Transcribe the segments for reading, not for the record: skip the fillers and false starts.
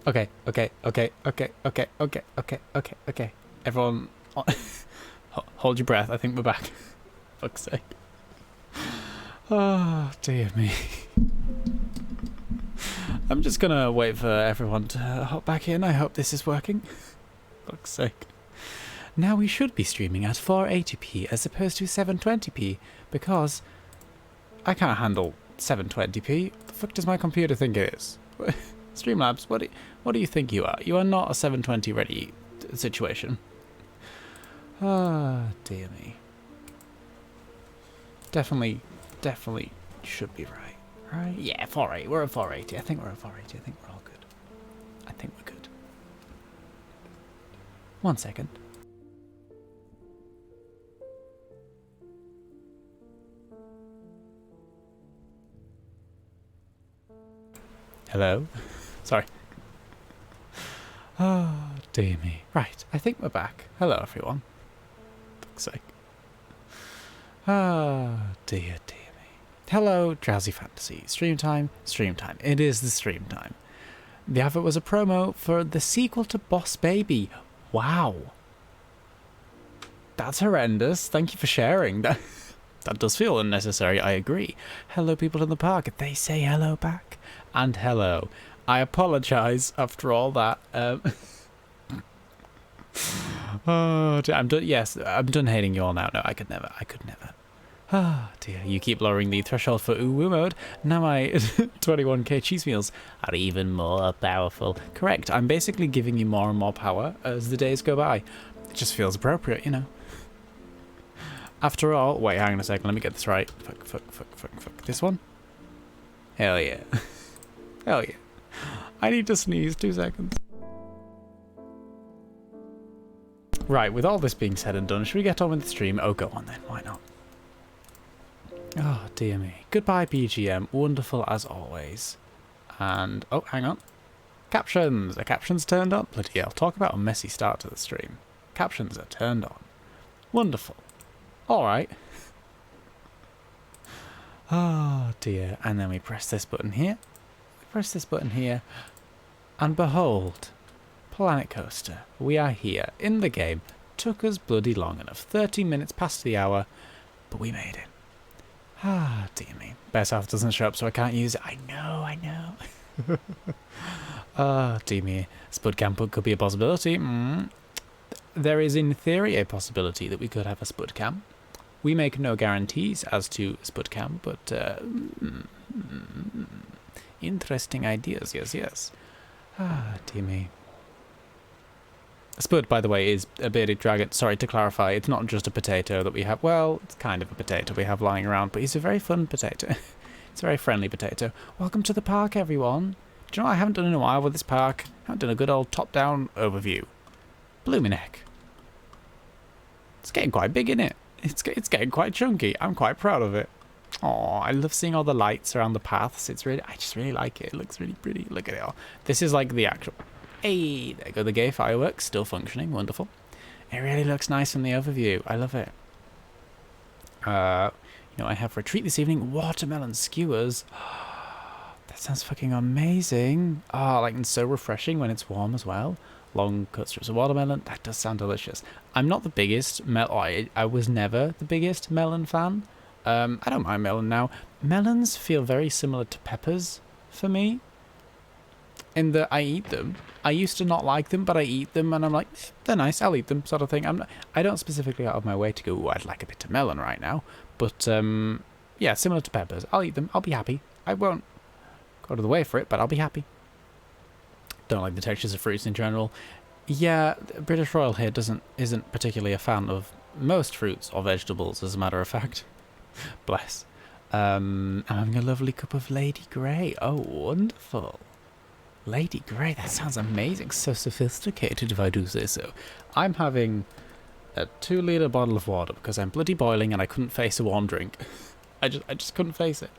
Okay. Everyone, hold your breath. I think we're back. Fuck's sake. Oh, dear me. I'm just gonna wait for everyone to hop back in. I hope this is working. Fuck's sake. Now we should be streaming at 480p as opposed to 720p because I can't handle 720p. What the fuck does my computer think it is? Streamlabs, what do you think you are? You are not a 720 ready situation. Ah, dear me. Definitely should be right. Right? Yeah, 480. We're at 480. I think we're at 480. I think we're all good. I think we're good. 1 second. Hello? Sorry. Oh, dear me. Right, I think we're back. Hello, everyone. For fuck's sake. Ah, dear me. Hello, Drowsy Fantasy. Stream time, stream time. It is the stream time. The advert was a promo for the sequel to Boss Baby. Wow. That's horrendous. Thank you for sharing. That does feel unnecessary, I agree. Hello, people in the park. They say hello back. And hello. I apologise after all that. Oh, I'm done. Yes, I'm done hating you all now. No, I could never. Ah, dear. You keep lowering the threshold for ooh-woo mode. Now my 21k cheese meals are even more powerful. Correct. I'm basically giving you more and more power as the days go by. It just feels appropriate, you know. After all, wait, hang on a second. Let me get this right. Fuck. This one? Hell yeah. Hell yeah. I need to sneeze. 2 seconds. Right, with all this being said and done, should we get on with the stream? Oh, go on then. Why not? Oh, dear me. Goodbye, BGM. Wonderful as always. And, oh, hang on. Captions. Are captions turned on? Bloody hell. Talk about a messy start to the stream. Captions are turned on. Wonderful. Alright. Oh, dear. And then we press this button here. Press this button here. And behold. Planet Coaster. We are here. In the game. Took us bloody long enough. 13 minutes past the hour. But we made it. Ah, dear me. Best half doesn't show up, so I can't use it. I know. Ah, dear me. Spud camp could be a possibility. There is, in theory, a possibility that we could have a Spud camp. We make no guarantees as to Spud camp, but interesting ideas. Yes. Ah, dear me. Spud, by the way, is a bearded dragon. Sorry to clarify, it's not just a potato that we have. Well, it's kind of a potato we have lying around, but he's a very fun potato. It's a very friendly potato. Welcome to the park, everyone. Do you know what I haven't done in a while with this park? I haven't done a good old top-down overview. Blooming heck. It's getting quite big, isn't it? It's getting quite chunky. I'm quite proud of it. Oh, I love seeing all the lights around the paths. I just really like it. It looks really pretty. Look at it all. This is like the actual... Hey, there go the gay fireworks, still functioning, wonderful. It really looks nice from the overview, I love it. You know, I have for a treat this evening, watermelon skewers. That sounds fucking amazing. Oh, like, and so refreshing when it's warm as well. Long cut strips of watermelon, that does sound delicious. I'm not the biggest, I was never the biggest melon fan. I don't mind melon now. Melons feel very similar to peppers for me. In that I eat them. I used to not like them, but I eat them and I'm like, they're nice, I'll eat them, sort of thing. I don't specifically out of my way to go, ooh, I'd like a bit of melon right now. But, yeah, similar to peppers. I'll eat them, I'll be happy. I won't go to the way for it, but I'll be happy. Don't like the textures of fruits in general. Yeah, British Royal here isn't particularly a fan of most fruits or vegetables, as a matter of fact. Bless. I'm having a lovely cup of Lady Grey. Oh, wonderful. Lady Grey, that sounds amazing. So sophisticated, if I do say so. I'm having a 2-litre bottle of water because I'm bloody boiling and I couldn't face a warm drink. I just couldn't face it.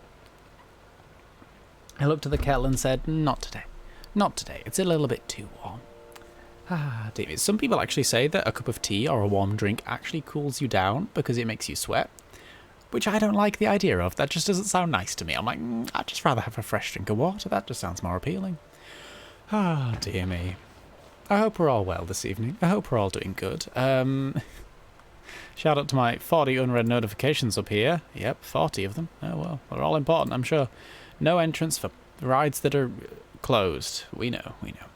I looked at the kettle and said, not today. Not today. It's a little bit too warm. Ah, David. Some people actually say that a cup of tea or a warm drink actually cools you down because it makes you sweat, which I don't like the idea of. That just doesn't sound nice to me. I'm like, I'd just rather have a fresh drink of water. That just sounds more appealing. Ah, dear me. I hope we're all well this evening. I hope we're all doing good. Shout out to my 40 unread notifications up here. Yep, 40 of them. Oh well, they're all important, I'm sure. No entrance for rides that are closed. We know, we know.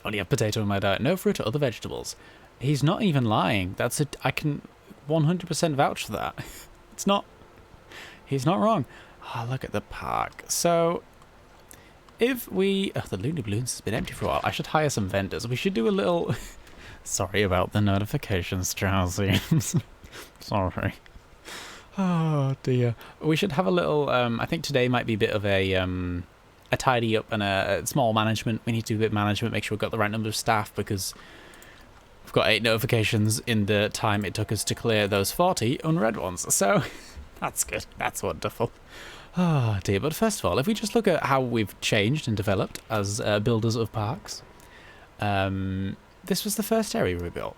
Only have potato in my diet. No fruit or other vegetables. He's not even lying. That's it. I can 100% vouch for that. It's not. He's not wrong. Oh, look at the park. So, if we... Oh, the Looney Balloons has been empty for a while. I should hire some vendors. We should do a little... Sorry about the notifications, Drowsy. Sorry. Oh, dear. We should have a little... I think today might be a bit of a tidy up and a small management. We need to do a bit of management, make sure we've got the right number of staff, because we've got 8 notifications in the time it took us to clear those 40 unread ones. So, that's good. That's wonderful. Oh dear, but first of all, if we just look at how we've changed and developed as builders of parks, this was the first area we built.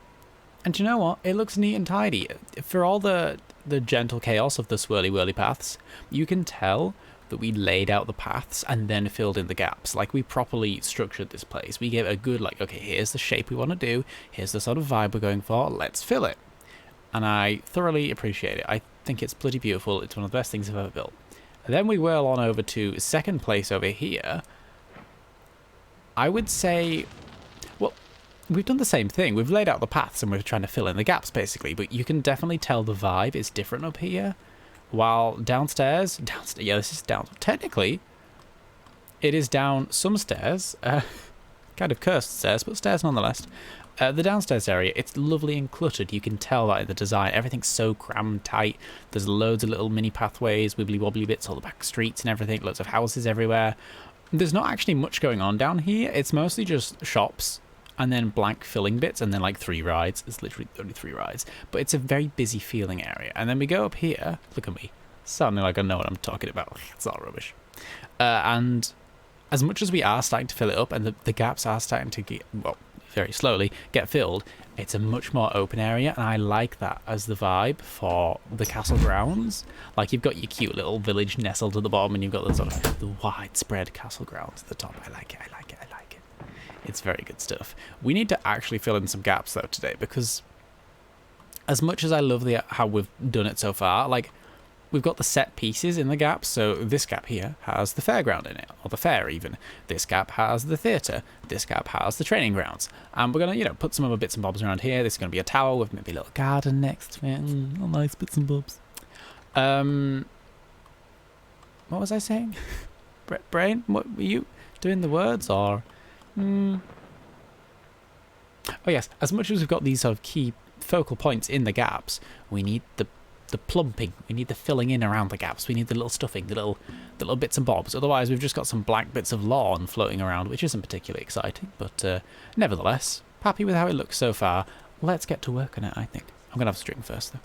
And you know what? It looks neat and tidy. For all the gentle chaos of the swirly-whirly paths, you can tell that we laid out the paths and then filled in the gaps. Like, we properly structured this place. We gave it a good, like, okay, here's the shape we want to do, here's the sort of vibe we're going for, let's fill it. And I thoroughly appreciate it. I think it's bloody beautiful. It's one of the best things I've ever built. Then we whirl on over to second place over here. I would say, well, we've done the same thing. We've laid out the paths and we're trying to fill in the gaps, basically. But you can definitely tell the vibe is different up here. While downstairs, yeah, this is down. Technically, it is down some stairs. Kind of cursed stairs, but stairs nonetheless. The downstairs area, it's lovely and cluttered. You can tell that in the design. Everything's so crammed tight. There's loads of little mini pathways, wibbly wobbly bits, all the back streets and everything. Lots of houses everywhere. There's not actually much going on down here. It's mostly just shops and then blank filling bits and then like 3 rides. It's literally only 3 rides. But it's a very busy feeling area. And then we go up here. Look at me. Sounding like I know what I'm talking about. It's all rubbish. And as much as we are starting to fill it up and the gaps are starting to get, well, very slowly get filled, it's a much more open area, and I like that as the vibe for the castle grounds. Like, you've got your cute little village nestled at the bottom, and you've got the sort of the widespread castle grounds at the top. I like it, I like it, I like it. It's very good stuff. We need to actually fill in some gaps though today, because as much as I love how we've done it so far, like, we've got the set pieces in the gaps. So this gap here has the fairground in it, or the fair even. This gap has the theatre. This gap has the training grounds. And we're going to, put some other bits and bobs around here. This is going to be a tower with maybe a little garden next to it. All nice bits and bobs. What was I saying? Brain, what were you doing the words, or? Oh yes, as much as we've got these sort of key focal points in the gaps, we need the plumping, we need the filling in around the gaps, we need the little stuffing, the little bits and bobs. Otherwise we've just got some blank bits of lawn floating around, which isn't particularly exciting, but nevertheless, happy with how it looks so far. Let's get to work on it, I think. I'm gonna have a drink first though.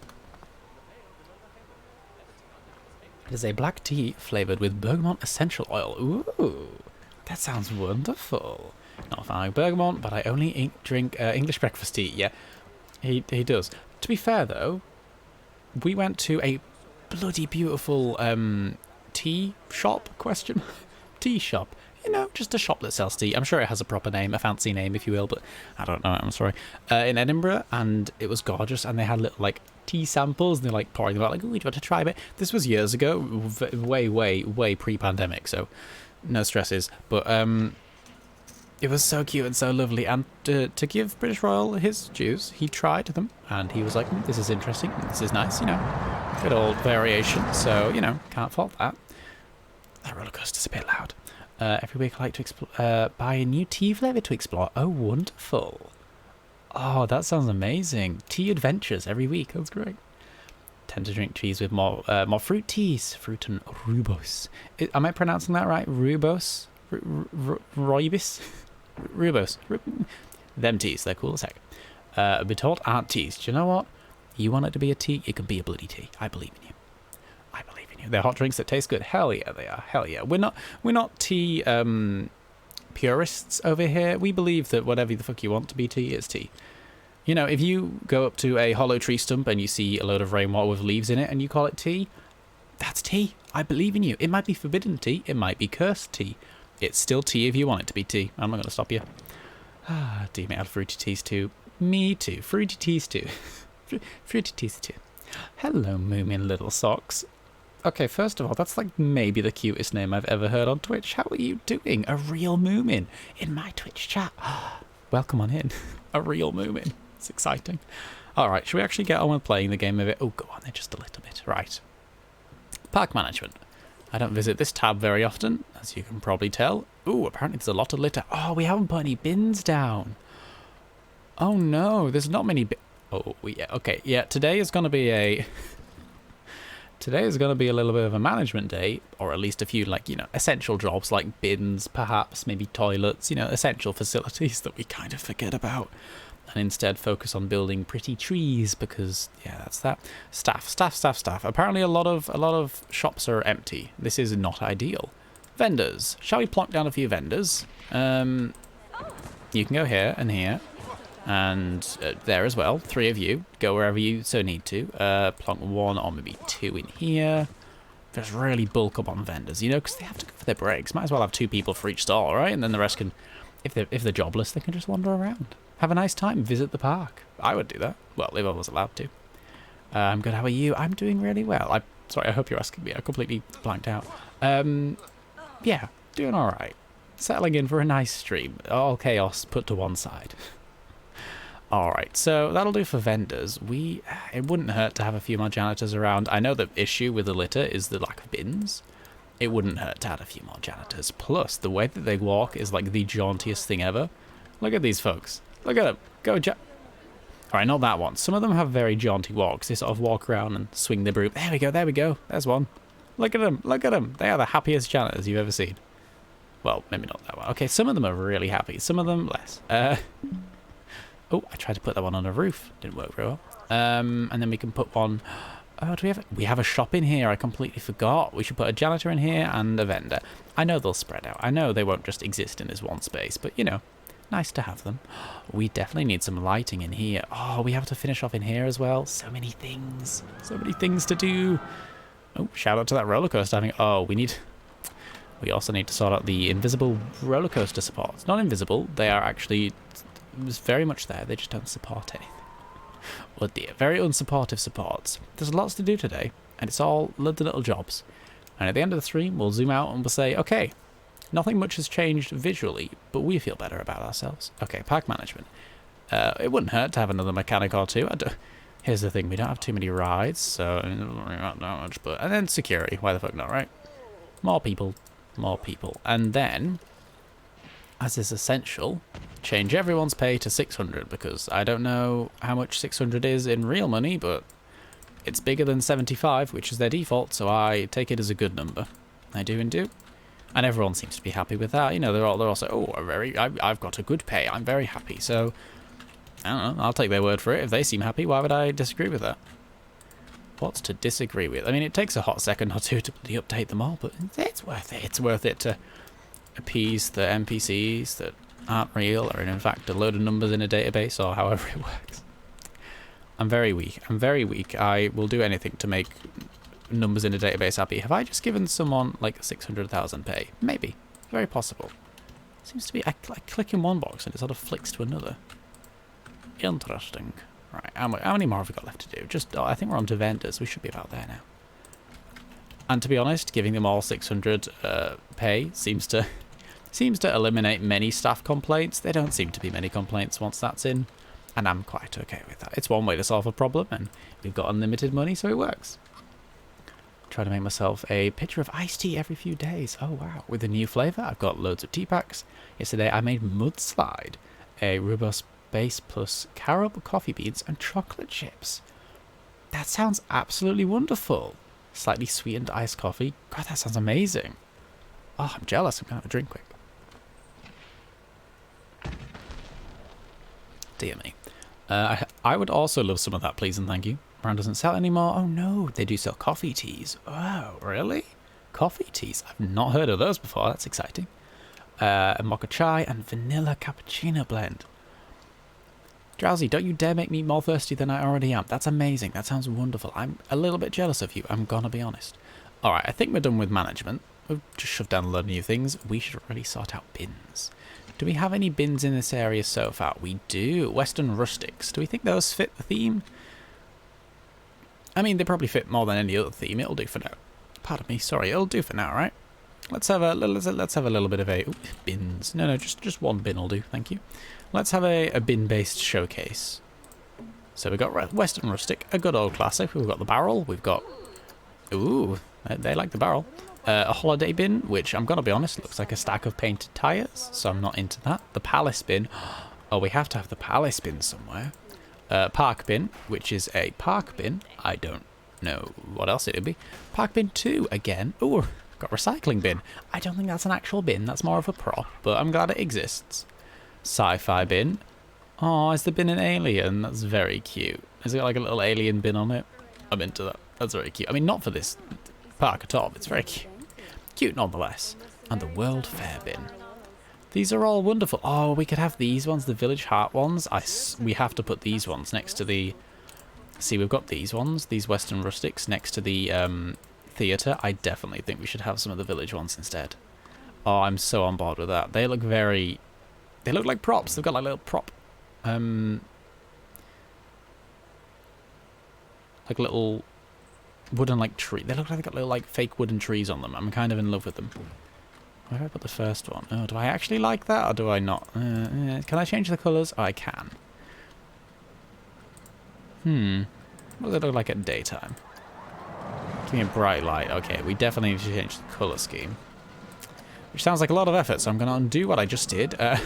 It is a black tea flavoured with bergamot essential oil. Ooh, that sounds wonderful. Not a fan of bergamot, but I only drink English breakfast tea. Yeah, he does. To be fair though, we went to a bloody beautiful tea shop, tea shop. Just a shop that sells tea. I'm sure it has a proper name, a fancy name, if you will, but I don't know, I'm sorry. In Edinburgh, and it was gorgeous, and they had little, like, tea samples, and they're, like, pouring them out, like, ooh, do you want to try a bit? This was years ago, way pre-pandemic, so no stresses, but it was so cute and so lovely, and to give British Royal his dues, he tried them, and he was like, this is interesting, this is nice, good old variation, so, can't fault that. That roller coaster's a bit loud. Every week I like to buy a new tea flavour to explore. Oh, wonderful. Oh, that sounds amazing. Tea adventures every week, that's great. Tend to drink teas with more fruit teas, fruit and rooibos. Am I pronouncing that right? Rooibos? Rooibos? Rooibos. Them teas, they're cool as heck. Betort aren't teas. Do you know what? You want it to be a tea, it can be a bloody tea. I believe in you. I believe in you. They're hot drinks that taste good. Hell yeah, they are. Hell yeah. We're not tea purists over here. We believe that whatever the fuck you want to be tea is tea. If you go up to a hollow tree stump and you see a load of rainwater with leaves in it and you call it tea, that's tea. I believe in you. It might be forbidden tea. It might be cursed tea. It's still tea if you want it to be tea. I'm not going to stop you. Ah, do you make out fruity teas too? Me too. Fruity teas too. Fruity teas too. Hello, Moomin Little Socks. Okay, first of all, that's like maybe the cutest name I've ever heard on Twitch. How are you doing? A real Moomin in my Twitch chat. Welcome on in. A real Moomin. It's exciting. Alright, should we actually get on with playing the game of it? Oh, go on there just a little bit. Right. Park management. I don't visit this tab very often, as you can probably tell. Ooh, apparently there's a lot of litter. Oh, we haven't put any bins down. Oh no, there's not many Oh, yeah, okay. Yeah, today is going to be a... Today is going to be a little bit of a management day, or at least a few, like, you know, essential jobs like bins, perhaps, maybe toilets, you know, essential facilities that we kind of forget about. And instead focus on building pretty trees because, yeah, that's that. Staff. Apparently a lot of shops are empty. This is not ideal. Vendors. Shall we plonk down a few vendors? You can go here and here. And there as well. 3 of you. Go wherever you so need to. Plonk 1 or maybe 2 in here. Just really bulk up on vendors, you know, because they have to go for their breaks. Might as well have 2 people for each stall, right? And then the rest can, if they're jobless, they can just wander around. Have a nice time. Visit the park. I would do that. Well, if I was allowed to. I'm good. How are you? I'm doing really well. Sorry, I hope you're asking me. I completely blanked out. Yeah, doing all right. Settling in for a nice stream. All chaos put to one side. Alright, so that'll do for vendors. It wouldn't hurt to have a few more janitors around. I know the issue with the litter is the lack of bins. It wouldn't hurt to add a few more janitors. Plus, the way that they walk is like the jauntiest thing ever. Look at these folks. Look at them. Go Alright, not that one. Some of them have very jaunty walks. They sort of walk around and swing the broom. There we go. There's one. Look at them. They are the happiest janitors you've ever seen. Well, maybe not that one. Okay, some of them are really happy. Some of them less. Oh, I tried to put that one on a roof. Didn't work very well. And then we can put one... Oh, we have a shop in here. I completely forgot. We should put a janitor in here and a vendor. I know they'll spread out. I know they won't just exist in this one space, but, you know, nice to have them. We definitely need some lighting in here. Oh, we have to finish off in here as well. So many things. So many things to do. Oh, shout out to that roller coaster having... Oh, we also need to sort out the invisible roller coaster supports. Not invisible. They are actually... was very much there, they just don't support anything. Oh dear, very unsupportive supports. There's lots to do today, and it's all little jobs. And at the end of the stream, we'll zoom out and we'll say, okay, nothing much has changed visually, but we feel better about ourselves. Okay, park management. It wouldn't hurt to have another mechanic or two. Here's the thing, we don't have too many rides, so not that much, but... And then security, why the fuck not, right? More people. And then... as is essential, change everyone's pay to 600 because I don't know how much 600 is in real money, but it's bigger than 75, which is their default, so I take it as a good number. I do and do. And everyone seems to be happy with that. You know, they're also, oh, I've got a good pay. I'm very happy. So, I don't know. I'll take their word for it. If they seem happy, why would I disagree with that? What's to disagree with? I mean, it takes a hot second or two to update them all, but it's worth it. It's worth it to appease the NPCs that aren't real or in fact a load of numbers in a database or however it works. I'm very weak. I will do anything to make numbers in a database happy. Have I just given someone like 600,000 pay? Maybe. Very possible. Seems to be, I click in one box and it sort of flicks to another. Interesting. Right, how many more have we got left to do? I think we're on to vendors. We should be about there now. And to be honest, giving them all 600 pay seems to eliminate many staff complaints. There don't seem to be many complaints once that's in, and I'm quite okay with that. It's one way to solve a problem, and we've got unlimited money, so it works. Try to make myself a pitcher of iced tea every few days. Oh wow, with a new flavour. I've got loads of tea packs. Yesterday I made mudslide, a robust base plus carob coffee beans and chocolate chips. That sounds absolutely wonderful. Slightly sweetened iced coffee. God, that sounds amazing. Oh, I'm jealous. I'm going to have a drink quick. Dear me. I would also love some of that, please and thank you. Brand doesn't sell anymore. Oh no, they do sell coffee teas. Oh, really? Coffee teas? I've not heard of those before. That's exciting. A mocha chai and vanilla cappuccino blend. Drowsy, don't you dare make me more thirsty than I already am. That's amazing. That sounds wonderful. I'm a little bit jealous of you. I'm gonna be honest. Alright, I think we're done with management. we've just shoved down a load of new things. We should really sort out bins. Do we have any bins in this area so far? We do. Western rustics. Do we think those fit the theme? I mean, they probably fit more than any other theme. It'll do for now. Pardon me. Sorry, it'll do for now, right? Let's have a little bit of a bins. No, just one bin will do. Thank you. Let's have a bin-based showcase. So we've got Western rustic, a good old classic. We've got the barrel. We've got ooh, they like the barrel. A holiday bin, which I'm gonna be honest, looks like a stack of painted tires, so I'm not into that. The palace bin. Oh, we have to have the palace bin somewhere. Park bin, which is a park bin. I don't know what else it would be. Park bin 2 again. Ooh, got recycling bin. I don't think that's an actual bin. That's more of a prop, but I'm glad it exists. Sci-fi bin. Oh, is the bin an alien? That's very cute. Has it got like a little alien bin on it? I'm into that. That's very cute. I mean, not for this park at all. It's very cute. Cute nonetheless. And the World Fair bin. These are all wonderful. Oh, we could have these ones, the Village Heart ones. We have to put these ones next to the... See, we've got these ones, these Western rustics, next to the theatre. I definitely think we should have some of the village ones instead. Oh, I'm so on board with that. They look very... They look like props. They've got like little prop... like little wooden like tree. They look like they've got little like fake wooden trees on them. I'm kind of in love with them. Where do I put the first one? Oh, do I actually like that or do I not? Can I change the colours? Oh, I can. What does it look like at daytime? Give me a bright light. Okay, we definitely need to change the colour scheme. Which sounds like a lot of effort, so I'm going to undo what I just did. And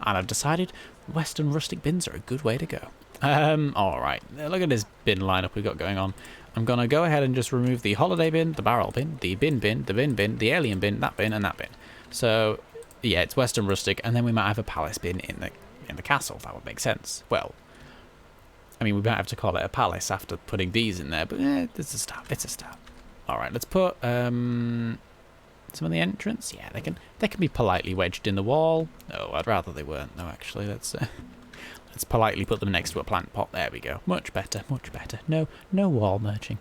I've decided Western rustic bins are a good way to go. Alright, look at this bin lineup we've got going on. I'm going to go ahead and just remove the holiday bin, the barrel bin, the bin bin, the bin bin, the alien bin, and that bin. So, yeah, it's Western rustic, and then we might have a palace bin in the castle. That would make sense. Well, I mean, we might have to call it a palace after putting these in there, but it's a start. It's a start. Alright, let's put some of the entrance. Yeah, they can be politely wedged in the wall. No, I'd rather they weren't. No, actually, let's politely put them next to a plant pot. There we go. Much better, much better. No wall merging.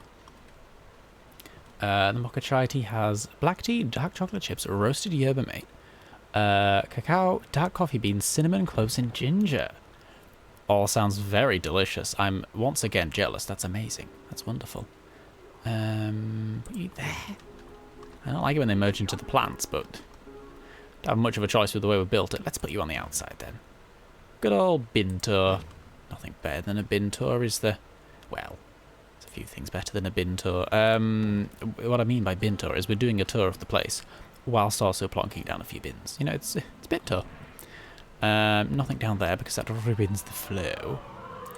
The mocha chai tea has black tea, dark chocolate chips, roasted yerba mate, cacao, dark coffee beans, cinnamon, cloves, and ginger. All sounds very delicious. I'm once again jealous. That's amazing. That's wonderful. Put you there. I don't like it when they merge into the plants, but don't have much of a choice with the way we built it. Let's put you on the outside then. Good old bin tour. Nothing better than a bin tour, is there? Well, there's a few things better than a bin tour. What I mean by bin tour is we're doing a tour of the place whilst also plonking down a few bins. You know, it's bin tour. Nothing down there because that ruins the flow.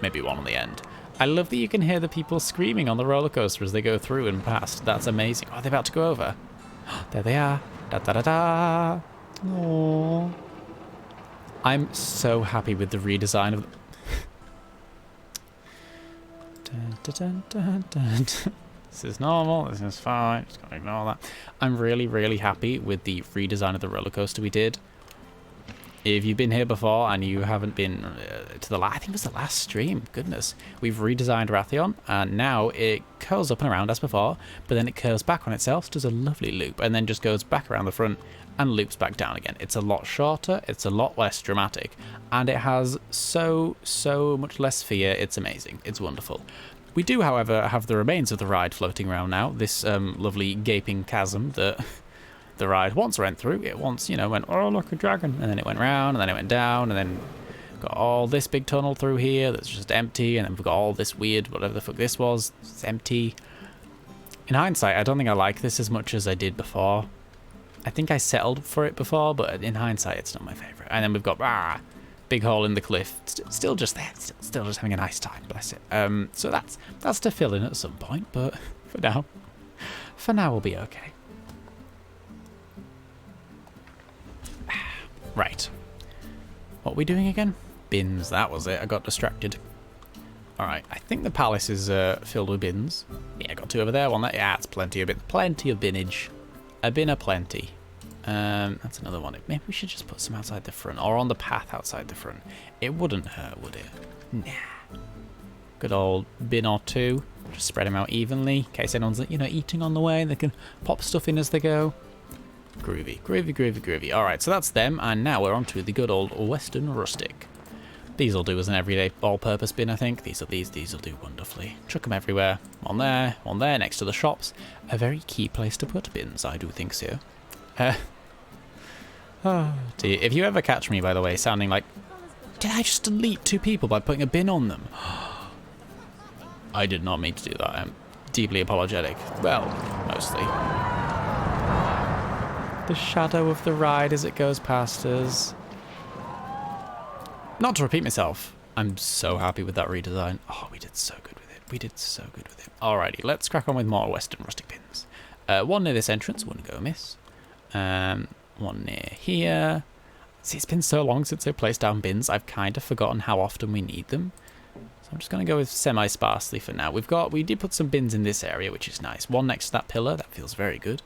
Maybe one on the end. I love that you can hear the people screaming on the roller coaster as they go through and past. That's amazing. Oh, they're about to go over. There they are. Da da da da. Aww. I'm so happy with the redesign of... This is normal. This is fine. Just gotta ignore that. I'm really, really happy with the redesign of the roller coaster we did. If you've been here before and you haven't been to the last... I think it was the last stream. Goodness. We've redesigned Rathion, and now it curls up and around as before, but then it curls back on itself, does a lovely loop, and then just goes back around the front and loops back down again. It's a lot shorter, it's a lot less dramatic, and it has so much less fear. It's amazing. It's wonderful. We do, however, have the remains of the ride floating around now, this lovely gaping chasm that the ride once went through. It once, you know, went, oh, look, a dragon, and then it went round, and then it went down, and then got all this big tunnel through here that's just empty, and then we've got all this weird, whatever the fuck this was, it's empty. In hindsight, I don't think I like this as much as I did before. I think I settled for it before, but in hindsight, it's not my favourite. And then we've got big hole in the cliff, still just there, still just having a nice time, bless it. So that's to fill in at some point, but for now we'll be okay. Right, what are we doing again? Bins, that was it. I got distracted. All right, I think the palace is filled with bins. Yeah, I got two over there. One there. Yeah, it's plenty of binnage. A bin aplenty. That's another one. Maybe we should just put some outside the front or on the path outside the front. It wouldn't hurt, would it? Nah. Good old bin or two. Just spread them out evenly in case anyone's, you know, eating on the way. They can pop stuff in as they go. Groovy, groovy, groovy, groovy. Alright, so that's them, and now we're on to the good old Western Rustic. These will do as an everyday all-purpose bin, I think. These will do wonderfully. Chuck them everywhere. One there, next to the shops. A very key place to put bins, I do think so. Oh dear. If you ever catch me, by the way, sounding like, did I just delete 2 people by putting a bin on them? I did not mean to do that. I'm deeply apologetic. Well, mostly. The shadow of the ride as it goes past us. Not to repeat myself, I'm so happy with that redesign. Oh, we did so good with it. We did so good with it. Alrighty, let's crack on with more Western Rustic bins. One near this entrance, wouldn't go amiss. One near here. See, it's been so long since I placed down bins, I've kind of forgotten how often we need them. So I'm just going to go with semi-sparsely for now. We did put some bins in this area, which is nice. One next to that pillar, that feels very good.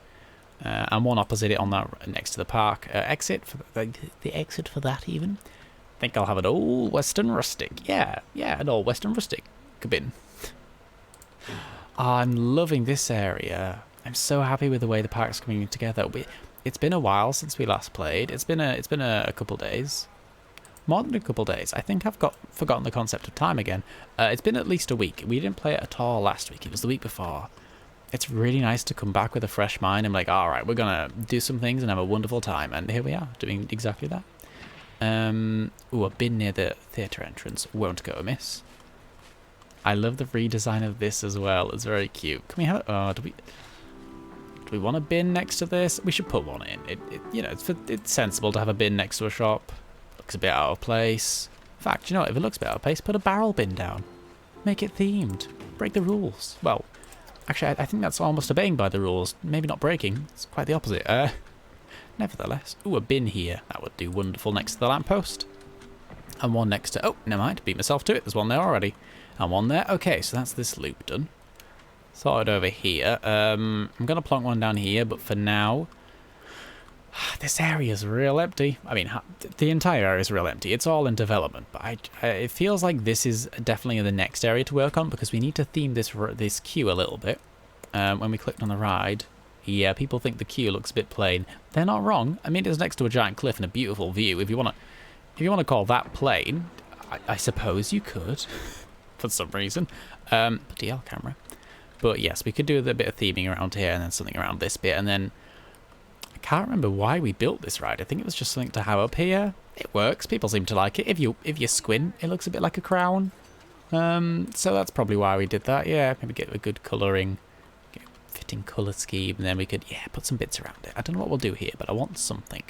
And one opposite it on that next to the park exit. For the exit for that even. I think I'll have an old Western Rustic. Yeah, an old Western Rustic bin. I'm loving this area. I'm so happy with the way the park's coming together. It's been a while since we last played. It's been a couple days. More than a couple days. I think I've forgotten the concept of time again. It's been at least a week. We didn't play it at all last week. It was the week before. It's really nice to come back with a fresh mind and like, alright, we're going to do some things and have a wonderful time. And here we are, doing exactly that. Ooh, a bin near the theatre entrance. Won't go amiss. I love the redesign of this as well. It's very cute. Can we have... Oh, do we want a bin next to this? We should put one in. You know, it's sensible to have a bin next to a shop. Looks a bit out of place. In fact, you know what? If it looks a bit out of place, put a barrel bin down. Make it themed. Break the rules. Well, actually, I think that's almost obeying by the rules. Maybe not breaking. It's quite the opposite. Nevertheless. Ooh, a bin here. That would do wonderful next to the lamppost. And one next to... Oh, never mind. Beat myself to it. There's one there already. And one there. Okay, so that's this loop done. Sorted over here. I'm going to plonk one down here, but for now... This area is real empty. I mean, the entire area is real empty. It's all in development, but it feels like this is definitely the next area to work on because we need to theme this queue a little bit. When we clicked on the ride, yeah, people think the queue looks a bit plain. They're not wrong. I mean, it's next to a giant cliff and a beautiful view. If you want to call that plain, I suppose you could, for some reason. DL camera. But yes, we could do a bit of theming around here and then something around this bit, and then I can't remember why we built this ride. I think it was just something to have up here. It works. People seem to like it. If you squint, it looks a bit like a crown. So that's probably why we did that. Yeah, maybe get a good colouring, fitting colour scheme, and then we could put some bits around it. I don't know what we'll do here, but I want something.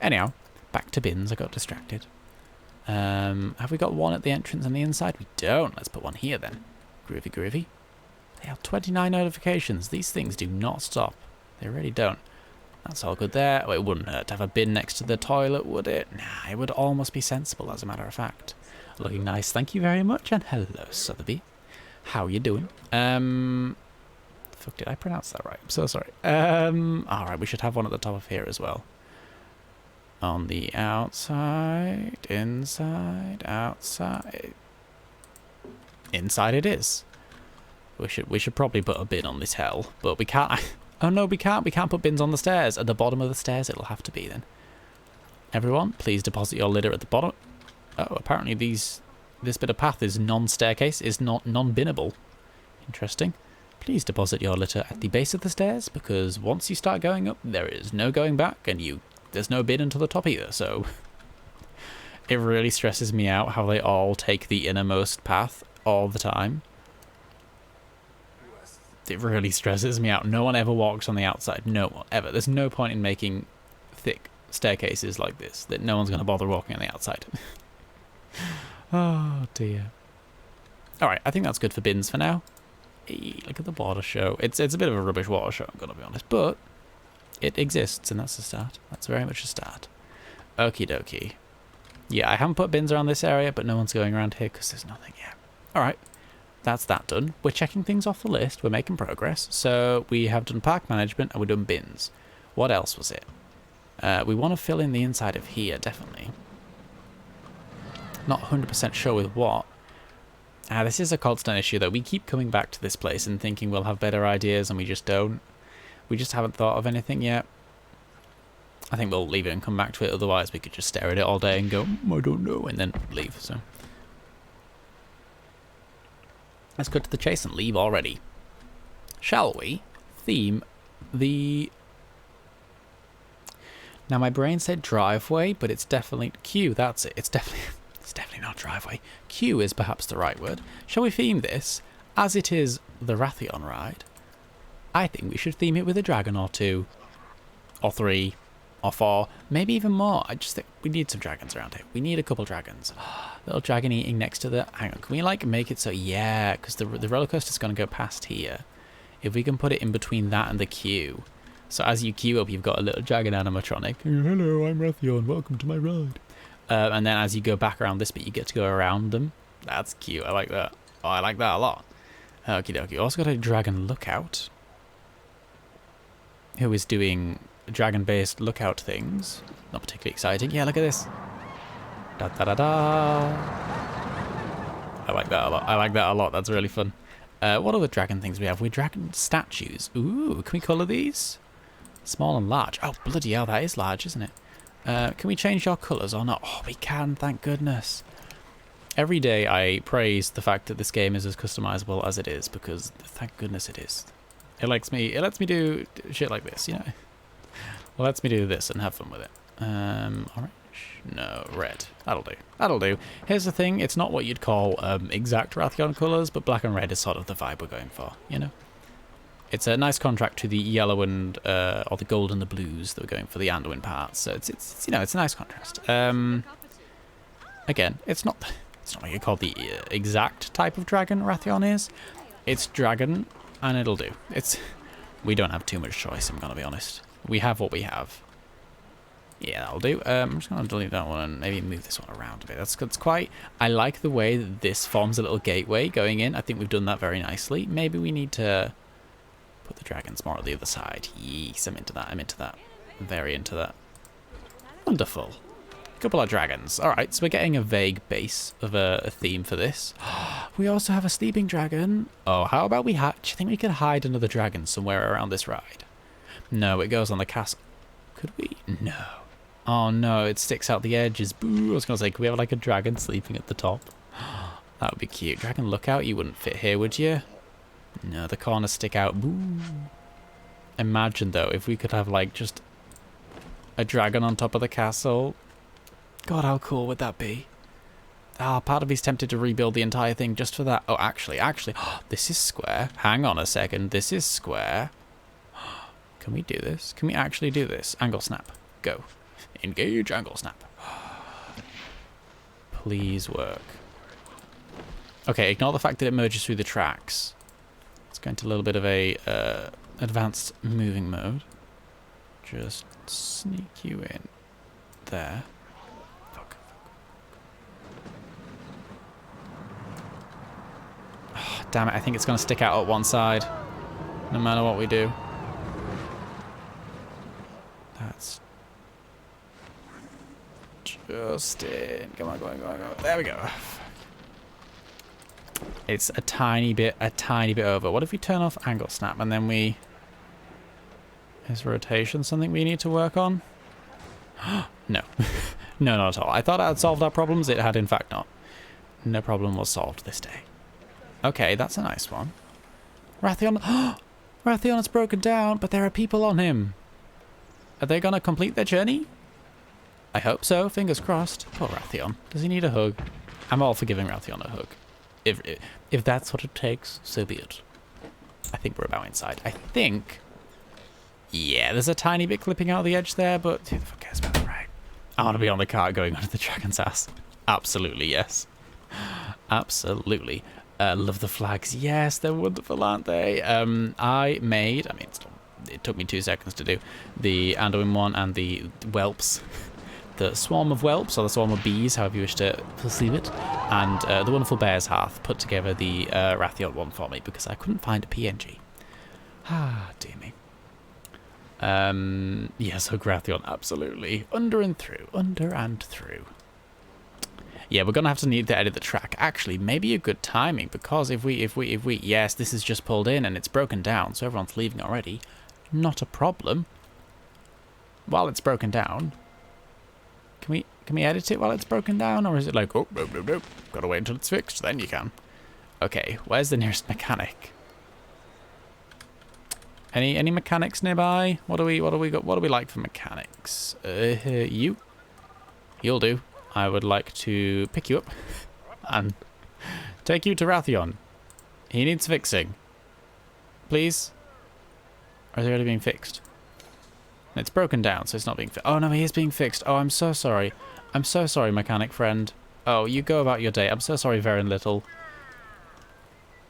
Anyhow, back to bins. I got distracted. Have we got one at the entrance on the inside? We don't. Let's put one here then. Groovy, groovy. They have 29 notifications. These things do not stop. They really don't. That's all good there. Oh, it wouldn't hurt to have a bin next to the toilet, would it? Nah, it would almost be sensible, as a matter of fact. Looking nice, thank you very much. And hello, Sotheby. How you doing? Fuck, did I pronounce that right? I'm so sorry. Alright, we should have one at the top of here as well. On the outside, inside, outside. Inside it is. We should probably put a bin on this hell, but we can't. Oh no, we can't. We can't put bins on the stairs. At the bottom of the stairs, it'll have to be then. Everyone, please deposit your litter at the bottom. Oh, apparently this bit of path is non-staircase, is not non-binnable. Interesting. Please deposit your litter at the base of the stairs, because once you start going up, there is no going back, and there's no bin until the top either. So it really stresses me out how they all take the innermost path all the time. It really stresses me out. No one ever walks on the outside. No one, ever. There's no point in making thick staircases like this that no one's going to bother walking on the outside. Oh, dear. Alright, I think that's good for bins for now. Eee, look at the water show. It's a bit of a rubbish water show, I'm going to be honest. But it exists, and that's a start. That's very much a start. Okie dokie. Yeah, I haven't put bins around this area, but no one's going around here because there's nothing yet. Alright. That's that done. We're checking things off the list. We're making progress. So we have done park management and we've done bins. What else was it? We want to fill in the inside of here, definitely. Not 100% sure with what. This is a constant issue, though. We keep coming back to this place and thinking we'll have better ideas, and we just don't. We just haven't thought of anything yet. I think we'll leave it and come back to it. Otherwise, we could just stare at it all day and go, I don't know, and then leave. So let's cut to the chase and leave already. Shall we theme the... Now, my brain said driveway, but it's definitely... Q, that's it. It's definitely not driveway. Q is perhaps the right word. Shall we theme this, as it is the Rathion ride? I think we should theme it with a dragon or two, or three, or four, maybe even more. I just think we need some dragons around here. We need a couple dragons. Little dragon eating next to the... Hang on, can we like make it so... Yeah, because the roller coaster's going to go past here. If we can put it in between that and the queue. So as you queue up, you've got a little dragon animatronic. Hello, I'm Rathion. Welcome to my ride. And then as you go back around this bit, you get to go around them. That's cute. I like that. Oh, I like that a lot. Okie dokie. Also got a dragon lookout, who is doing dragon-based lookout things. Not particularly exciting. Yeah, look at this. Da da da da. I like that a lot. I like that a lot. That's really fun. What other dragon things we have? We dragon statues. Ooh, can we colour these? Small and large. Oh, bloody hell, that is large, isn't it? Can we change your colours or not? Oh, we can, thank goodness. Every day I praise the fact that this game is as customizable as it is, because thank goodness it is. It lets me do shit like this, you know. It lets me do this and have fun with it. Orange? No, red. That'll do. That'll do. Here's the thing, it's not what you'd call exact Rathion colours, but black and red is sort of the vibe we're going for, you know. It's a nice contrast to the yellow and or the gold and the blues that we're going for the Anduin parts. So it's you know, it's a nice contrast. Again, it's not what you call the exact type of dragon Rathion is. It's dragon, and it'll do. We don't have too much choice, I'm gonna be honest. We have what we have. Yeah, that'll do. I'm just gonna delete that one and maybe move this one around a bit. That's quite... I like the way that this forms a little gateway going in. I think we've done that very nicely. Maybe we need to put the dragons more on the other side. Yes, I'm into that. I'm into that. Very into that. Wonderful. Couple of dragons. Alright, so we're getting a vague base of a theme for this. We also have a sleeping dragon. Oh, how about we do you think we could hide another dragon somewhere around this ride? No, it goes on the castle. Could we? No. Oh no, it sticks out the edges. Boo! I was going to say, could we have like a dragon sleeping at the top? That would be cute. Dragon lookout, you wouldn't fit here, would you? No, the corners stick out. Boo! Imagine though, if we could have like just a dragon on top of the castle. God, how cool would that be? Ah, part of me's tempted to rebuild the entire thing just for that. Oh, actually, this is square. Hang on a second, this is square. Can we do this? Can we actually do this? Angle snap. Go. Engage angle snap. Please work. Okay, ignore the fact that it merges through the tracks. Let's go into a little bit of a advanced moving mode. Just sneak you in there. Fuck. Oh, damn it, I think it's going to stick out at one side. No matter what we do. That's just in. Come on, go on, go on, go on. There we go. It's a tiny bit over. What if we turn off angle snap and then we... Is rotation something we need to work on? No. No, not at all. I thought I had solved our problems. It had in fact not. No problem was solved this day. Okay, that's a nice one. Rathion... Rathion is broken down, but there are people on him. Are they going to complete their journey? I hope so. Fingers crossed. Poor Rathion. Does he need a hug? I'm all for giving Rathion a hug. If that's what it takes, so be it. I think we're about inside. I think... Yeah, there's a tiny bit clipping out of the edge there, but who the fuck cares about it, right? I want to be on the cart going under the dragon's ass. Absolutely, yes. Absolutely. Love the flags. Yes, they're wonderful, aren't they? It took me 2 seconds to do the Anduin one and the whelps. The swarm of whelps, or the swarm of bees, however you wish to perceive it, and the wonderful bear's hearth put together the Rathion one for me because I couldn't find a PNG. Ah, dear me. Yes, hug Rathion, absolutely. Under and through. Yeah, we're gonna have to need to edit the track. Actually, maybe a good timing, because if we, yes, this is just pulled in and it's broken down, so everyone's leaving already. Not a problem. While it's broken down, can we edit it while it's broken down, or is it like, oh, nope, gotta wait until it's fixed, then you can. Okay, where's the nearest mechanic? Any mechanics nearby? What do we like for mechanics? You'll do. I would like to pick you up and take you to Rathion. He needs fixing. Please? Or is it already being fixed? It's broken down, so it's not being fixed. Oh no, he is being fixed. Oh, I'm so sorry. I'm so sorry, mechanic friend. Oh, you go about your day. I'm so sorry, very little.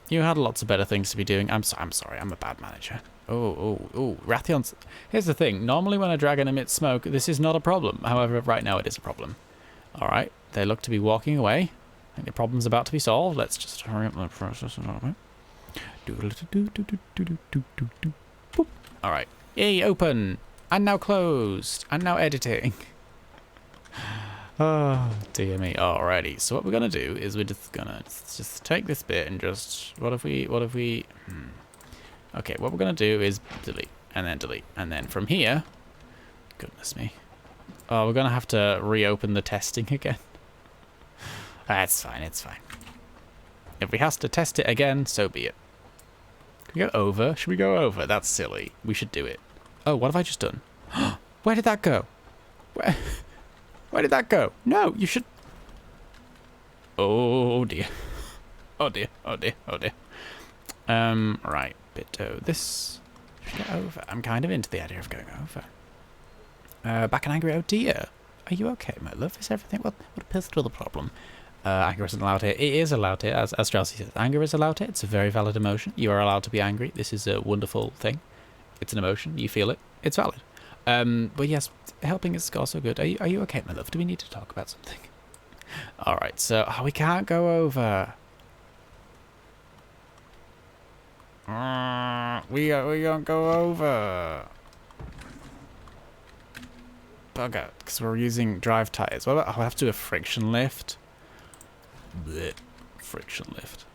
You had lots of better things to be doing. I'm sorry. I'm a bad manager. Oh. Rathion's... Here's the thing. Normally when a dragon emits smoke, this is not a problem. However, right now it is a problem. Alright. They look to be walking away. I think the problem's about to be solved. Let's just hurry up the process. Alright. Yay, open. And now closed. And now editing. Oh, dear me. Alrighty. So what we're going to do is we're just going to just take this bit and just... What if we... Okay, what we're going to do is delete. And then from here... Goodness me. Oh, we're going to have to reopen the testing again. That's fine. It's fine. If we have to test it again, so be it. Can we go over? Should we go over? That's silly. We should do it. Oh, what have I just done? Where did that go? Where did that go? No, you should... Oh dear. Oh dear. Right. This should go over. I'm kind of into the idea of going over. Back and angry. Oh dear. Are you okay, my love? Is everything... What appears to be the problem? Anger isn't allowed here. It is allowed here, as Straussy says. Anger is allowed here. It's a very valid emotion. You are allowed to be angry. This is a wonderful thing. It's an emotion. You feel it. It's valid. But yes, helping is also good. Are you okay, my love? Do we need to talk about something? Alright, so... Oh, we can't go over. We can't go over. Bugger, because we're using drive tires. What about... I'll have to do a friction lift. Blech. Friction lift.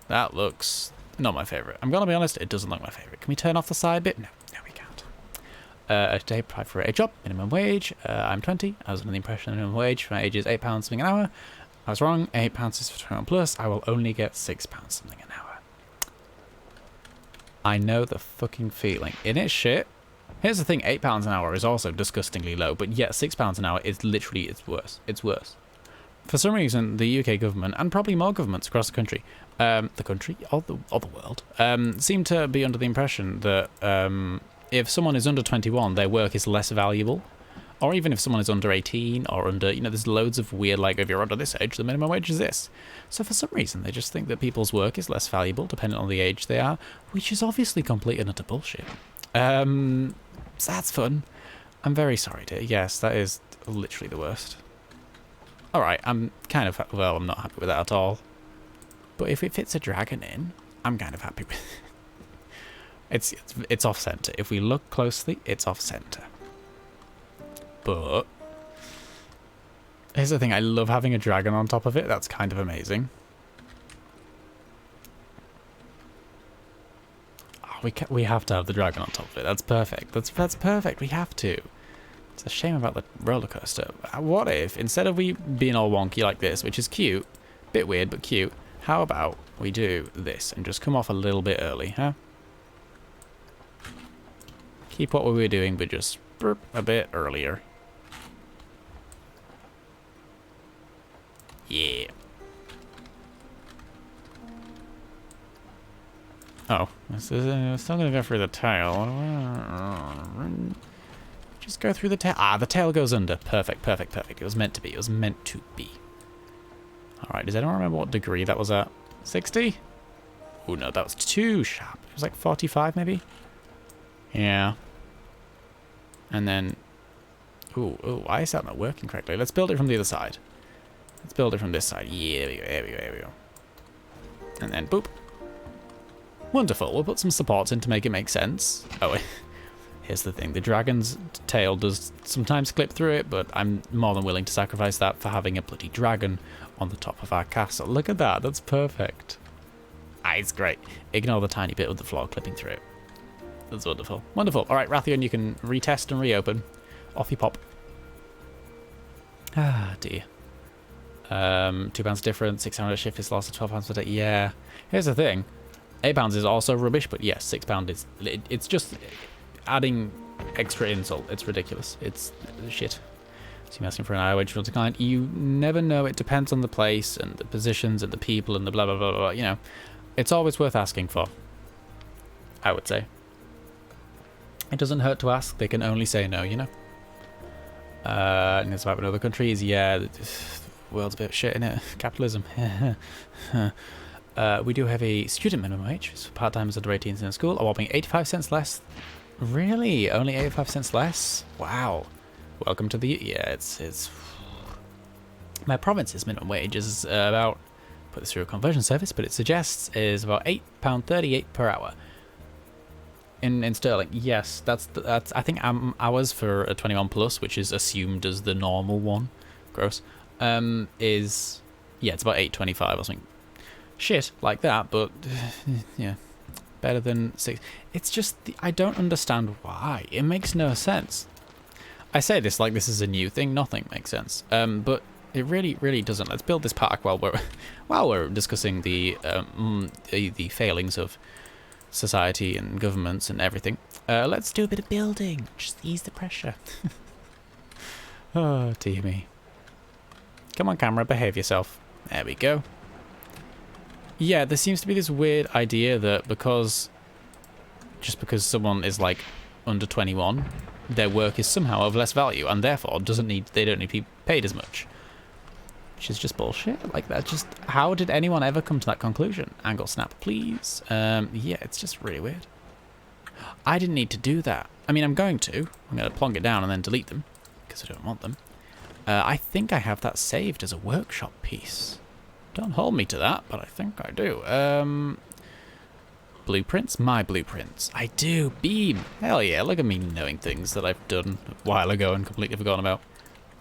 That looks not my favourite. I'm going to be honest, it doesn't look my favourite. Can we turn off the side bit? No, we can't. Today, applied for a job, minimum wage. I'm 20. I was under the impression the minimum wage for my age is £8 something an hour. I was wrong. £8 is for 21 plus. I will only get £6 something an hour. I know the fucking feeling. Isn't it shit? Here's the thing, £8 an hour is also disgustingly low, but yet £6 an hour is literally, it's worse. It's worse. For some reason, the UK government, and probably more governments across the country, or the world, seem to be under the impression that if someone is under 21, their work is less valuable. Or even if someone is under 18 or under, there's loads of weird, like, if you're under this age, the minimum wage is this. So for some reason, they just think that people's work is less valuable depending on the age they are, which is obviously complete and utter bullshit. So that's fun. I'm very sorry, dear. Yes, that is literally the worst. Alright, I'm kind of, well, I'm not happy with that at all. But if it fits a dragon in, I'm kind of happy with it. It's off-center. If we look closely, it's off-center. But here's the thing, I love having a dragon on top of it. That's kind of amazing. Oh, we have to have the dragon on top of it. That's perfect. That's perfect. We have to. It's a shame about the roller coaster. What if, instead of we being all wonky like this, which is cute, bit weird but cute, how about we do this and just come off a little bit early, huh? Keep what we were doing, but just burp a bit earlier. Yeah. Oh, still gonna go through the tail. Just go through the tail. Ah, the tail goes under. Perfect. It was meant to be. Alright, does anyone remember what degree that was at? 60? Oh no, that was too sharp. It was like 45 maybe? Yeah. And then... Ooh, why is that not working correctly? Let's build it from the other side. Let's build it from this side. Yeah, there we go. And then, boop. Wonderful. We'll put some supports in to make it make sense. Oh, wait. Here's the thing, the dragon's tail does sometimes clip through it, but I'm more than willing to sacrifice that for having a bloody dragon on the top of our castle. Look at that, that's perfect. Ah, it's great. Ignore the tiny bit of the floor clipping through it. That's wonderful. Wonderful. All right, Rathian, you can retest and reopen. Off you pop. Ah, dear. £2 difference, 6 hour shift is lost at £12 per day. Yeah. Here's the thing. £8 is also rubbish, but yes, £6 is... It's just adding extra insult. It's ridiculous. It's shit. So you're asking for an hour wage will decline. You never know. It depends on the place and the positions and the people and the blah, blah, blah, blah. You know, it's always worth asking for, I would say. It doesn't hurt to ask. They can only say no, you know. And it's about in other countries. Yeah, the world's a bit shit, innit? Capitalism. We do have a student minimum wage. So part-timers under 18 in school are whopping 85 cents less. Really? Only 85 cents less? Wow. Welcome to the... Yeah, it's... My province's minimum wage is about... Put this through a conversion service, but it suggests is about £8.38 per hour. In sterling. Yes, that's I think hours for a 21 plus, which is assumed as the normal one. Gross. Is... Yeah, it's about 8.25 or something. Shit like that, but... Yeah. Better than 6. It's just... I don't understand why. It makes no sense. I say this like this is a new thing. Nothing makes sense. But it really, really doesn't. Let's build this park while we're discussing the failings of society and governments and everything. Let's do a bit of building. Just ease the pressure. Oh, dear me. Come on, camera, behave yourself. There we go. Yeah, there seems to be this weird idea that just because someone is like under 21, their work is somehow of less value and therefore they don't need to be paid as much. Which is just bullshit. Like that. Just how did anyone ever come to that conclusion? Angle snap, please. Yeah, it's just really weird. I didn't need to do that. I mean, I'm going to plonk it down and then delete them because I don't want them. I think I have that saved as a workshop piece. Don't hold me to that, but I think I do. Blueprints? My blueprints. I do. Beam. Hell yeah, look at me knowing things that I've done a while ago and completely forgotten about.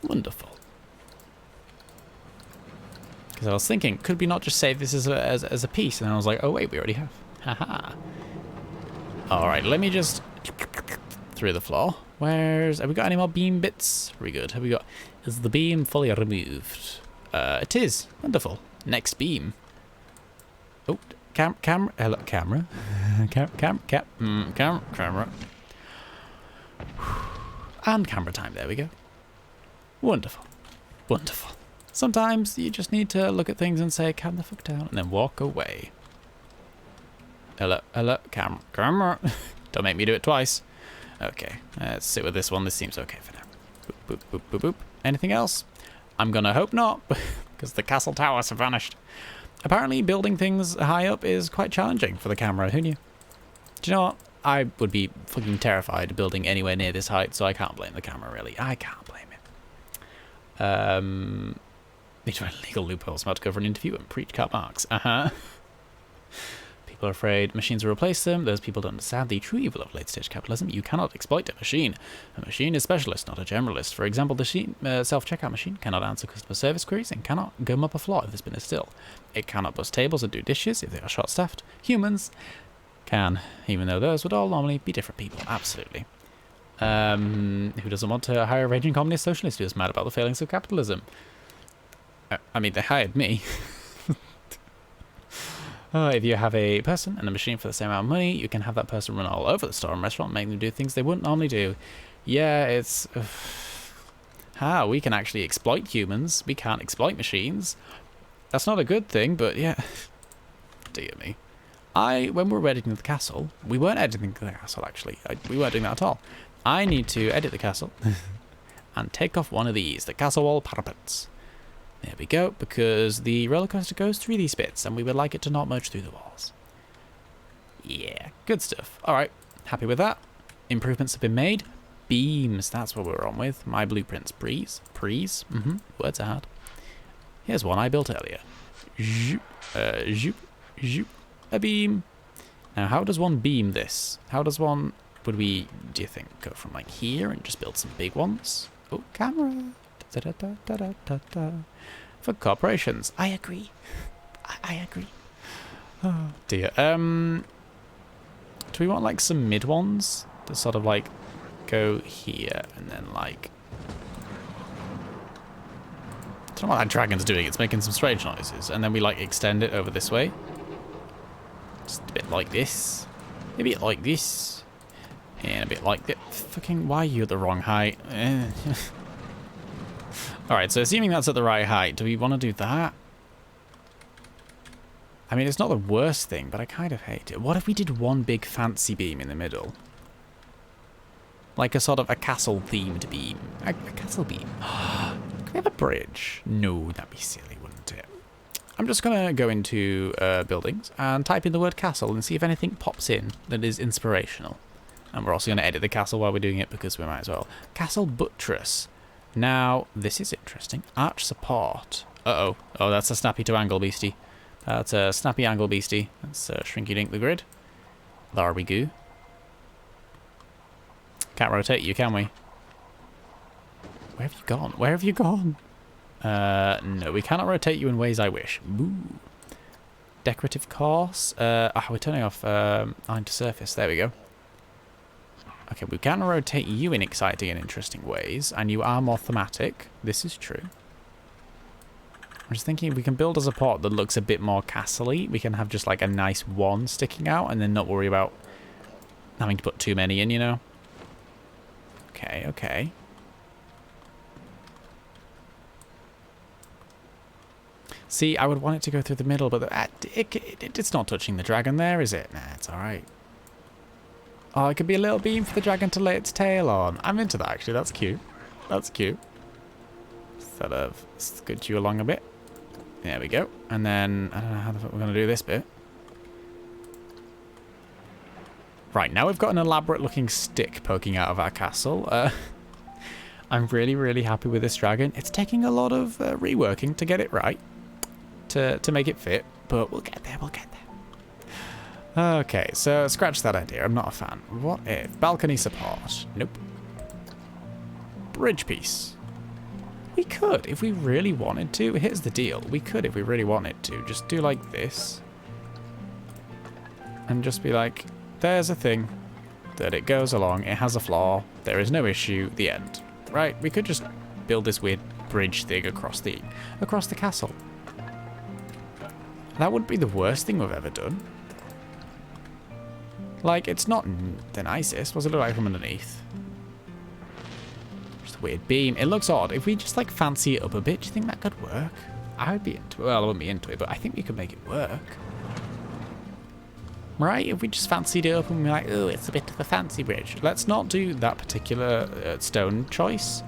Wonderful. Because I was thinking, could we not just save this as a piece? And I was like, oh wait, we already have. Haha. Alright, let me just... through the floor. Have we got any more beam bits? Very good. Have we got... Is the beam fully removed? It is. Wonderful. Next beam. Oh, camera. Hello, camera. Camera. And camera time. There we go. Wonderful. Wonderful. Sometimes you just need to look at things and say, calm the fuck down, and then walk away. Hello, camera. Don't make me do it twice. Okay, let's sit with this one. This seems okay for now. Boop, boop, boop, boop, boop. Anything else? I'm gonna hope not, because the castle towers have vanished. Apparently building things high up is quite challenging for the camera, who knew? Do you know what? I would be fucking terrified building anywhere near this height, so I can't blame the camera, really. I can't blame it. Need to find legal loopholes. I'm about to go for an interview and preach car marks. People are afraid machines will replace them. Those people don't understand the true evil of late-stage capitalism. You cannot exploit a machine. A machine is specialist, not a generalist. For example, the self-checkout machine cannot answer customer service queries and cannot gum up a floor if there's been a spill. It cannot bust tables and do dishes if they are short-staffed. Humans can, even though those would all normally be different people. Absolutely. Who doesn't want to hire a raging communist socialist who's mad about the failings of capitalism? I mean, they hired me. If you have a person and a machine for the same amount of money, you can have that person run all over the store and restaurant, make them do things they wouldn't normally do. Yeah, it's... we can actually exploit humans. We can't exploit machines. That's not a good thing, but yeah. Dear me. When we were editing the castle, we weren't editing the castle, actually. We weren't doing that at all. I need to edit the castle and take off one of these, the castle wall parapets. There we go, because the roller coaster goes through these bits, and we would like it to not merge through the walls. Yeah, good stuff. All right, happy with that. Improvements have been made. Beams, that's what we're on with. My blueprints, prees. Words are hard. Here's one I built earlier. Zoop, a beam. Now, how does one beam this? How does one would we, do you think, go from like here and just build some big ones? Oh, camera. Da, da, da, da, da, da, da. For corporations. I agree. I agree. Oh dear. Do we want like some mid ones to sort of like go here and then like, I don't know what that dragon's doing. It's making some strange noises, and then we like extend it over this way. Just a bit like this. A bit like this. And a bit like that. Fucking, why are you at the wrong height? Alright, so assuming that's at the right height, do we want to do that? I mean, it's not the worst thing, but I kind of hate it. What if we did one big fancy beam in the middle? Like a sort of a castle-themed beam. A castle beam. Can we have a bridge? No, that'd be silly, wouldn't it? I'm just going to go into buildings and type in the word castle and see if anything pops in that is inspirational. And we're also going to edit the castle while we're doing it because we might as well. Castle buttress. Now, this is interesting. Arch support. Uh-oh. Oh, that's a snappy to angle beastie. That's a snappy angle beastie. Let's shrinky dink the grid. There we go. Can't rotate you, can we? Where have you gone? Where have you gone? No, we cannot rotate you in ways I wish. Boo. Decorative course. We're turning off line to surface. There we go. Okay, we can rotate you in exciting and interesting ways, and you are more thematic. This is true. I'm just thinking if we can build a support that looks a bit more castle-y, we can have just like a nice one sticking out and then not worry about having to put too many in, you know? Okay, okay. See, I would want it to go through the middle, but it's not touching the dragon there, is it? Nah, it's alright. Oh, it could be a little beam for the dragon to lay its tail on. I'm into that, actually. That's cute. That's cute. Sort of scoot you along a bit. There we go. And then, I don't know how the fuck we're going to do this bit. Right, now we've got an elaborate looking stick poking out of our castle. I'm really, really happy with this dragon. It's taking a lot of reworking to get it right. To make it fit. But we'll get there, we'll get there. Okay, so scratch that idea. I'm not a fan. What if? Balcony support. Nope. Bridge piece. We could, if we really wanted to. Here's the deal. We could, if we really wanted to, just do like this. And just be like, there's a thing that it goes along. It has a flaw. There is no issue. The end. Right? We could just build this weird bridge thing across the castle. That wouldn't be the worst thing we've ever done. Like, it's not the nicest. What's it look like from underneath? Just a weird beam. It looks odd. If we just, like, fancy it up a bit, do you think that could work? I would be into it. Well, I wouldn't be into it, but I think we could make it work. Right? If we just fancied it up and we're like, oh, it's a bit of a fancy bridge. Let's not do that particular stone choice.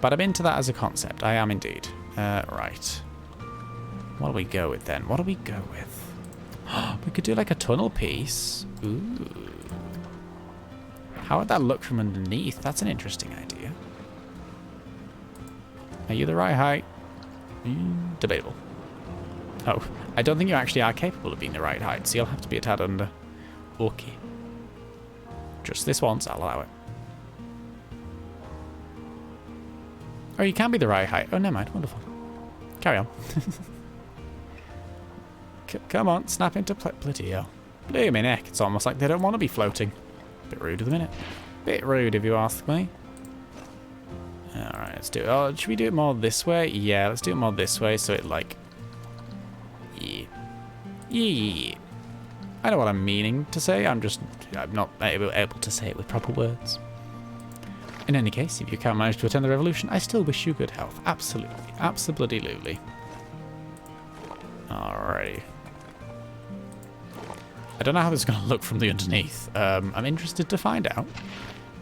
But I'm into that as a concept. I am indeed. Right. What do we go with then? What do we go with? We could do like a tunnel piece. Ooh. How would that look from underneath? That's an interesting idea. Are you the right height? Debatable. Oh, I don't think you actually are capable of being the right height, so you'll have to be a tad under. Okay. Just this once, I'll allow it. Oh, you can be the right height. Oh, never mind. Wonderful. Carry on. Come on, snap into Plutio. Blooming heck, it's almost like they don't want to be floating. Bit rude at the minute. Bit rude if you ask me. Alright, let's do it. Oh, should we do it more this way? Yeah, let's do it more this way so it like... Yeah. Yeah. I know what I'm meaning to say, I'm not able to say it with proper words. In any case, if you can't manage to attend the revolution, I still wish you good health. Absolutely. Absolutely. Alrighty. I don't know how this is going to look from the underneath. I'm interested to find out.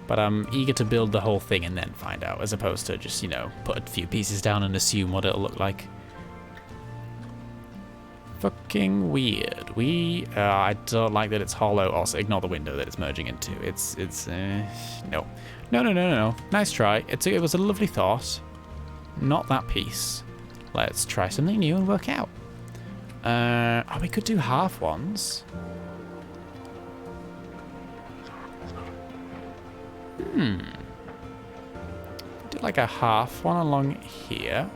But I'm eager to build the whole thing and then find out, as opposed to just, you know, put a few pieces down and assume what it'll look like. Fucking weird. I don't like that it's hollow. Also, ignore the window that it's merging into. No. No. Nice try. It was a lovely thought. Not that piece. Let's try something new and work out. We could do half ones. Do like a half one along here.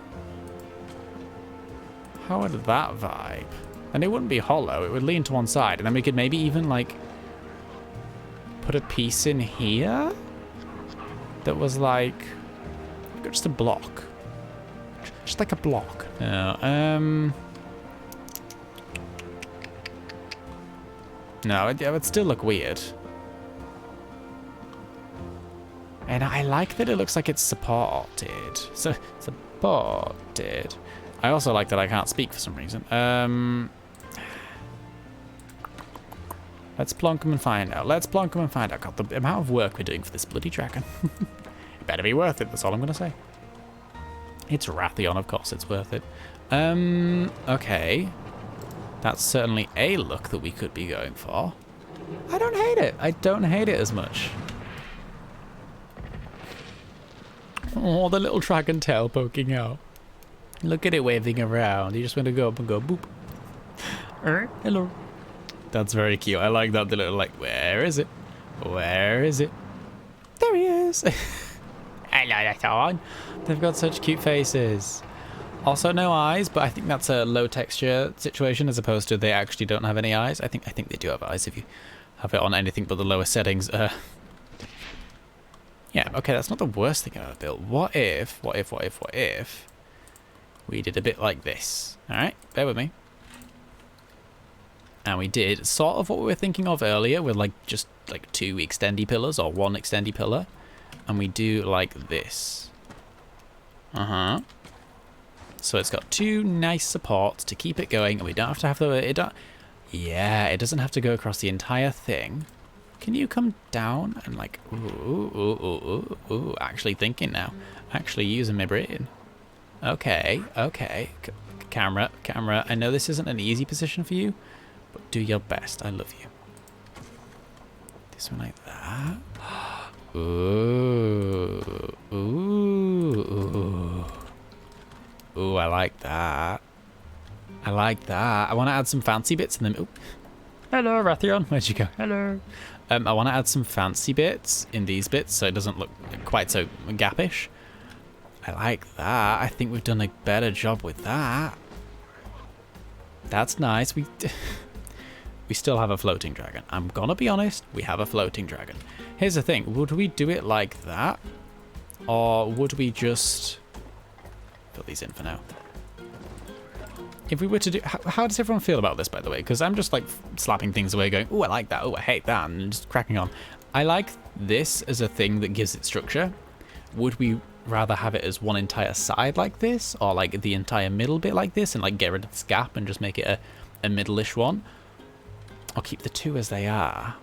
How would that vibe? And it wouldn't be hollow, it would lean to one side. And then we could maybe even like put a piece in here that was like just a block. Just like a block. No, no, it would still look weird. And I like that it looks like it's supported. So supported. I also like that I can't speak for some reason. Let's plonk them and find out. Let's plonk them and find out. God, the amount of work we're doing for this bloody dragon. It better be worth it, that's all I'm going to say. It's Rathion, of course it's worth it. Okay. That's certainly a look that we could be going for. I don't hate it. I don't hate it as much. Oh, the little dragon tail poking out. Look at it waving around. You just want to go up and go boop. Hello. That's very cute. I like that. The little like, where is it? Where is it? There he is. Hello, Rathion. They've got such cute faces. Also no eyes, but I think that's a low texture situation as opposed to they actually don't have any eyes. I think they do have eyes if you have it on anything but the lowest settings. Yeah, okay, that's not the worst thing I've ever built. What if we did a bit like this? Alright, bear with me. And we did sort of what we were thinking of earlier with like just like 2 extendy pillars or 1 extendy pillar. And we do like this. So it's got 2 nice supports to keep it going, and we don't have to have the... Yeah, it doesn't have to go across the entire thing. Can you come down and like... Ooh, actually thinking now. Actually using my brain. Okay. Camera. I know this isn't an easy position for you, but do your best. I love you. This one like that. Ooh, I like that. I want to add some fancy bits in them. Ooh. Hello, Rathion. Where'd you go? Hello. I want to add some fancy bits in these bits so it doesn't look quite so gappish. I like that. I think we've done a better job with that. That's nice. We still have a floating dragon. I'm gonna be honest, we have a floating dragon. Here's the thing, would we do it like that? Or would we just... Fill these in for now. If we were to do... How does everyone feel about this, by the way? Because I'm just like slapping things away going, oh, I like that, oh, I hate that, and just cracking on. I like this as a thing that gives it structure. Would we rather have it as one entire side like this? Or like the entire middle bit like this and like get rid of this gap and just make it a middle-ish one? Or keep the 2 as they are?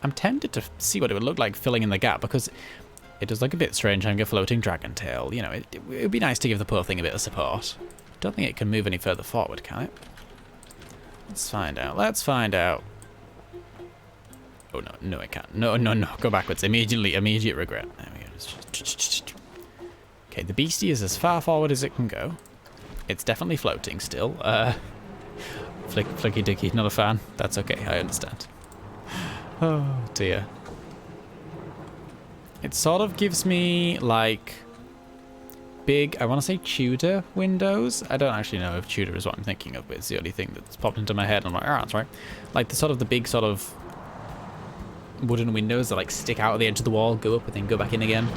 I'm tempted to see what it would look like filling in the gap because it does look a bit strange having a floating dragon tail. You know, it would be nice to give the poor thing a bit of support. Don't think it can move any further forward, can it? Let's find out. Let's find out. Oh, no, it can't. No. Go backwards. Immediate regret. There we go. Okay, the beastie is as far forward as it can go. It's definitely floating still. Flicky dicky, not a fan. That's okay, I understand. Oh, dear. It sort of gives me, like, big, I want to say Tudor windows. I don't actually know if Tudor is what I'm thinking of, but it's the only thing that's popped into my head. And I'm like, oh, that's right. Like, the big sort of wooden windows that, like, stick out at the edge of the wall, go up, and then go back in again.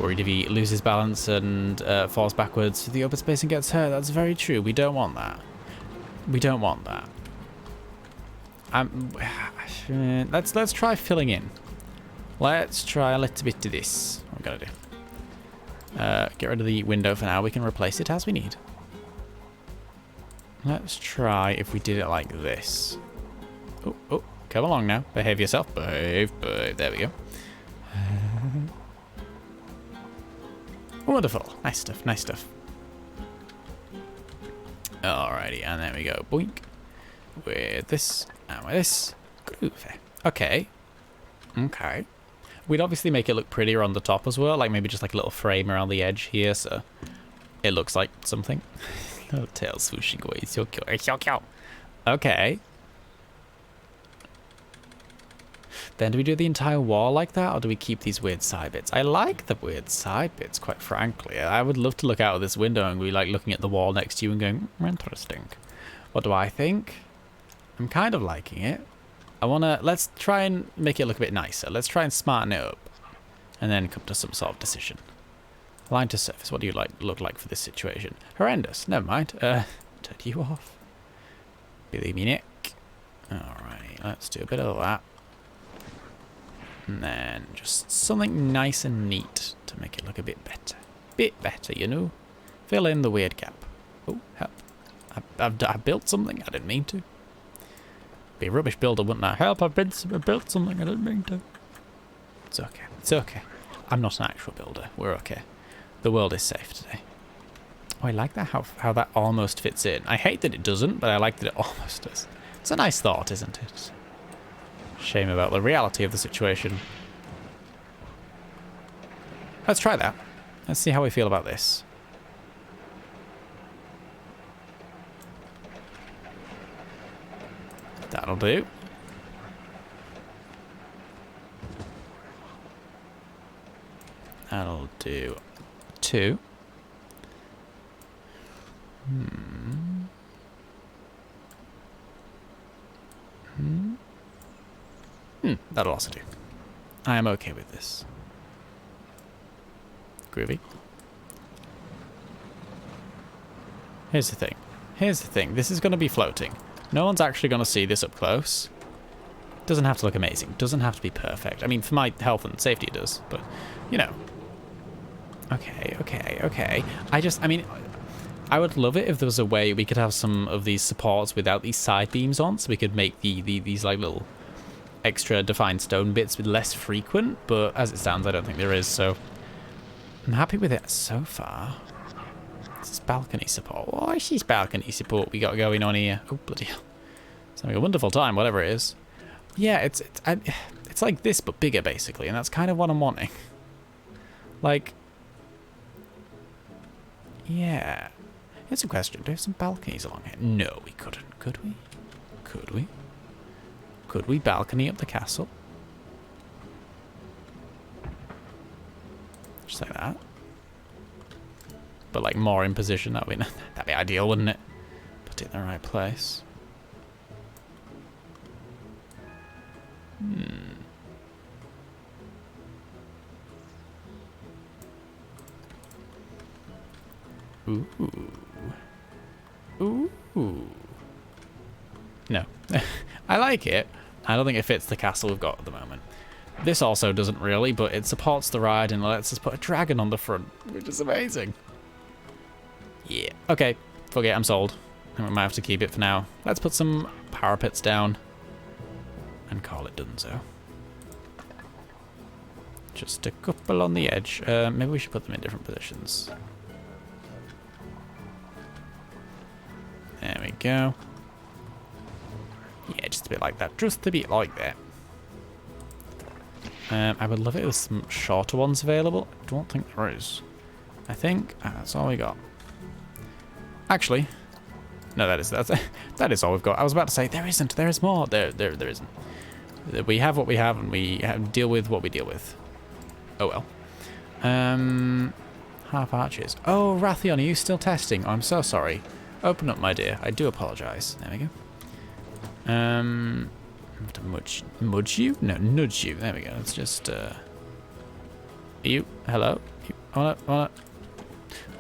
Worried if he loses balance and falls backwards to the open space and gets hurt. That's very true. We don't want that. We don't want that. Let's try filling in. Let's try a little bit of this. What we're gonna do. Get rid of the window for now. We can replace it as we need. Let's try if we did it like this. Oh, come along now. Behave yourself. Behave. There we go. Wonderful. Nice stuff. Alrighty, and there we go. Boink. With this, and with this. Groovy. Okay. We'd obviously make it look prettier on the top as well, like maybe just like a little frame around the edge here, so it looks like something. Little tail swooshing away. So cute. So cute. Okay. Then do we do the entire wall like that, or do we keep these weird side bits? I like the weird side bits, quite frankly. I would love to look out of this window and be like looking at the wall next to you and going, interesting. What do I think? I'm kind of liking it. Let's try and make it look a bit nicer. Let's try and smarten it up. And then come to some sort of decision. Line to surface, what do you look like for this situation? Horrendous, never mind. Turn you off. Believe me, Nick. Alright, let's do a bit of that. And then just something nice and neat to make it look a bit better. Bit better, you know? Fill in the weird gap. Oh, help. I built something I didn't mean to. Be a rubbish builder, wouldn't I? Help, I built something I didn't mean to. It's okay. It's okay. I'm not an actual builder. We're okay. The world is safe today. Oh, I like that, how that almost fits in. I hate that it doesn't, but I like that it almost does. It's a nice thought, isn't it? Shame about the reality of the situation. Let's try that. Let's see how we feel about this. That'll do. That'll do. 2. That'll also do. I am okay with this. Groovy. Here's the thing. Here's the thing. This is going to be floating. No one's actually going to see this up close. Doesn't have to look amazing. Doesn't have to be perfect. I mean, for my health and safety it does, but, you know. Okay, okay, okay. I mean, I would love it if there was a way we could have some of these supports without these side beams on, so we could make these like little extra defined stone bits less frequent, but as it stands, I don't think there is, so I'm happy with it so far. This is balcony support. What is this balcony support we got going on here? Oh, bloody hell. It's having a wonderful time, whatever it is. Yeah, it's like this, but bigger, basically, and that's kind of what I'm wanting. Like, yeah. Here's a question. Do we have some balconies along here? No, we couldn't. Could we? Could we? Could we balcony up the castle? Just like that. But like more in position. That'd be ideal, wouldn't it? Put it in the right place. Ooh. Ooh. No. I like it. I don't think it fits the castle we've got at the moment. This also doesn't really, but it supports the ride and lets us put a dragon on the front, which is amazing. Yeah. Okay. Fuck it, I'm sold. I think we might have to keep it for now. Let's put some parapets down and call it donezo. Just a couple on the edge. Maybe we should put them in different positions. There we go. Yeah, just a bit like that. Just a bit like that. I would love it if there's some shorter ones available. I don't think there is. I think that's all we got. Actually, no, that is all we've got. I was about to say there isn't. There is more. There isn't. We have what we have, and we deal with what we deal with. Oh well. Half arches. Oh, Rathion, are you still testing? Oh, I'm so sorry. Open up, my dear. I do apologise. There we go. I have to mudge you? No, nudge you. There we go. Let's just, you, hello? You, on it.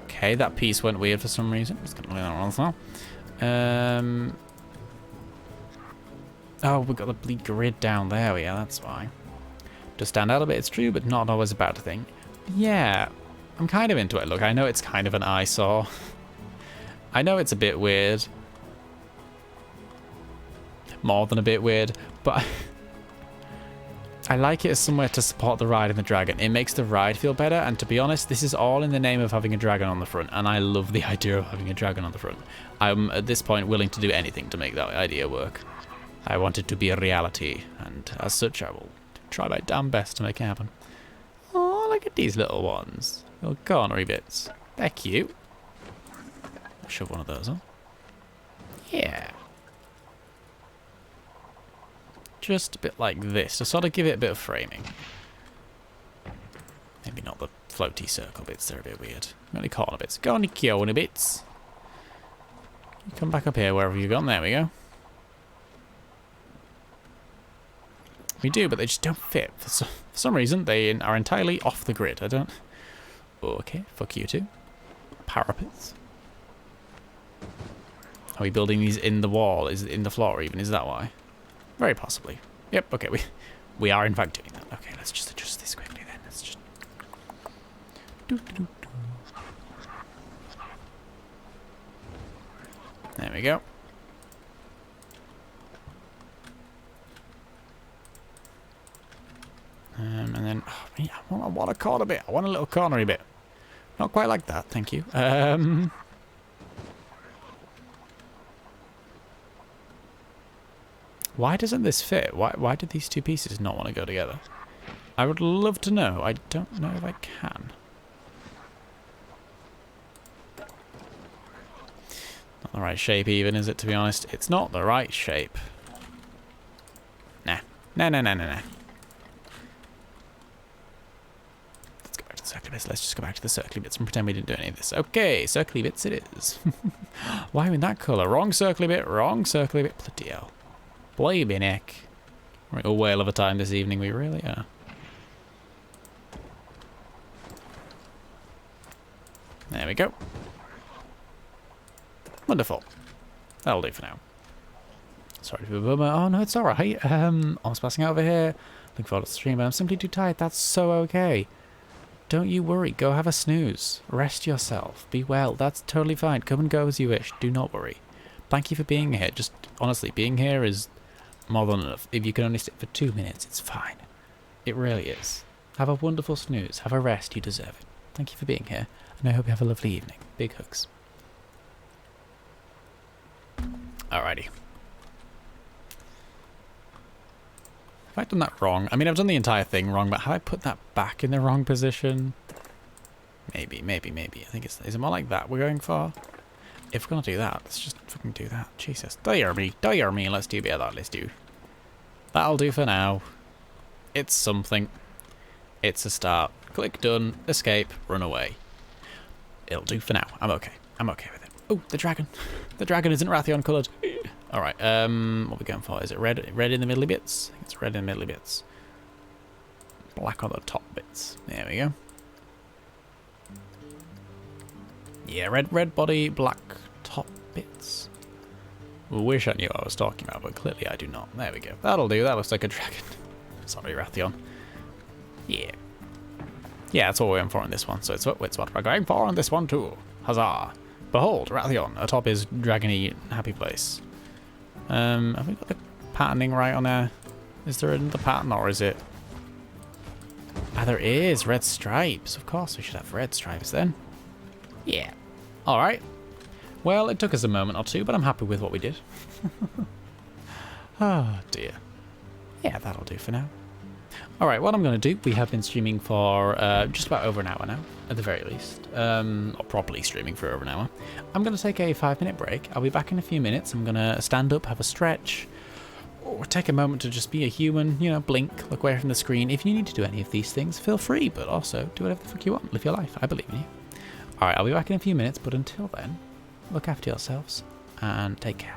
Okay, that piece went weird for some reason. It's gonna leave that one as well. Oh, we've got the bleed grid down there. Yeah, that's why. Does stand out a bit, it's true, but not always a bad thing. Yeah, I'm kind of into it. Look, I know it's kind of an eyesore. I know it's a bit weird. More than a bit weird, but I like it as somewhere to support the ride and the dragon. It makes the ride feel better, and to be honest, this is all in the name of having a dragon on the front, and I love the idea of having a dragon on the front. I'm, at this point, willing to do anything to make that idea work. I want it to be a reality, and as such, I will try my damn best to make it happen. Oh, look at these little ones. Little cornery bits. They're cute. I'll shove one of those on. Yeah. just a bit like this to sort of give it a bit of framing. Maybe not the floaty circle bits, they're a bit weird. Only corner bits. Go on the corner bits. You come back up here, wherever you've gone. There we go. We do, but they just don't fit. For some reason, they are entirely off the grid. I don't... Okay, fuck you too. Parapets. Are we building these in the wall? Is it in the floor even? Is that why? Very possibly. Yep, okay, we are in fact doing that. Okay, let's just adjust this quickly then. Let's just... There we go. And then, oh, I want a corner bit. I want a little cornery bit. Not quite like that, thank you. Why doesn't this fit? Why did these two pieces not want to go together? I would love to know. I don't know if I can. Not the right shape even, is it, to be honest? It's not the right shape. Nah. Nah. Let's go back to the circly bits. Let's just go back to the circly bits and pretend we didn't do any of this. Okay, circly bits it is. Why in that colour? Wrong circly bit, wrong circly bit. Bloody hell. Blamey neck. We're a whale of a time this evening, we really are. There we go. Wonderful. That'll do for now. Sorry for the bummer. Oh no, it's alright. I was passing out over here. Looking forward to the stream, but I'm simply too tired. That's so okay. Don't you worry. Go have a snooze. Rest yourself. Be well. That's totally fine. Come and go as you wish. Do not worry. Thank you for being here. Just honestly, being here is more than enough. If you can only sit for 2 minutes, it's fine. It really is. Have a wonderful snooze. Have a rest. You deserve it. Thank you for being here, and I hope you have a lovely evening. Big hugs. Alrighty. Have I done that wrong? I mean, I've done the entire thing wrong, but have I put that back in the wrong position? Maybe. I think it's... Is it more like that we're going for? If we're gonna do that, let's just fucking do that. Jesus. Dare me. Let's do a bit of that. Let's do. That'll do for now. It's something. It's a start. Click done. Escape. Run away. It'll do for now. I'm okay. I'm okay with it. Oh, the dragon. The dragon isn't Rathion coloured. Alright, what are we going for? Is it red? Red in the middly bits? I think it's red in the middly bits. Black on the top bits. There we go. Yeah, red body, black top bits. Wish I knew what I was talking about, but clearly I do not. There we go. That'll do. That looks like a dragon. Sorry, Rathion. Yeah. Yeah, that's what we're going for on this one. So it's what we're going for on this one too. Huzzah. Behold, Rathion. Atop his dragony happy place. Have we got the patterning right on there? Is there another pattern or is it... Ah, there is. Red stripes. Of course we should have red stripes then. Yeah. Alright. Well, it took us a moment or two, but I'm happy with what we did. Oh, dear. Yeah, that'll do for now. Alright, what I'm going to do, we have been streaming for just about over an hour now, at the very least. Or properly streaming for over an hour. I'm going to take a 5-minute break. I'll be back in a few minutes. I'm going to stand up, have a stretch, or take a moment to just be a human, you know, blink, look away from the screen. If you need to do any of these things, feel free, but also do whatever the fuck you want. Live your life. I believe in you. Alright, I'll be back in a few minutes, but until then, look after yourselves and take care.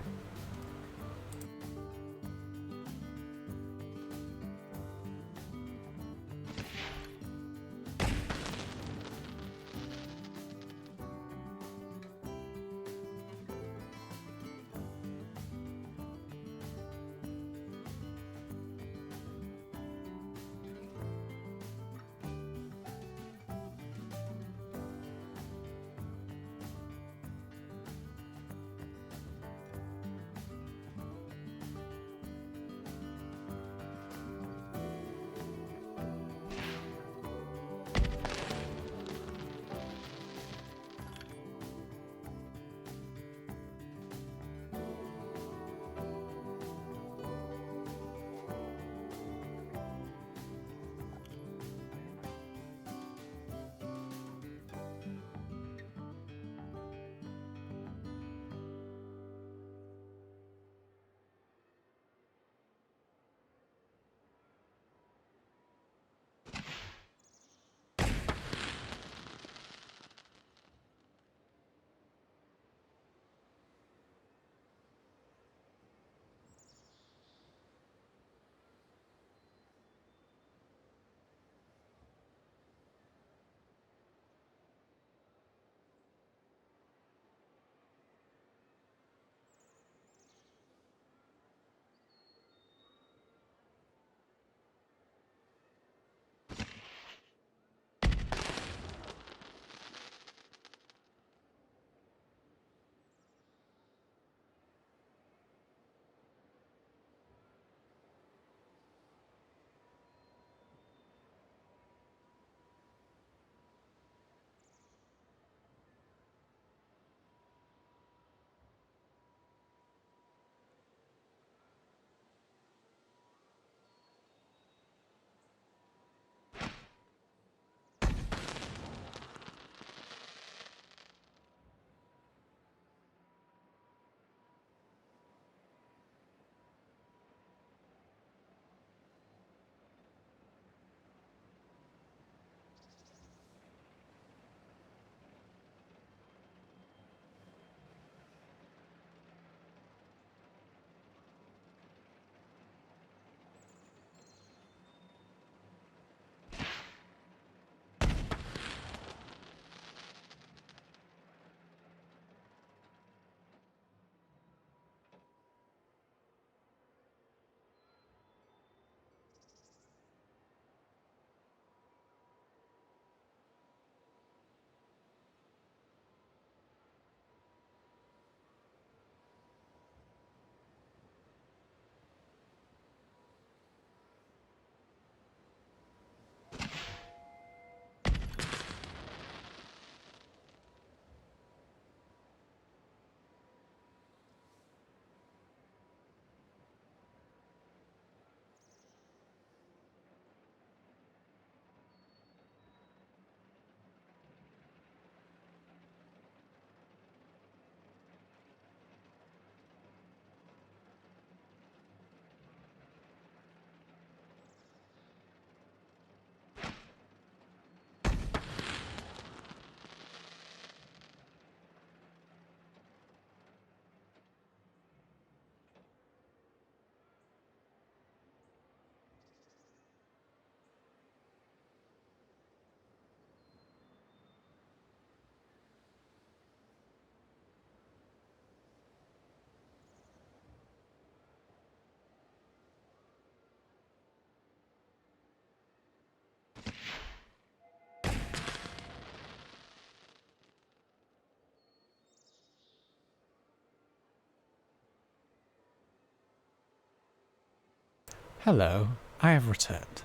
Hello, I have returned.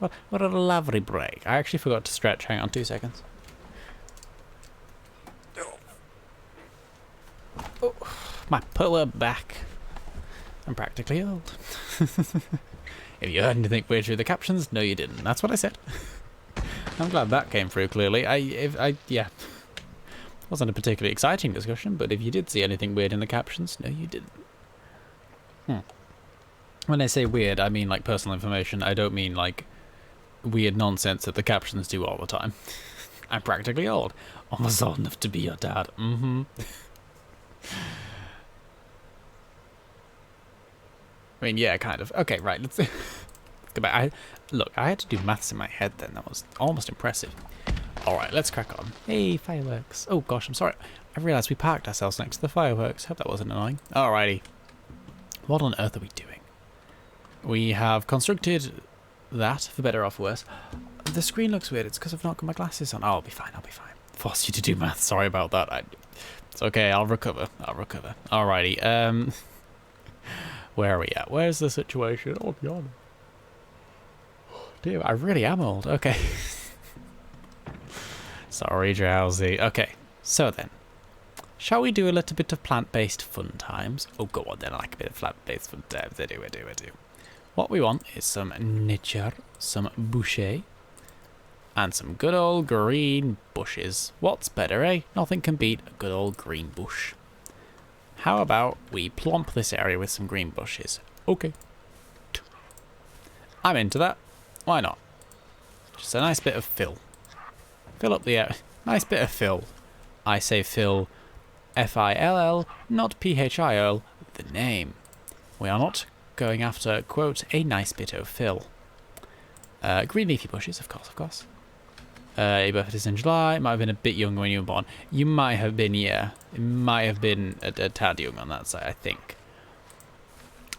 What a lovely break. I actually forgot to stretch. Hang on 2 seconds. Oh, my poor back. I'm practically old. If you heard anything weird through the captions, no you didn't. That's what I said. I'm glad that came through clearly. Yeah. Wasn't a particularly exciting discussion, but if you did see anything weird in the captions, no you didn't. When I say weird, I mean like personal information. I don't mean like weird nonsense that the captions do all the time. I'm practically old. Almost old enough to be your dad. I mean, yeah, kind of. Okay, right, let's go back. Look, I had to do maths in my head then. That was almost impressive. Alright, let's crack on. Hey, fireworks. Oh gosh, I'm sorry. I realised we parked ourselves next to the fireworks. Hope that wasn't annoying. Alrighty. What on earth are we doing? We have constructed that, for better or for worse. The screen looks weird. It's because I've not got my glasses on. Oh, I'll be fine, I'll be fine. Forced you to do math. Sorry about that. It's okay, I'll recover. Alrighty, where are we at? Where's the situation? Oh, beyond. Dear, I really am old. Okay. Sorry, drowsy. Okay, so then. Shall we do a little bit of plant-based fun times? Oh, go on then, I like a bit of plant-based fun times. I do. What we want is some nature, some boucher, and some good old green bushes. What's better, eh? Nothing can beat a good old green bush. How about we plump this area with some green bushes? Okay. I'm into that. Why not? Just a nice bit of fill. Fill up the area. Nice bit of fill. I say fill, F-I-L-L, not P-H-I-L, the name. We are not going after, quote, a nice bit of fill. Green leafy bushes, of course. Your birthday is in July. Might have been a bit young when you were born. You might have been, yeah. It might have been a tad young on that side, I think.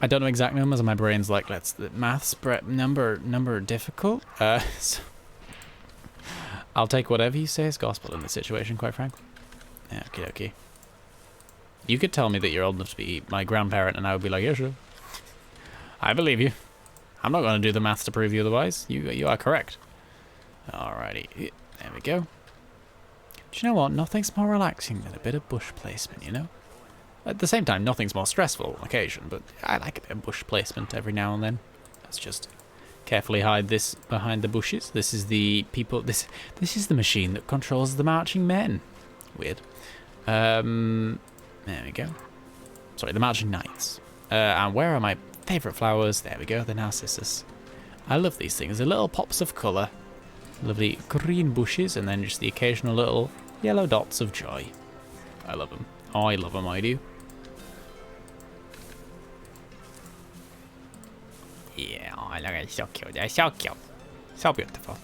I don't know exact numbers, and my brain's like, maths, number difficult. So I'll take whatever you say as gospel in this situation, quite frankly. Yeah, okay. You could tell me that you're old enough to be my grandparent, and I would be like, yeah, sure. I believe you. I'm not going to do the maths to prove you otherwise. You are correct. Alrighty, there we go. Do you know what? Nothing's more relaxing than a bit of bush placement, you know? At the same time, nothing's more stressful on occasion, but I like a bit of bush placement every now and then. Let's just carefully hide this behind the bushes. This is the people. This is the machine that controls the marching men. Weird. There we go. Sorry, the marching knights. And where are my favourite flowers? There we go, the narcissus. I love these things. The little pops of colour. Lovely green bushes, and then just the occasional little yellow dots of joy. I love them. Oh, I love them, I do. Yeah, oh, look, it's so cute. They're so cute. So beautiful.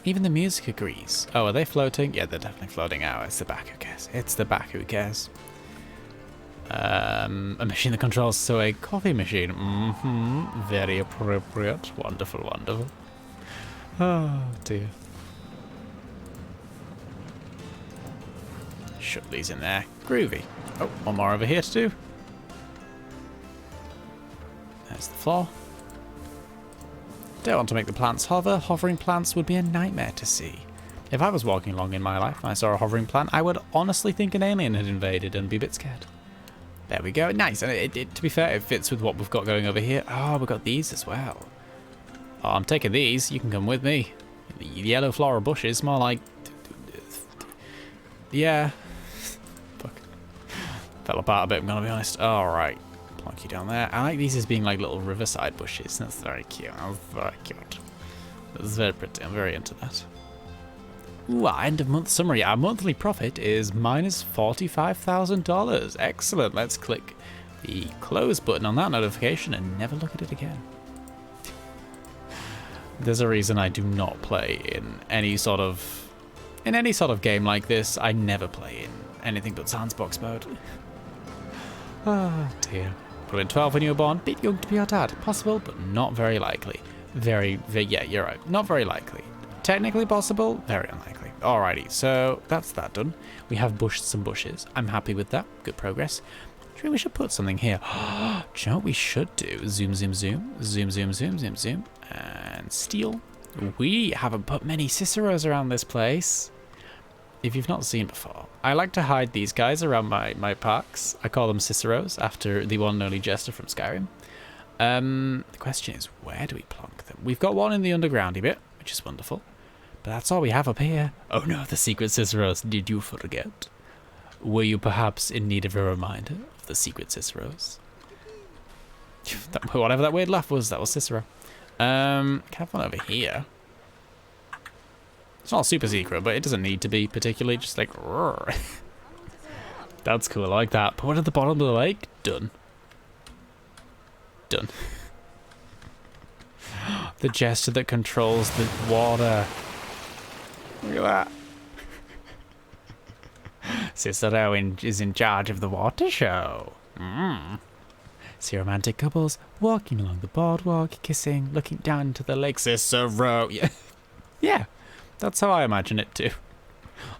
Even the music agrees. Oh, are they floating? Yeah, they're definitely floating. Oh, it's the back who cares. It's the back who cares. A machine that controls, so a coffee machine. Very appropriate. Wonderful. Oh, dear. Shut these in there. Groovy. Oh, one more over here to do. There's the floor. Don't want to make the plants hover. Hovering plants would be a nightmare to see. If I was walking along in my life and I saw a hovering plant, I would honestly think an alien had invaded and be a bit scared. There we go. Nice. And to be fair, it fits with what we've got going over here. Oh, we've got these as well. Oh, I'm taking these. You can come with me. The yellow floral bushes, more like... Yeah. Fuck. Fell apart a bit, I'm gonna be honest. Alright. Plonk you down there. I like these as being like little riverside bushes. That's very cute. That's very cute. That's very pretty. I'm very into that. Ooh, our end of month summary. Our monthly profit is minus $45,000. Excellent. Let's click the close button on that notification and never look at it again. There's a reason I do not play in any sort of game like this. I never play in anything but sandbox mode. Oh dear. Put in 12 when you were born. Bit young to be your dad. Possible, but not very likely. Yeah, you're right. Not very likely. Technically possible, very unlikely. Alrighty, so that's that done. We have bushed some bushes. I'm happy with that. Good progress. Maybe we should put something here. Do you know what we should do? Zoom, zoom, zoom. Zoom, zoom, zoom, zoom, zoom. And steel. We haven't put many Ciceros around this place. If you've not seen before, I like to hide these guys around my parks. I call them Ciceros after the one and only Jester from Skyrim. The question is, where do we plonk them? We've got one in the undergroundy bit, which is wonderful. But that's all we have up here. Oh no, the secret Ciceros. Did you forget? Were you perhaps in need of a reminder of the secret Ciceros? Whatever that weird laugh was, that was Cicero. Can I have one over here? It's not super secret, but it doesn't need to be particularly, just like, roar. That's cool, I like that. Put one at the bottom of the lake. Done. Done. The Jester that controls the water. Look at that. Cicero is in charge of the water show. See romantic couples walking along the boardwalk, kissing, looking down into the lake. Cicero. Yeah. Yeah. That's how I imagine it too.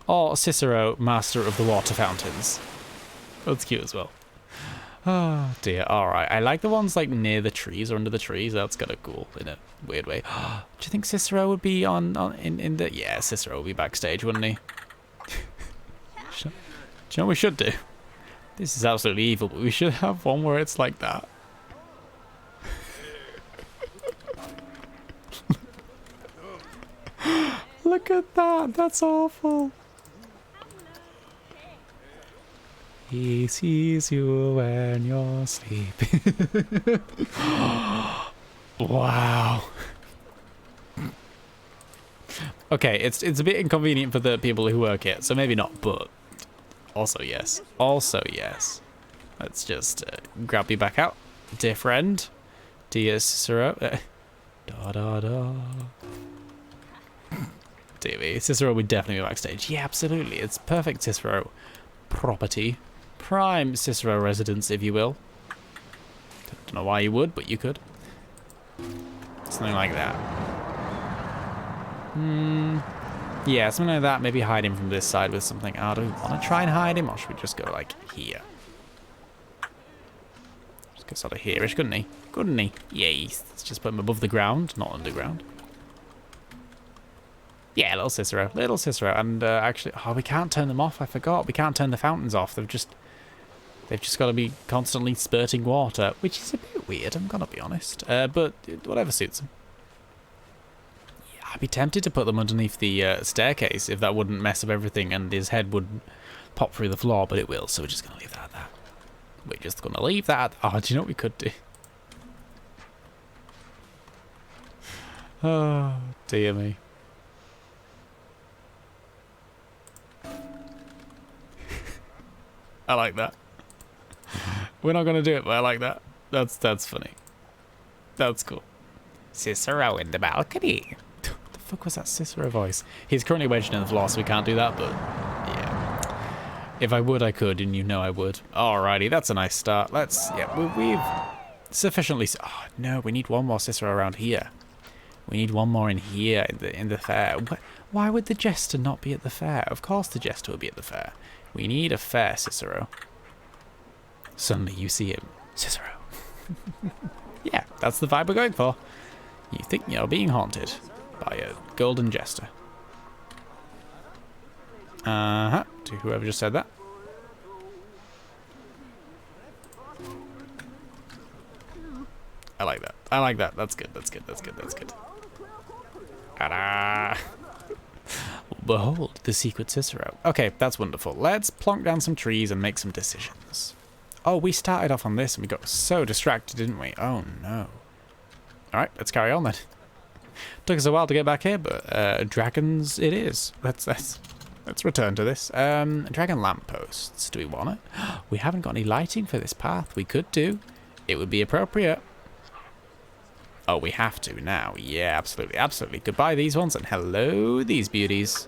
Or Cicero, master of the water fountains. That's cute as well. Oh dear. Alright. I like the ones like near the trees or under the trees. That's kind of cool in a weird way. Do you think Cicero would be in the... Yeah, Cicero would be backstage, wouldn't he? Do you know what we should do? This is absolutely evil, but we should have one where it's like that. Look at that, that's awful. He sees you when you're sleeping. Wow. Okay, it's a bit inconvenient for the people who work here, so maybe not, but also yes. Also yes. Let's just grab you back out. Dear friend. Dear Cicero. Da da da. Dear me. Cicero would definitely be backstage. Yeah, absolutely. It's perfect Cicero property. Prime Cicero residence, if you will. Don't know why you would, but you could. Something like that. Yeah, something like that. Maybe hide him from this side with something. Oh, do we want to try and hide him, or should we just go like here? Just go sort of here-ish, couldn't he? Couldn't he? Yes. Let's just put him above the ground, not underground. Yeah, little Cicero. Little Cicero. And actually, oh, we can't turn them off. I forgot. We can't turn the fountains off. They've just got to be constantly spurting water, which is a bit weird, I'm going to be honest. But whatever suits them. Yeah, I'd be tempted to put them underneath the staircase if that wouldn't mess up everything and his head wouldn't pop through the floor, but it will, so we're just going to leave that at that. We're just going to leave that. Oh, do you know what we could do? Oh, dear me. I like that. We're not going to do it, but I like that. That's funny. That's cool. Cicero in the balcony. What the fuck was that Cicero voice? He's currently wedged in the floor, so we can't do that, but yeah. If I would, I could, and you know I would. Alrighty, that's a nice start. We've sufficiently... Oh, no, we need one more Cicero around here. We need one more in here, in the fair. Why would the Jester not be at the fair? Of course the Jester would be at the fair. We need a fair Cicero. Suddenly you see him. Cicero. Yeah, that's the vibe we're going for. You think you're being haunted by a golden Jester. Uh-huh. To whoever just said that. I like that. I like that. That's good. That's good. That's good. That's good. Ta-da! Behold, the secret Cicero. Okay, that's wonderful. Let's plonk down some trees and make some decisions. Oh, we started off on this and we got so distracted, didn't we? Oh, no. Alright, let's carry on then. Took us a while to get back here, but dragons it is. Let's return to this. Dragon lampposts. Do we want it? We haven't got any lighting for this path. We could do. It would be appropriate. Oh, we have to now. Yeah, absolutely. Absolutely. Goodbye, these ones, and hello, these beauties.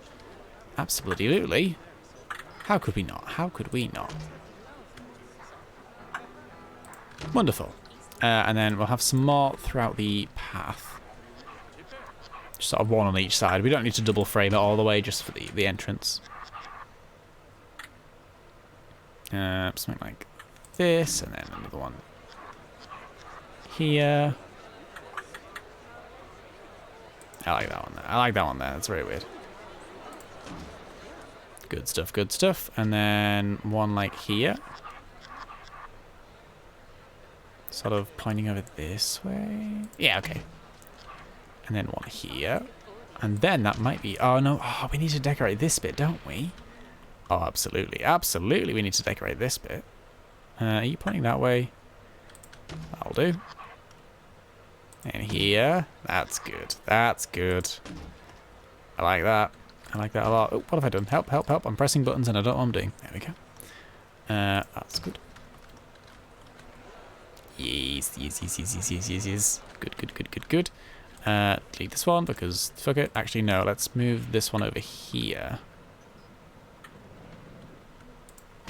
Absolutely. How could we not? How could we not? Wonderful. And then we'll have some more throughout the path. Just sort of one on each side. We don't need to double frame it all the way just for the entrance. Something like this, and then another one here. I like that one there. I like that one there. That's very weird. Good stuff, good stuff. And then one like here. Sort of pointing over this way. Yeah, okay. And then one here. And then that might be... Oh, no. Oh, we need to decorate this bit, don't we? Oh, absolutely. Absolutely, we need to decorate this bit. Are you pointing that way? That'll do. And here. That's good. That's good. I like that. I like that a lot. Oh, what have I done? Help, help, help. I'm pressing buttons and I don't know what I'm doing. There we go. That's good. Yes, yes, yes, yes, yes, yes, yes, yes. Good, good, good, good, good. Delete this one because fuck it. Actually, no. Let's move this one over here.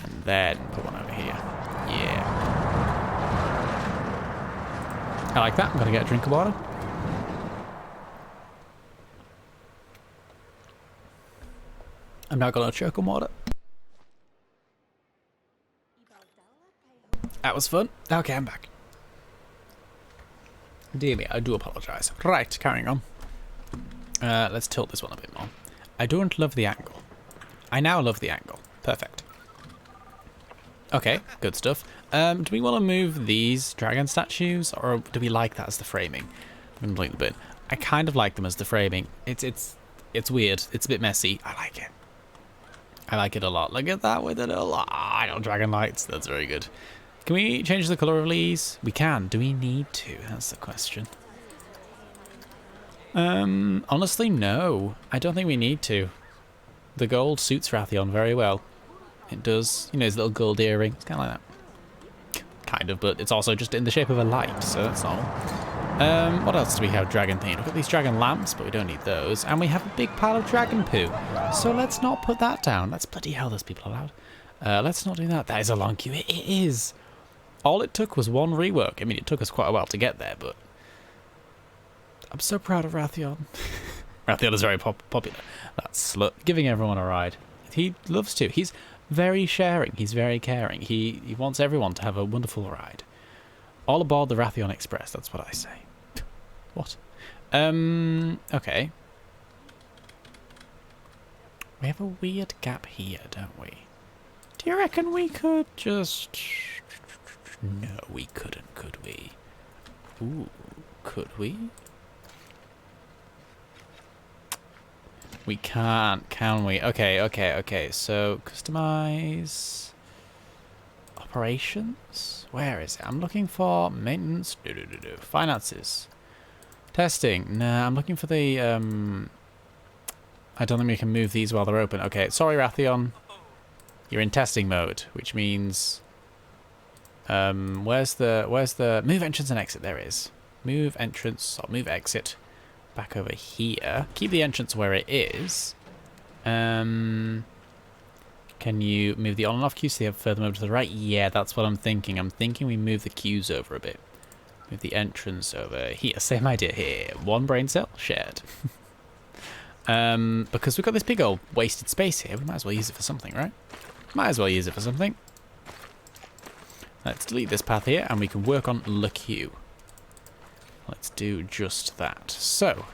And then put one over here. Yeah. I like that. I'm going to get a drink of water. I'm not going to choke on water. That was fun. Okay, I'm back. Dear me, I do apologise. Right, carrying on. Let's tilt this one a bit more. I don't love the angle. I now love the angle. Perfect. Okay, good stuff. Do we want to move these dragon statues, or do we like that as the framing? I'm gonna blink the bit. I kind of like them as the framing. It's weird. It's a bit messy. I like it. I like it a lot. Look at that with it a lot. I know dragon lights. That's very good. Can we change the colour of these? We can. Do we need to? That's the question. Honestly, no. I don't think we need to. The gold suits Rathion very well. It does. You know, his little gold earring. It's kind of like that. Kind of, but it's also just in the shape of a light, so that's normal. What else do we have dragon themed? We've got these dragon lamps, but we don't need those. And we have a big pile of dragon poo. So let's not put that down. That's bloody hell, those people allowed. Let's not do that. That is a long queue. It is. All it took was one rework. I mean, it took us quite a while to get there, but I'm so proud of Rathion. Rathion is very popular. That slut. Giving everyone a ride. He loves to. He's very sharing. He's very caring. He wants everyone to have a wonderful ride. All aboard the Rathion Express. That's what I say. What? Okay. We have a weird gap here, don't we? Do you reckon we could just... No, we couldn't, could we? Ooh, could we? We can't, can we? Okay, okay, okay. So, customize... Operations? Where is it? I'm looking for maintenance. Finances. Testing. Nah, I'm looking for the... I don't think we can move these while they're open. Okay, sorry, Rathion. You're in testing mode, which means... where's the move entrance and exit? There it is. Move entrance or move exit back over here. Keep the entrance where it is. Can you move the on and off queues so they have further move to the right? Yeah, that's what I'm thinking. I'm thinking we move the queues over a bit. Move the entrance over here. Same idea here. One brain cell shared. Because we've got this big old wasted space here. We might as well use it for something, right? Might as well use it for something. Let's delete this path here, and we can work on the queue. Let's do just that. So,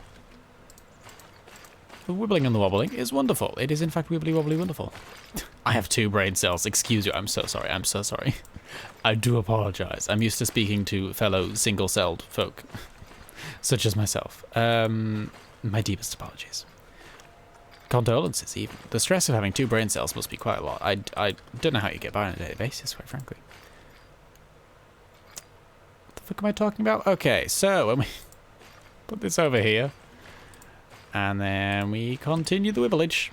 the wibbling and the wobbling is wonderful. It is, in fact, wibbly wobbly wonderful. I have 2 brain cells. Excuse you. I'm so sorry. I'm so sorry. I do apologize. I'm used to speaking to fellow single-celled folk, such as myself. My deepest apologies. Condolences, even. The stress of having 2 brain cells must be quite a lot. I don't know how you get by on a daily basis, quite frankly. What am I talking about? Okay, so when we put this over here, and then we continue the wibblage.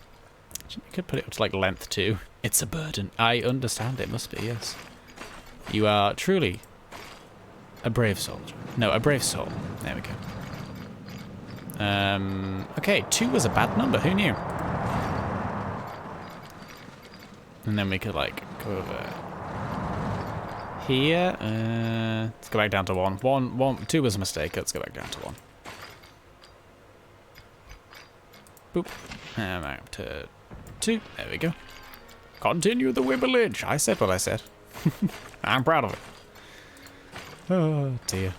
You could put it up to like length too. It's a burden. I understand it must be, yes. You are truly a brave soldier. No, a brave soul. There we go. Okay, 2 was a bad number. Who knew? And then we could like go over here. Let's go back down to 1. 2 was a mistake. Let's go back down to 1. Boop. And back to 2. There we go. Continue the wibblage. I said what I said. I'm proud of it. Oh, dear.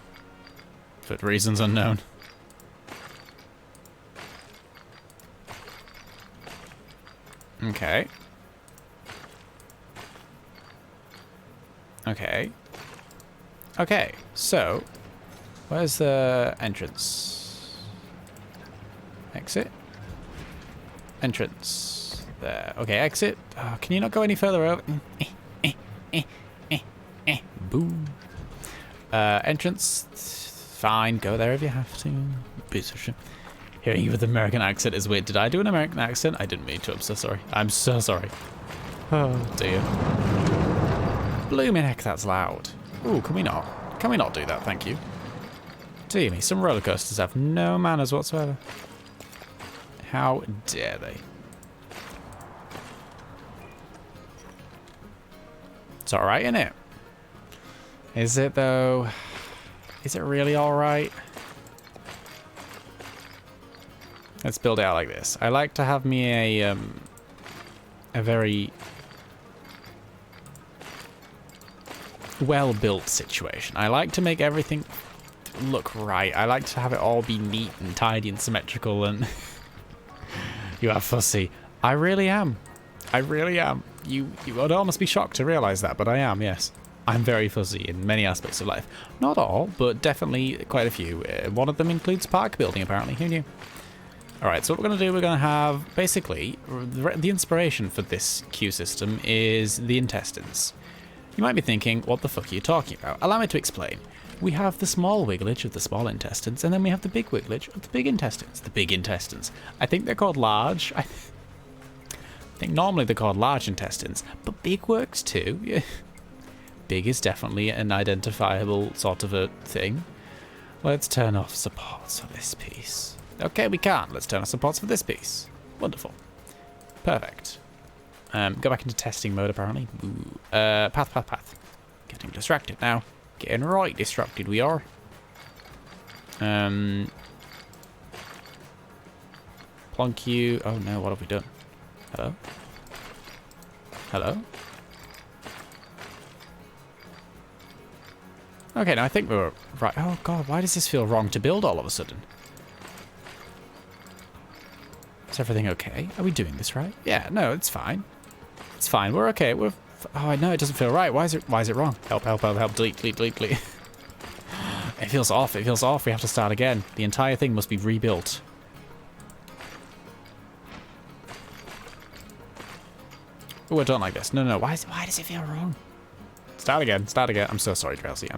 For reasons unknown. Okay. Okay. Okay, so where's the entrance? Exit? Entrance. There. Okay, exit. Oh, can you not go any further over? Boom. Entrance. Fine, go there if you have to. Piece of shit. Hearing you with an American accent is weird. Did I do an American accent? I didn't mean to. I'm so sorry. I'm so sorry. Oh, dear. Blooming heck, that's loud. Ooh, can we not? Can we not do that? Thank you. Dear me, some roller coasters have no manners whatsoever. How dare they? It's alright, isn't it? Is it, though? Is it really alright? Let's build it out like this. I like to have me a very well-built situation. I like to make everything look right. I like to have it all be neat and tidy and symmetrical, and you are fussy. I really am. I really am. You would almost be shocked to realize that, but I am, yes. I'm very fuzzy in many aspects of life. Not all, but definitely quite a few. One of them includes park building, apparently. Who knew? Alright, so what we're going to do, we're going to have, basically, the inspiration for this queue system is the intestines. You might be thinking, what the fuck are you talking about? Allow me to explain. We have the small wigglage of the small intestines, and then we have the big wigglage of the big intestines. The big intestines. I think they're called large. I think normally they're called large intestines, but big works too. Yeah. Big is definitely an identifiable sort of a thing. Let's turn off supports for this piece. Okay, we can't. Let's turn off supports for this piece. Wonderful. Perfect. Go back into testing mode, apparently. Ooh. Path. Getting distracted now. Getting right distracted we are. Plonk you. Oh no, what have we done? Hello? Hello? Okay, now I think we were right. Oh god, why does this feel wrong to build all of a sudden? Is everything okay? Are we doing this right? Yeah, no, it's fine. It's fine, we're okay. We're... Oh, no, it doesn't feel right. Why is it wrong? Help, delete. It feels off, we have to start again. The entire thing must be rebuilt. Oh, I don't like this. No, why does it feel wrong? Start again. I'm so sorry, Drowsy.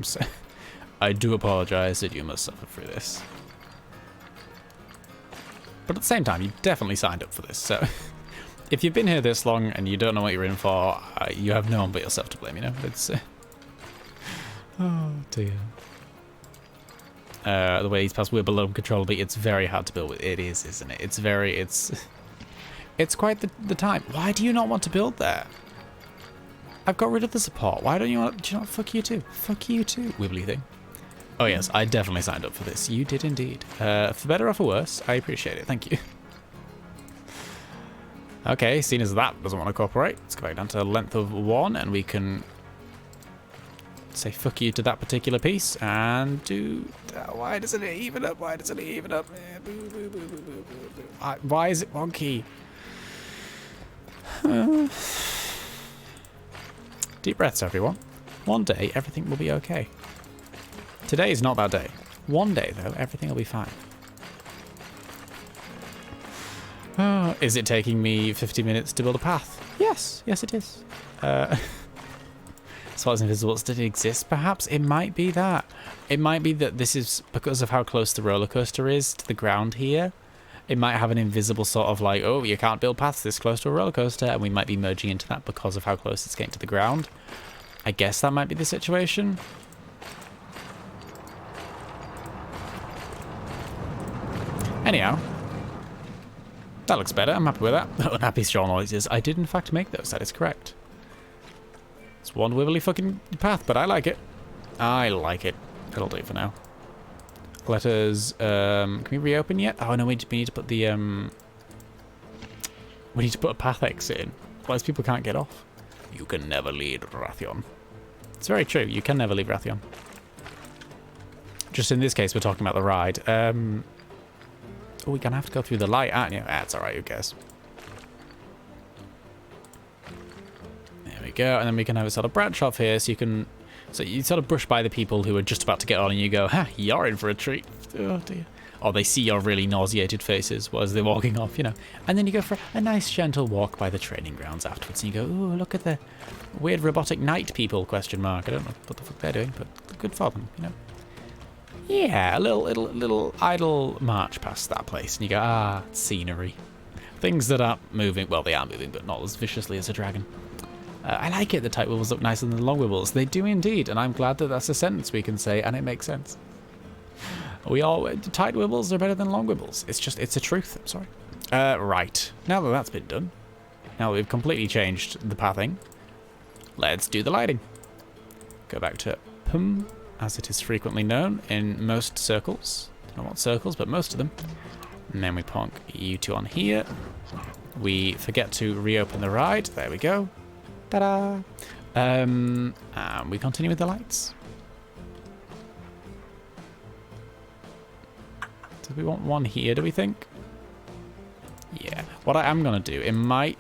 I do apologize that you must suffer through this. But at the same time, you definitely signed up for this, so... If you've been here this long and you don't know what you're in for, you have no one but yourself to blame, you know? It's... Oh, dear. The way these paths were below controllably, it's very hard to build with. It is, isn't it? It's quite the time. Why do you not want to build there? I've got rid of the support. Why don't you want... Do you know what? Fuck you too. Fuck you too, wibbly thing. Oh yes, I definitely signed up for this. You did indeed. For better or for worse, I appreciate it. Thank you. Okay, seeing as that doesn't want to cooperate, let's go back down to length of 1 and we can say fuck you to that particular piece and do... why doesn't it even up? Why is it wonky? Deep breaths, everyone. One day, everything will be okay. Today is not that day. One day, though, everything will be fine. Oh, is it taking me 50 minutes to build a path? Yes, it is. As far as invisibles did exist, perhaps it might be that. It might be that this is because of how close the roller coaster is to the ground here. It might have an invisible sort of like, oh, you can't build paths this close to a roller coaster, and we might be merging into that because of how close it's getting to the ground. I guess that might be the situation. Anyhow. That looks better. I'm happy with that. Unhappy Sjoll noises. I did in fact make those. That is correct. It's one wibbly fucking path, but I like it. I like it. It'll do for now. Let us... can we reopen yet? Oh no, we need to put the... we need to put a path exit in. Otherwise people can't get off. You can never lead, Rathion. It's very true. You can never leave Wrathion. Just in this case, we're talking about the ride. Oh, we're going to have to go through the light, aren't you? That's all right, who cares? There we go. And then we can have a sort of branch off here, so you can... So you sort of brush by the people who are just about to get on, and you go, ha, you're in for a treat. Oh, dear. Or they see your really nauseated faces as they're walking off, you know. And then you go for a nice, gentle walk by the training grounds afterwards, and you go, ooh, look at the weird robotic night people, question mark. I don't know what the fuck they're doing, but good for them, you know. Yeah, a little idle march past that place, and you go, ah, scenery. Things that aren't moving, well, they are moving, but not as viciously as a dragon. I like it, the tight wibbles look nicer than the long wibbles. They do indeed, and I'm glad that that's a sentence we can say, and it makes sense. Tight wibbles are better than long wibbles. It's a truth, I'm sorry. Right, now that that's been done, now that we've completely changed the pathing, let's do the lighting. Go back to PUM, as it is frequently known in most circles. Don't know what circles, but most of them. And then we plonk you two on here. We forget to reopen the ride. There we go. Ta-da! And we continue with the lights. Do we want one here, do we think? Yeah. What I am going to do, it might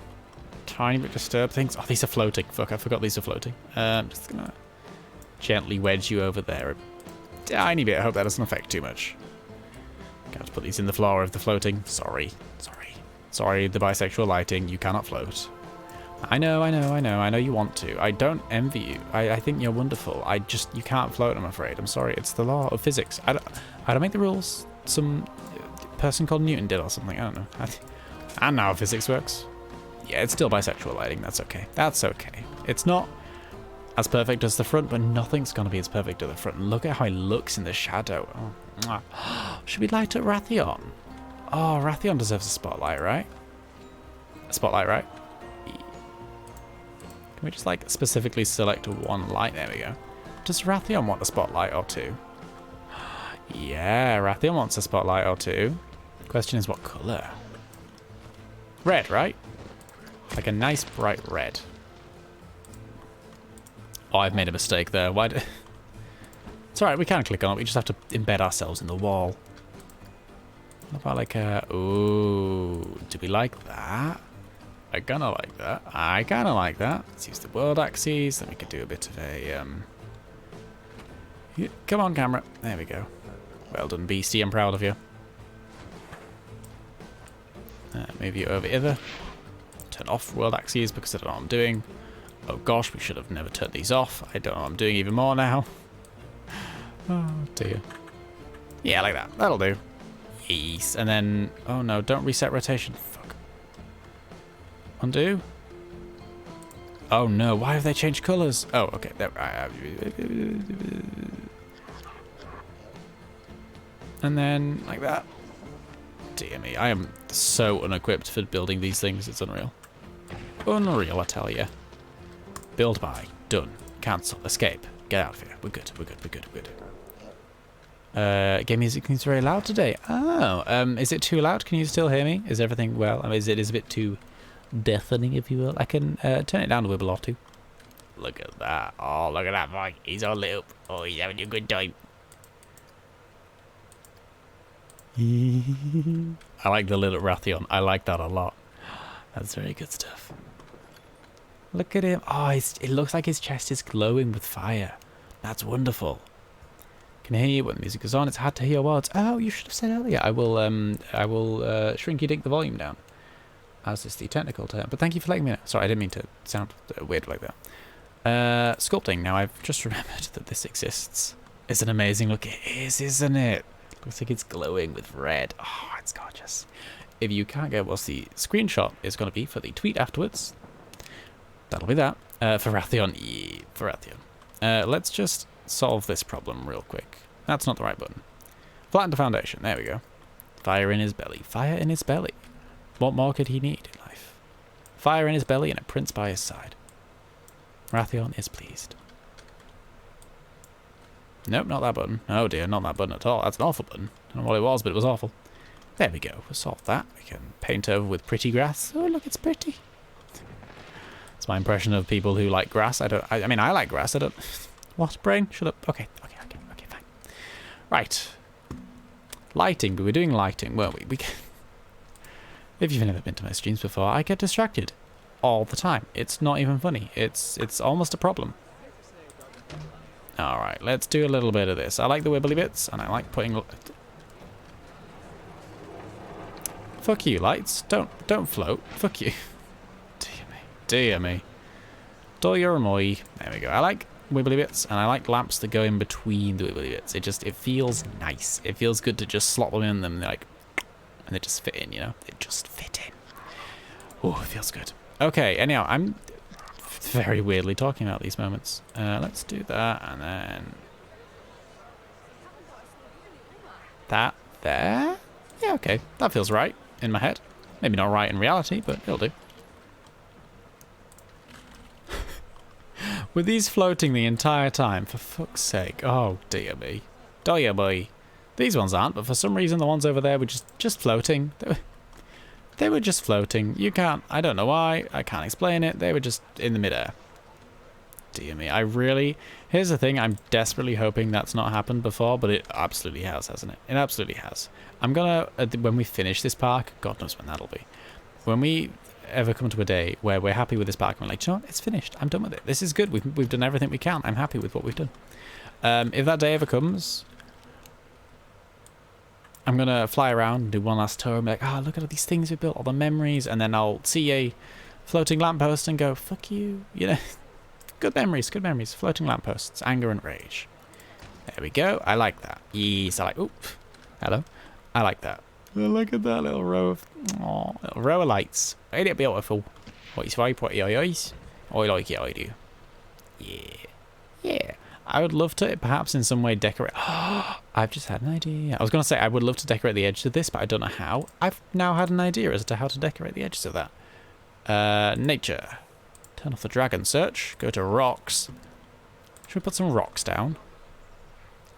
tiny bit disturb things. Oh, these are floating. Fuck, I forgot these are floating. I'm just going to gently wedge you over there a tiny bit. I hope that doesn't affect too much. Got to put these in the floor of the floating. Sorry, the bisexual lighting. You cannot float. I know you want to. I don't envy you. I think you're wonderful. You can't float, I'm afraid. I'm sorry. It's the law of physics. I don't make the rules. Some person called Newton did or something. I don't know. I know how physics works. Yeah, it's still bisexual lighting. That's okay. That's okay. It's not as perfect as the front, but nothing's going to be as perfect as the front. Look at how he looks in the shadow. Oh. Should we light up Wrathion? Oh, Wrathion deserves a spotlight, right? A spotlight, right? Can we just, like, specifically select one light? There we go. Does Wrathion want a spotlight or two? Yeah, Wrathion wants a spotlight or two. Question is what colour? Red, right? Like a nice bright red. Oh, I've made a mistake there. Why did... It's alright, we can click on it. We just have to embed ourselves in the wall. What about like a... Ooh, do we like that? I kinda like that. I kinda like that. Let's use the world axes. Then we can do a bit of a... Come on, camera. There we go. Well done, beastie. I'm proud of you. Move you over hither. Turn off world axes because I don't know what I'm doing. Oh gosh, we should have never turned these off. I don't know what I'm doing even more now. Oh dear. Yeah, like that. That'll do. Yes. And then... Oh no, don't reset rotation. Fuck. Undo. Oh no, why have they changed colours? Oh, okay. There. And then, like that. Dear me, I am so unequipped for building these things. It's unreal. Unreal, I tell you. Build by. Done. Cancel. Escape. Get out of here. We're good. We're good. We're good. We're good. Game music seems very loud today. Oh, is it too loud? Can you still hear me? Is everything well? I mean, is it a bit too deafening, if you will? I can turn it down a wibble or two. Look at that. Oh, look at that boy. He's all lit up. Oh, he's having a good time. I like the little Wrathion. I like that a lot. That's very good stuff. Look at him. Oh, it looks like his chest is glowing with fire. That's wonderful. Can hear you when the music is on. It's hard to hear words. Oh, you should have said earlier. I will shrink dink the volume down. As is the technical term. But thank you for letting me know. Sorry, I didn't mean to sound weird like that. Sculpting. Now, I've just remembered that this exists. It's an amazing look. It is, isn't it? Looks like it's glowing with red. Oh, it's gorgeous. If you can't get what the screenshot is going to be for the tweet afterwards, that'll be that. For Wrathion. Yeah, for Wrathion. Let's just solve this problem real quick. That's not the right button. Flatten the foundation. There we go. Fire in his belly. Fire in his belly. What more could he need in life? Fire in his belly and a prince by his side. Wrathion is pleased. Nope, not that button. Oh dear, not that button at all. That's an awful button. I don't know what it was, but it was awful. There we go. We'll solve that. We can paint over with pretty grass. Oh, look, it's pretty. It's my impression of people who like grass. I mean, I like grass. I don't... What? Brain? Shut up. Okay, fine. Right. Lighting. We were doing lighting, weren't we? If you've never been to my streams before, I get distracted all the time. It's not even funny. It's almost a problem. Alright, let's do a little bit of this. I like the wibbly bits, and I like putting... Fuck you, lights. Don't float. Fuck you. Dear me. Dear me. There we go. I like wibbly bits, and I like lamps that go in between the wibbly bits. It feels nice. It feels good to just slot them in them, and they just fit in, you know? They just fit in. Oh, it feels good. Okay, anyhow, I'm very weirdly talking about these moments. Let's do that, and then... That there? Yeah, okay. That feels right in my head. Maybe not right in reality, but it'll do. With these floating the entire time, for fuck's sake. Oh, dear me. Dear me. These ones aren't, but for some reason the ones over there were just floating. They were just floating. You can't... I don't know why. I can't explain it. They were just in the midair. Dear me. I really... Here's the thing. I'm desperately hoping that's not happened before, but it absolutely has, hasn't it? It absolutely has. I'm gonna... when we finish this park, God knows when that'll be. When we ever come to a day where we're happy with this park and we're like, you know what? It's finished. I'm done with it. This is good. We've done everything we can. I'm happy with what we've done. If that day ever comes... I'm going to fly around and do one last tour and be like, oh, look at all these things we built, all the memories, and then I'll see a floating lamppost and go, fuck you, you know. Good memories, floating lampposts, anger and rage. There we go, I like that. Yes, I like, oop, hello. I like that. Look at that little row of, little row of lights. Ain't it beautiful? What is right, what eyes? I like it, I do. Yeah, yeah. I would love to perhaps in some way decorate... I've just had an idea. I was going to say I would love to decorate the edges of this, but I don't know how. I've now had an idea as to how to decorate the edges of that. Nature. Turn off the dragon search. Go to rocks. Should we put some rocks down?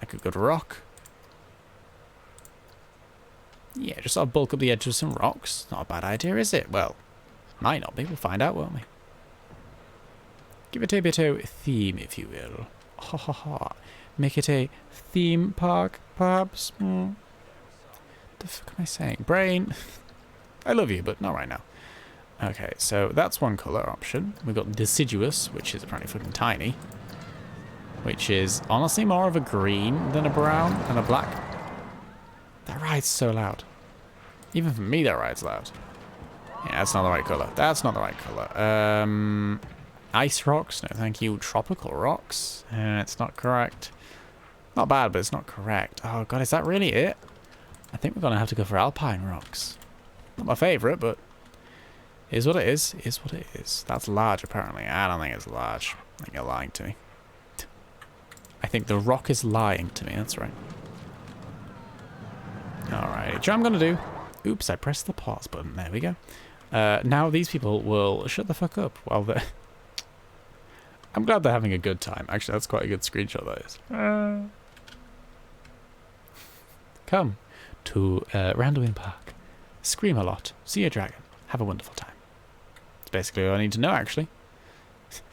Like a good rock. Yeah, just sort of bulk up the edge with some rocks. Not a bad idea, is it? Well, might not be. We'll find out, won't we? Give it a bit of theme, if you will. Ha ha ha. Make it a theme park, perhaps? The fuck am I saying? Brain. I love you, but not right now. Okay, so that's one colour option. We've got deciduous, which is apparently fucking tiny. Which is honestly more of a green than a brown and a black. That ride's so loud. Even for me, that ride's loud. Yeah, that's not the right colour. That's not the right colour. Ice rocks? No, thank you. Tropical rocks? It's not correct. Not bad, but it's not correct. Oh, God, is that really it? I think we're going to have to go for alpine rocks. Not my favourite, but is what it is. Is what it is. That's large, apparently. I don't think it's large. I think you're lying to me. I think the rock is lying to me. That's right. Alright. Do you know what I'm going to do? Oops, I pressed the pause button. There we go. Now these people will shut the fuck up while they're... I'm glad they're having a good time. Actually, that's quite a good screenshot, that is. Come to Randomin Park. Scream a lot. See a dragon. Have a wonderful time. That's basically all I need to know, actually.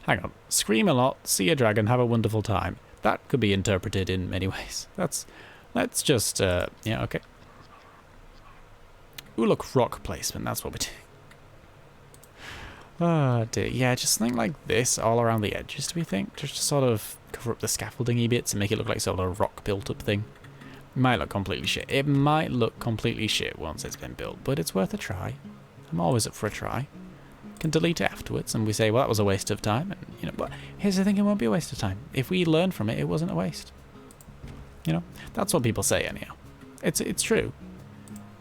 Hang on. Scream a lot. See a dragon. Have a wonderful time. That could be interpreted in many ways. Let's just... yeah, okay. Ooh, look, rock placement. That's what we're doing. Oh dear, yeah, just something like this all around the edges, do we think? Just to sort of cover up the scaffolding-y bits and make it look like sort of a rock built-up thing. It might look completely shit. It might look completely shit once it's been built, but it's worth a try. I'm always up for a try. Can delete it afterwards and we say, well, that was a waste of time. And, you know, but here's the thing, it won't be a waste of time. If we learn from it, it wasn't a waste. You know, that's what people say anyhow. It's true.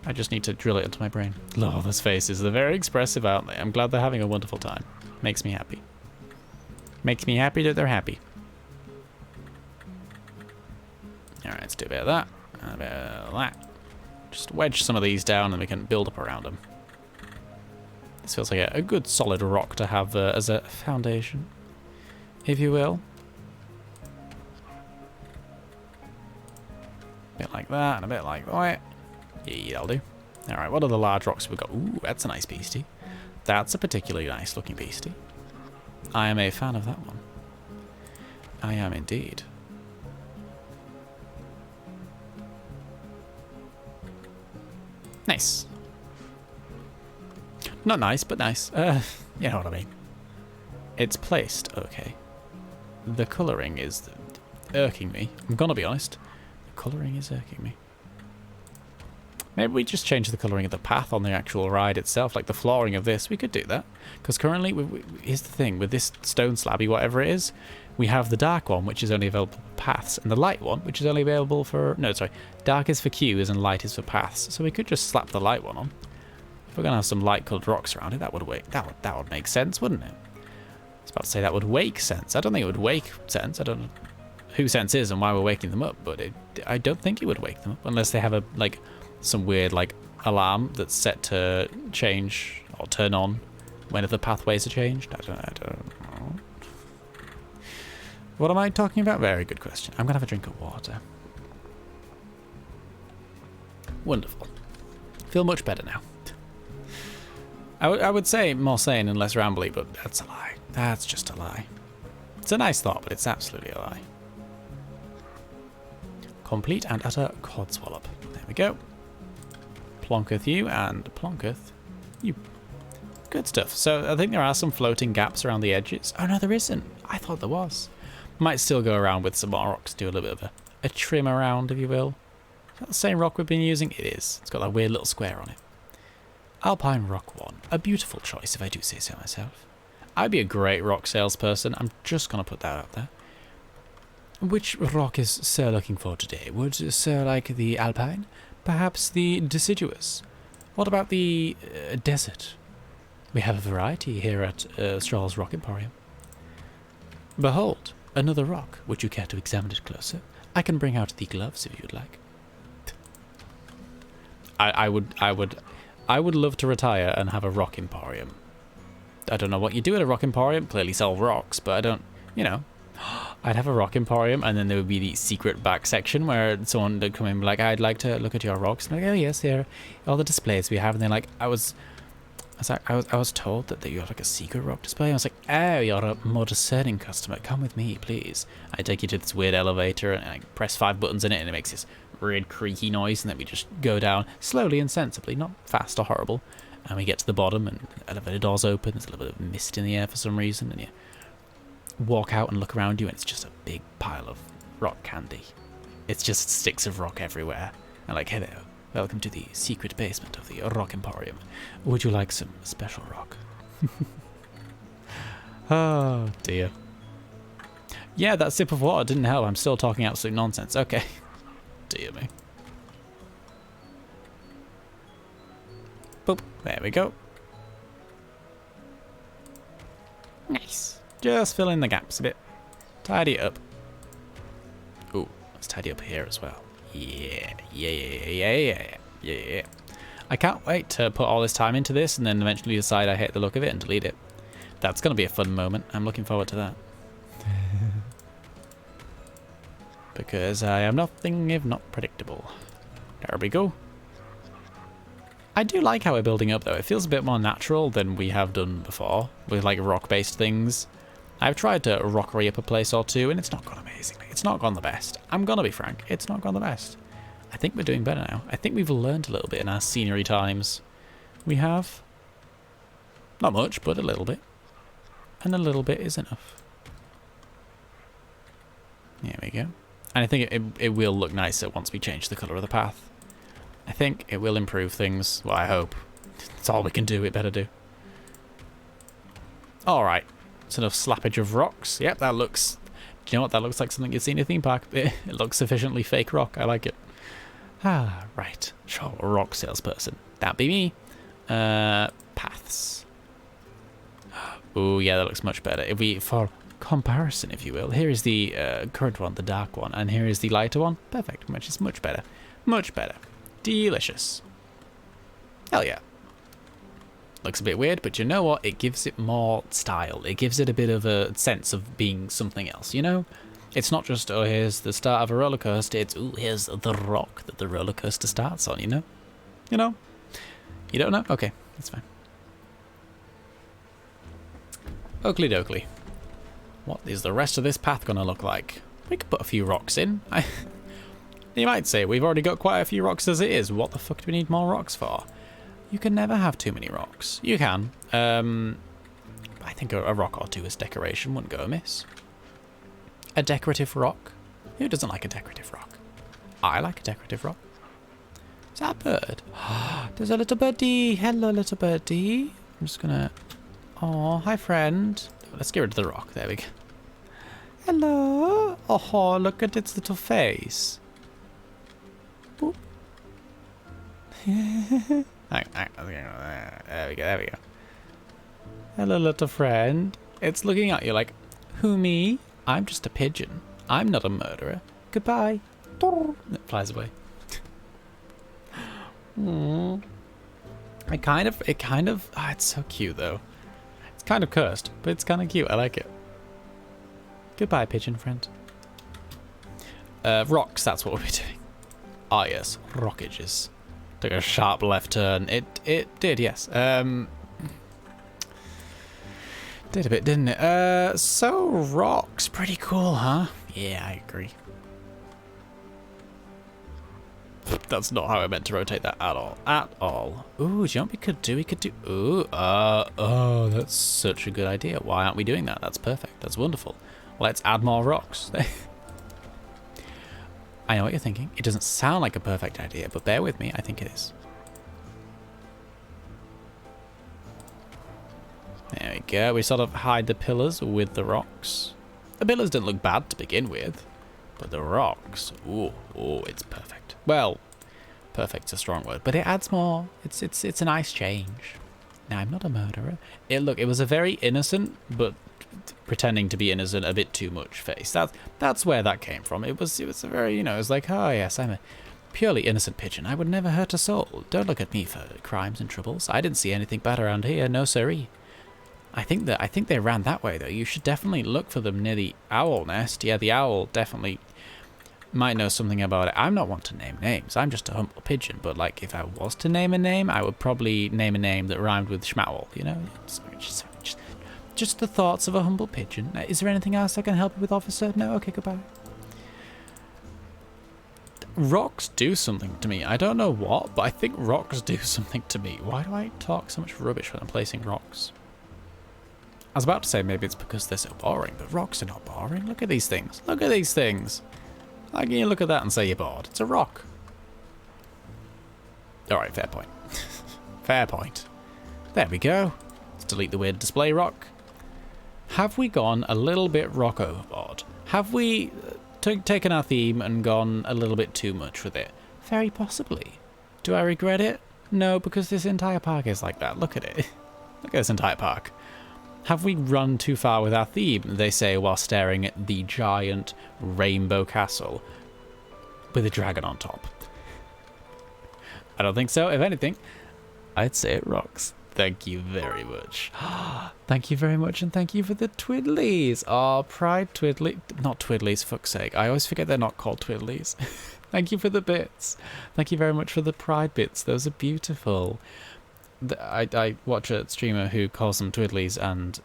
I just need to drill it into my brain. Love those faces. They're very expressive, aren't they? I'm glad they're having a wonderful time. Makes me happy. Makes me happy that they're happy. Alright, let's do a bit of that. And a bit of that. Just wedge some of these down and we can build up around them. This feels like a good solid rock to have as a foundation, if you will. A bit like that and a bit like that. Yeah, that'll do. Alright, what are the large rocks we've got? Ooh, that's a nice beastie. That's a particularly nice looking beastie. I am a fan of that one. I am indeed. Nice. Not nice, but nice. You know what I mean. It's placed okay. The colouring is irking me. I'm gonna be honest. The colouring is irking me. Maybe we just change the colouring of the path on the actual ride itself, like the flooring of this. We could do that. Because currently, here's the thing, with this stone slabby, whatever it is, we have the dark one, which is only available for paths, and the light one, which is only available for... No, sorry. Dark is for queues and light is for paths. So we could just slap the light one on. If we're going to have some light-coloured rocks around it, that would make sense, wouldn't it? I was about to say that would wake sense. I don't think it would wake sense. I don't know who sense is and why we're waking them up, but I don't think it would wake them up unless they have a, like... some weird like alarm that's set to change or turn on whenever the pathways are changed. I don't know. What am I talking about? Very good question. I'm gonna have a drink of water. Wonderful. Feel much better now. I would say more sane and less rambly, but that's a lie. That's just a lie. It's a nice thought, but it's absolutely a lie. Complete and utter codswallop. There we go. Plonketh you, and Plonketh you. Good stuff. So I think there are some floating gaps around the edges. Oh no, there isn't. I thought there was. Might still go around with some more rocks, do a little bit of a trim around, if you will. Is that the same rock we've been using? It is. It's got that weird little square on it. Alpine Rock 1. A beautiful choice, if I do say so myself. I'd be a great rock salesperson. I'm just going to put that out there. Which rock is Sir looking for today? Would Sir like the Alpine? Perhaps the deciduous? What about the desert? We have a variety here at Sjoll's Rock Emporium. Behold, another rock. Would you care to examine it closer? I can bring out the gloves if you'd like. I would love to retire and have a rock emporium. I don't know what you do at a rock emporium. Clearly sell rocks, but I don't, you know. I'd have a rock emporium, and then there would be the secret back section where someone would come in and be like, I'd like to look at your rocks. And I'm like, oh yes, here are all the displays we have. And they're like, I was told that you're like a secret rock display. I was like, oh, you're a more discerning customer. Come with me, please. I take you to this weird elevator, and I press 5 buttons in it, and it makes this weird creaky noise, and then we just go down slowly and sensibly, not fast or horrible. And we get to the bottom, and the elevator doors open. There's a little bit of mist in the air for some reason, and you walk out and look around you, and it's just a big pile of rock candy. It's just sticks of rock everywhere. And like, hello, welcome to the secret basement of the Rock Emporium. Would you like some special rock? Oh dear. Yeah, that sip of water didn't help. I'm still talking absolute nonsense. Okay. Dear me. Boop. There we go. Nice. Just fill in the gaps a bit. Tidy it up. Ooh, let's tidy up here as well. Yeah. I can't wait to put all this time into this and then eventually decide I hate the look of it and delete it. That's going to be a fun moment. I'm looking forward to that. Because I am nothing if not predictable. There we go. I do like how we're building up though. It feels a bit more natural than we have done before with like rock-based things. I've tried to rockery up a place or two and it's not gone amazingly. It's not gone the best. I'm gonna be frank. It's not gone the best. I think we're doing better now. I think we've learned a little bit in our scenery times. We have. Not much, but a little bit. And a little bit is enough. There we go. And I think it will look nicer once we change the colour of the path. I think it will improve things. Well, I hope. It's all we can do. It better do. Alright. It's enough slappage of rocks. Yep, that looks... Do you know what? That looks like something you'd see in a theme park. It looks sufficiently fake rock. I like it. Ah, right. Sure, a rock salesperson. That'd be me. Paths. Oh, yeah, that looks much better. If we... For comparison, if you will. Here is the current one, the dark one. And here is the lighter one. Perfect. Which is much better. Much better. Delicious. Hell yeah. Looks a bit weird, but you know what? It gives it more style. It gives it a bit of a sense of being something else, you know? It's not just, oh, here's the start of a roller coaster. It's, ooh, here's the rock that the roller coaster starts on, you know? You know? You don't know? Okay, that's fine. Oakley dokley. What is the rest of this path going to look like? We could put a few rocks in. You might say, we've already got quite a few rocks as it is. What the fuck do we need more rocks for? You can never have too many rocks. You can. I think a rock or two as decoration wouldn't go amiss. A decorative rock? Who doesn't like a decorative rock? I like a decorative rock. Is that a bird? There's a little birdie. Hello, little birdie. I'm just gonna... Oh, hi, friend. Let's get rid of the rock. There we go. Hello. Oh, look at its little face. There we go, there we go. Hello, little friend. It's looking at you like, who, me? I'm just a pigeon. I'm not a murderer. Goodbye. It flies away. It kind of, it's so cute though. It's kind of cursed, but it's kind of cute. I like it. Goodbye, pigeon friend. Rocks, that's what we'll be doing. Ah, yes, rockages. Took a sharp left turn. It did, yes. Did a bit, didn't it? So rocks, pretty cool, huh? Yeah, I agree. That's not how I meant to rotate that at all. At all. Ooh, do you know what we could do? We could do... Ooh, oh, that's such a good idea. Why aren't we doing that? That's perfect. That's wonderful. Let's add more rocks. I know what you're thinking. It doesn't sound like a perfect idea, but bear with me. I think it is. There we go. We sort of hide the pillars with the rocks. The pillars didn't look bad to begin with, but the rocks, ooh, it's perfect. Well, perfect's a strong word, but it adds more. It's a nice change. Now, I'm not a murderer. It was a very innocent, but pretending to be innocent a bit too much face. That's where that came from. It was a very, you know, it was like, oh yes, I'm a purely innocent pigeon. I would never hurt a soul. Don't look at me for crimes and troubles. I didn't see anything bad around here. No siree. I think they ran that way though. You should definitely look for them near the owl nest. Yeah, the owl definitely might know something about it. I'm not one to name names. I'm just a humble pigeon. But like, if I was to name a name, I would probably name a name that rhymed with schmowl. You know, just the thoughts of a humble pigeon. Is there anything else I can help you with, officer? No. Okay, goodbye. Rocks do something to me. I don't know what, but I think rocks do something to me. Why do I talk so much rubbish when I'm placing rocks? I was about to say maybe it's because they're so boring, but rocks are not boring. Look at these things. Look at these things. How can you look at that and say you're bored? It's a rock. Alright, fair point. Fair point. There we go. Let's delete the weird display rock. Have we gone a little bit rock overboard? Have we taken our theme and gone a little bit too much with it? Very possibly. Do I regret it? No, because this entire park is like that. Look at it. Look at this entire park. Have we run too far with our theme, they say, while staring at the giant rainbow castle with a dragon on top? I don't think so. If anything, I'd say it rocks. Thank you very much. Thank you very much, and thank you for the twiddlies. Oh, pride twiddly. Not twiddlies, fuck's sake. I always forget they're not called twiddlies. Thank you for the bits. Thank you very much for the pride bits. Those are beautiful. I watch a streamer who calls them twiddlies, and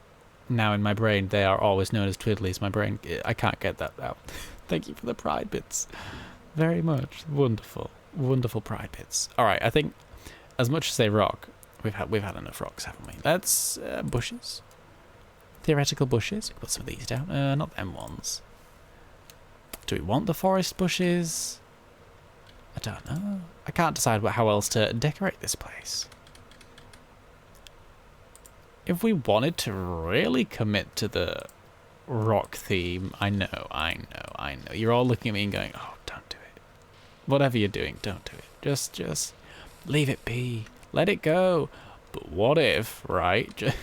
now in my brain they are always known as twiddlies. My brain, I can't get that out. Thank you for the pride bits. Very much. Wonderful. Wonderful pride bits. Alright, I think as much as they rock, we've had enough rocks, haven't we? That's bushes. Theoretical bushes. Put some of these down. Not them ones. Do we want the forest bushes? I don't know. I can't decide how else to decorate this place. If we wanted to really commit to the rock theme, I know. You're all looking at me and going, oh, don't do it. Whatever you're doing, don't do it. Just leave it be. Let it go. But what if, right?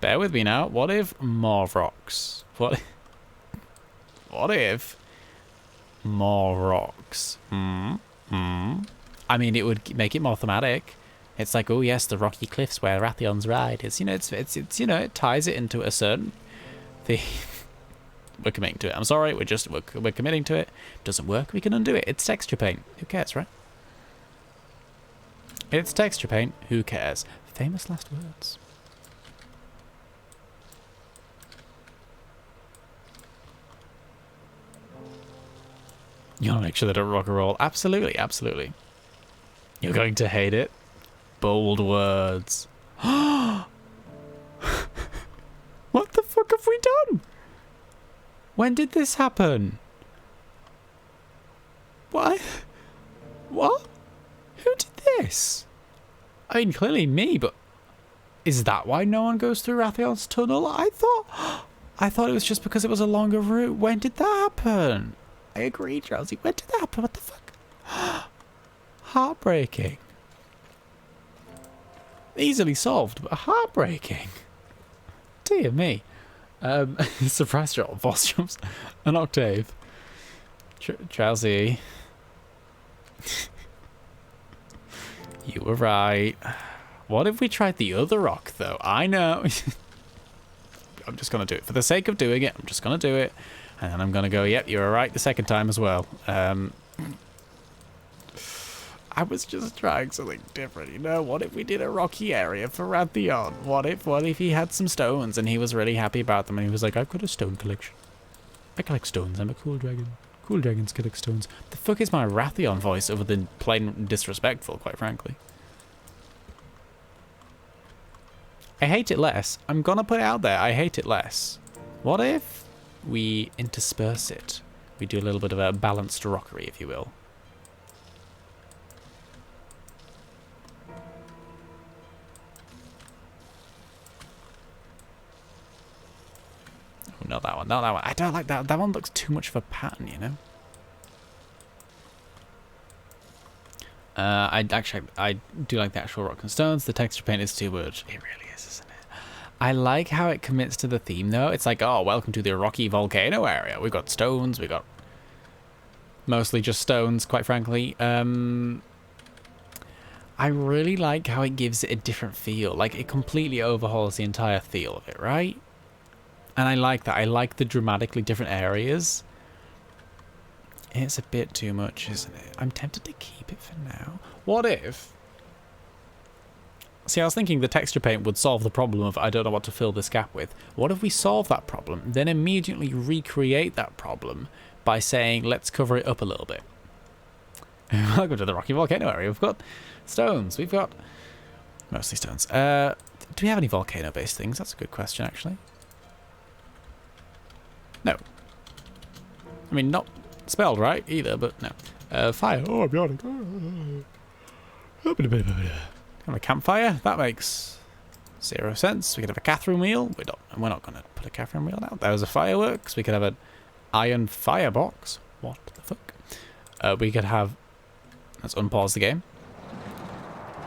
Bear with me now. What if more rocks? What if more rocks? I mean, it would make it more thematic. It's like, oh yes, the rocky cliffs where Rathions ride. It's, you know, it's you know, it ties it into a certain thing. We're committing to it. I'm sorry, we're committing to it. Doesn't work, we can undo it. It's texture paint. Who cares, right? It's texture paint. Who cares? Famous last words. You want to make sure they don't rock and roll. Absolutely, absolutely. You're going to hate it. Bold words. What the fuck have we done? When did this happen? What? What? Who did this? I mean, clearly me, but is that why no one goes through Rathion's tunnel? I thought it was just because it was a longer route. When did that happen? I agree, Chelsea. When did that happen? What the fuck? Heartbreaking. Easily solved, but heartbreaking. Dear me. Surprise shot. Boss jumps an octave. Chelsea. You were right. What if we tried the other rock, though? I know. I'm just going to do it. For the sake of doing it, I'm just going to do it. And then I'm going to go, yep, you were right the second time as well. I was just trying something different, you know? What if we did a rocky area for Rathion? What if he had some stones and he was really happy about them and he was like, I've got a stone collection. I collect stones. I'm a cool dragon. Cool dragons collect stones. The fuck is my Rathion voice other than plain disrespectful, quite frankly? I hate it less. I'm gonna put it out there. I hate it less. What if we intersperse it? We do a little bit of a balanced rockery, if you will. Oh, not that one. Not that one. I don't like that. That one looks too much of a pattern, you know? I do like the actual rock and stones. The texture paint is too much. It really is, isn't it? I like how it commits to the theme, though. It's like, oh, welcome to the rocky volcano area. We've got stones. We've got mostly just stones, quite frankly. I really like how it gives it a different feel. Like, it completely overhauls the entire feel of it, right? And I like that. I like the dramatically different areas. It's a bit too much, isn't it? I'm tempted to keep it for now. What if... See, I was thinking the texture paint would solve the problem of I don't know what to fill this gap with. What if we solve that problem, then immediately recreate that problem by saying, let's cover it up a little bit. Welcome to the Rocky Volcano area. We've got stones. We've got... mostly stones. Do we have any volcano-based things? That's a good question, actually. No. I mean, not... spelled right either, but no. Fire. Oh, I'm yawning. Have a campfire. That makes 0 sense. We could have a Catherine wheel. We're not going to put a Catherine wheel out. There was a fireworks. We could have an iron firebox. What the fuck? We could have... let's unpause the game.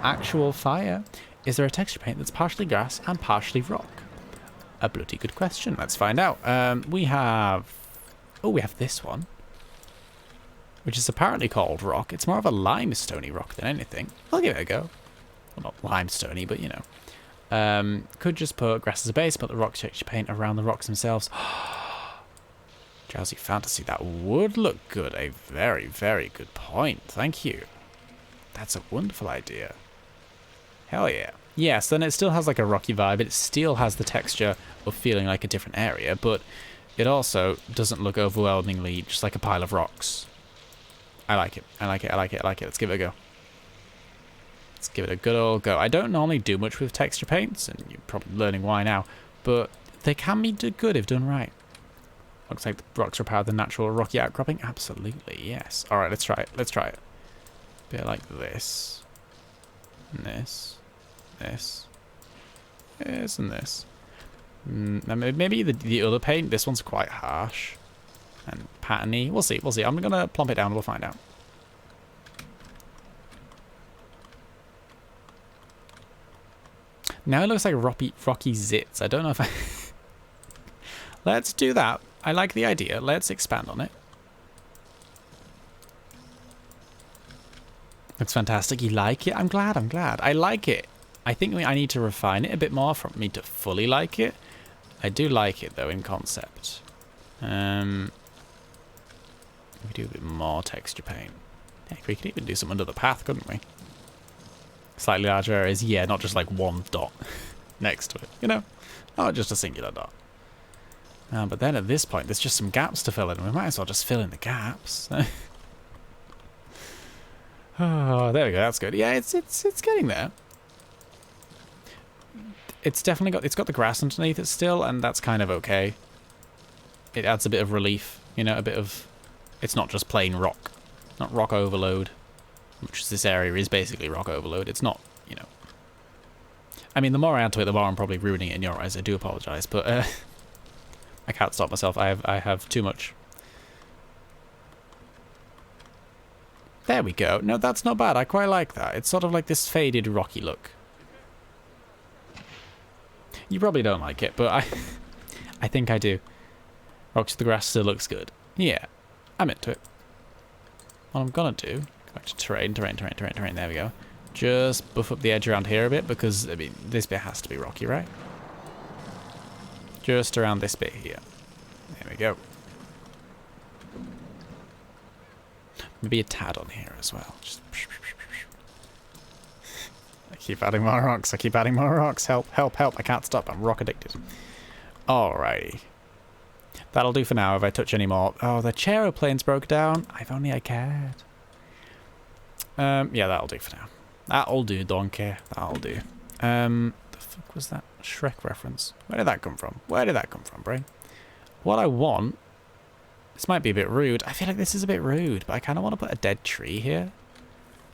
Actual fire. Is there a texture paint that's partially grass and partially rock? A bloody good question. Let's find out. We have... oh, we have this one, which is apparently called rock. It's more of a limestone-y rock than anything. I'll give it a go. Well, not limestone-y, but you know. Could just put grass as a base, put the rock texture paint around the rocks themselves. Drowsy Fantasy, that would look good. A very, very good point. Thank you. That's a wonderful idea. Hell yeah. Yes, then it still has like a rocky vibe. It still has the texture of feeling like a different area, but it also doesn't look overwhelmingly just like a pile of rocks. I like it. I like it. I like it. I like it. Let's give it a go. Let's give it a good old go. I don't normally do much with texture paints, and you're probably learning why now, but they can be good if done right. Looks like the rocks are part of the natural rocky outcropping. Absolutely, yes. All right, let's try it. Let's try it. Bit like this. And this. This. This and this. Maybe the other paint. This one's quite harsh and patterny. We'll see. We'll see. I'm gonna plump it down. We'll find out. Now it looks like rocky zits. I don't know if I... Let's do that. I like the idea. Let's expand on it. Looks fantastic. You like it? I'm glad. I'm glad. I like it. I think I need to refine it a bit more for me to fully like it. I do like it, though, in concept. We do a bit more texture paint. Heck, we could even do some under the path, couldn't we? Slightly larger areas. Yeah, not just like one dot next to it, you know? Not just a singular dot. But then at this point, there's just some gaps to fill in. We might as well just fill in the gaps. Oh, there we go. That's good. Yeah, it's getting there. It's definitely got the grass underneath it still, and that's kind of okay. It adds a bit of relief, you know, a bit of. It's not just plain rock, not rock overload, which is this area is basically rock overload. It's not, you know. I mean, the more I add to it, the more I'm probably ruining it in your eyes. I do apologise, but I can't stop myself. I have too much. There we go. No, that's not bad. I quite like that. It's sort of like this faded rocky look. You probably don't like it, but I think I do. Rocks to the grass still looks good. Yeah, I'm into it. What I'm gonna do, go back to terrain. There we go. Just buff up the edge around here a bit because, I mean, this bit has to be rocky, right? Just around this bit here. There we go. Maybe a tad on here as well. Just I keep adding more rocks. I keep adding more rocks. Help, help, help. I can't stop. I'm rock addicted. Alrighty. That'll do for now if I touch any more. Oh, the chaeroplanes broke down. If only I cared. Yeah, that'll do for now. That'll do, donkey. That'll do. The fuck was that Shrek reference? Where did that come from? Where did that come from, brain? What I want... This might be a bit rude. I feel like this is a bit rude, but I kind of want to put a dead tree here.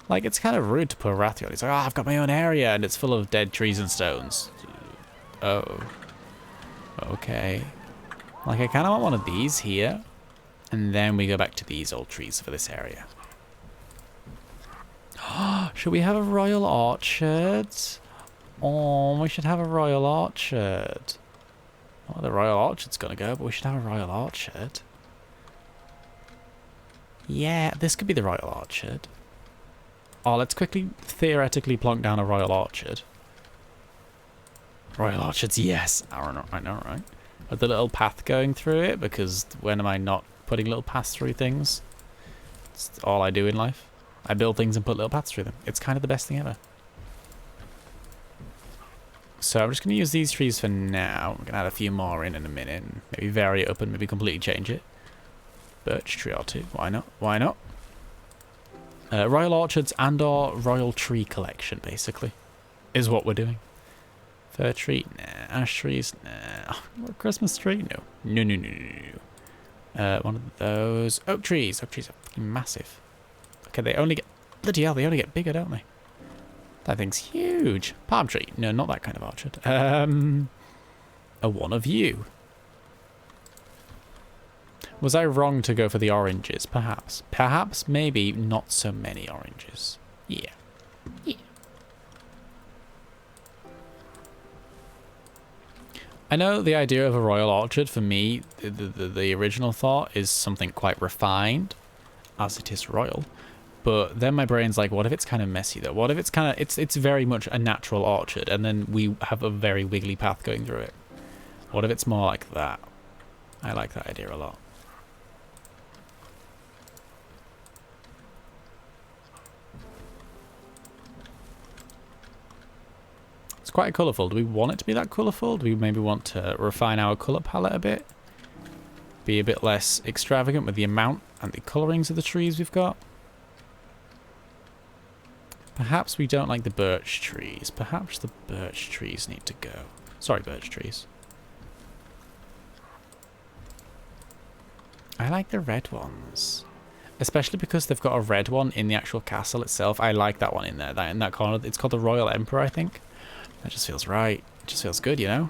Like, it's kind of rude to put a Rathion. It's like, oh, I've got my own area, and it's full of dead trees and stones. Oh. Okay. Like, I kind of want one of these here, and then we go back to these old trees for this area. Should we have a royal orchard? Oh, we should have a royal orchard. Well, the royal orchard's gonna go, but we should have a royal orchard. Yeah, this could be the royal orchard. Oh, let's quickly theoretically plonk down a royal orchard. Royal orchards, yes. I know, right? With the little path going through it, because when am I not putting little paths through things? It's all I do in life. I build things and put little paths through them. It's kind of the best thing ever. So I'm just going to use these trees for now. I'm going to add a few more in a minute. And maybe vary it up and maybe completely change it. Birch tree or two. Why not? Why not? Royal orchards and or royal tree collection, basically, is what we're doing. Fir tree? Nah. Ash trees? Nah. Christmas tree? No. No. One of those. Oak trees. Oak trees are fucking massive. Okay, they only get... Bloody hell, they only get bigger, don't they? That thing's huge. Palm tree. No, not that kind of orchard. A one of you. Was I wrong to go for the oranges? Perhaps. Perhaps, maybe, not so many oranges. Yeah. Yeah. I know the idea of a royal orchard, for me, the original thought is something quite refined, as it is royal. But then my brain's like, what if it's kind of messy though? What if it's kind of, it's very much a natural orchard, and then we have a very wiggly path going through it? What if it's more like that? I like that idea a lot. It's quite colourful. Do we want it to be that colourful? Do we maybe want to refine our colour palette a bit? Be a bit less extravagant with the amount and the colourings of the trees we've got? Perhaps we don't like the birch trees. Perhaps the birch trees need to go. Sorry, birch trees. I like the red ones. Especially because they've got a red one in the actual castle itself. I like that one in there. That in that corner. It's called the Royal Emperor, I think. That just feels right. It just feels good, you know?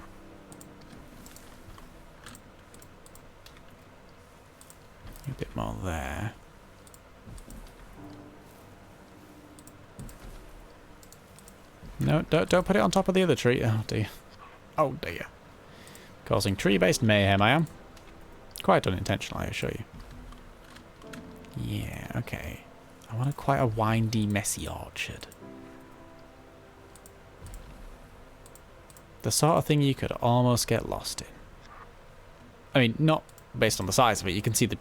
A bit more there. No, don't put it on top of the other tree. Oh dear. Oh dear. Causing tree-based mayhem, I am. Quite unintentional, I assure you. Yeah, okay. I want quite a windy, messy orchard. The sort of thing you could almost get lost in. I mean, not based on the size of it. You can see the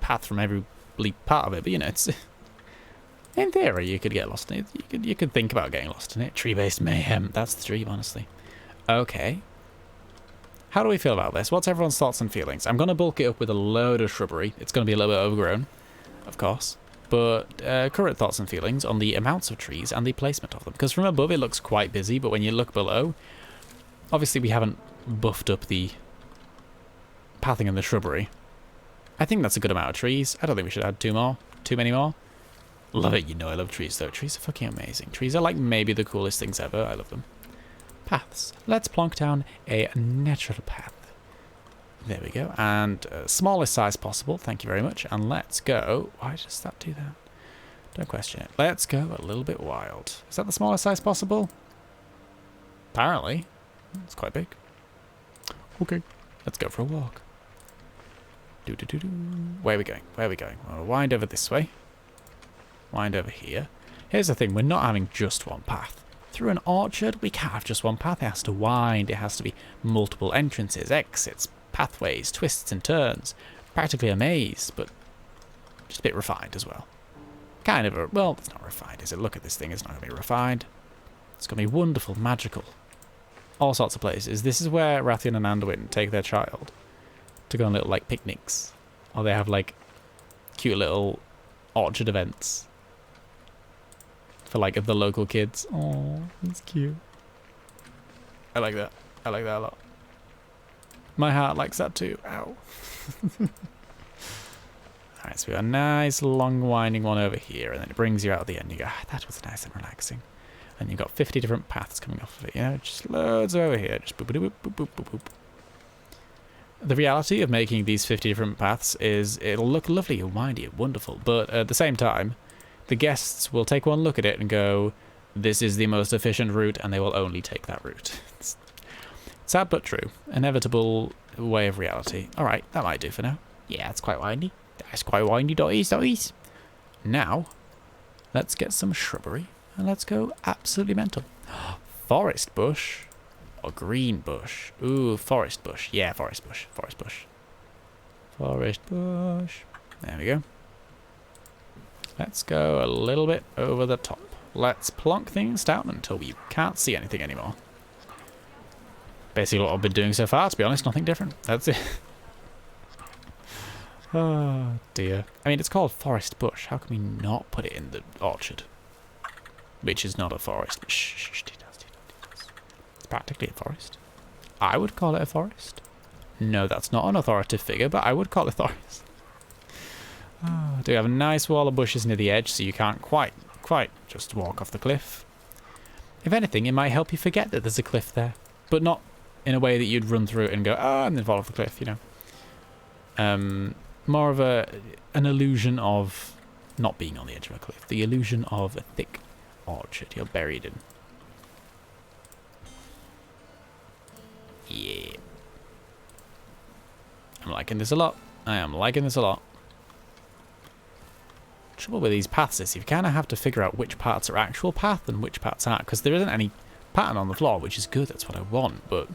path from every part of it, but you know, it's... In theory, you could get lost in it. You could think about getting lost in it. Tree-based mayhem. That's the dream, honestly. Okay. How do we feel about this? What's everyone's thoughts and feelings? I'm going to bulk it up with a load of shrubbery. It's going to be a little bit overgrown, of course. but current thoughts and feelings on the amounts of trees and the placement of them. Because from above it looks quite busy, but when you look below, obviously we haven't buffed up the pathing and the shrubbery. I think that's a good amount of trees. I don't think we should add too many more. Love it, you know I love trees though. Trees are fucking amazing. Trees are like maybe the coolest things ever. I love them. Paths. Let's plonk down a natural path. There we go. And smallest size possible. Thank you very much. And let's go. Why does that do that? Don't question it. Let's go a little bit wild. Is that the smallest size possible? Apparently. It's quite big. Okay. Let's go for a walk. Where are we going? Where are we going? We'll wind over this way. Wind over here. Here's the thing. We're not having just one path. Through an orchard, we can't have just one path. It has to wind. It has to be multiple entrances, exits, pathways, twists and turns. Practically a maze, but just a bit refined as well. Kind of a... Well, it's not refined, is it? Look at this thing. It's not going to be refined. It's going to be wonderful, magical. All sorts of places. This is where Rathian and Anduin take their child to go on little, like, picnics. Or they have, like, cute little orchard events for, like, the local kids. Oh, that's cute. I like that. I like that a lot. My heart likes that too. Ow. Alright, so we got a nice, long, winding one over here, and then it brings you out at the end. You go, ah, that was nice and relaxing. And you've got 50 different paths coming off of it, you know? Just loads over here. Just boop, boop, boop, boop, boop, boop. The reality of making these 50 different paths is it'll look lovely and windy and wonderful, but at the same time, the guests will take one look at it and go, this is the most efficient route, and they will only take that route. It's sad but true. Inevitable way of reality. Alright, that might do for now. Yeah, it's quite windy. That's quite windy, dotties. Now, let's get some shrubbery, and let's go absolutely mental. Forest bush. Or green bush. Ooh, forest bush. Yeah, forest bush. Forest bush. Forest bush. There we go. Let's go a little bit over the top. Let's plonk things down until we can't see anything anymore. Basically what I've been doing so far, to be honest. Nothing different. That's it. Oh, dear. I mean, it's called forest bush. How can we not put it in the orchard? Which is not a forest. Shh, practically a forest. I would call it a forest. No, that's not an authoritative figure, but I would call it a forest. Oh, do we have a nice wall of bushes near the edge so you can't quite just walk off the cliff. If anything, it might help you forget that there's a cliff there, but not in a way that you'd run through it and go, oh, and then fall off the cliff, you know. More of an illusion of not being on the edge of a cliff. The illusion of a thick orchard you're buried in. Yeah. I'm liking this a lot. I am liking this a lot. Trouble with these paths is you kind of have to figure out which parts are actual path and which parts aren't, because there isn't any pattern on the floor, which is good, that's what I want, but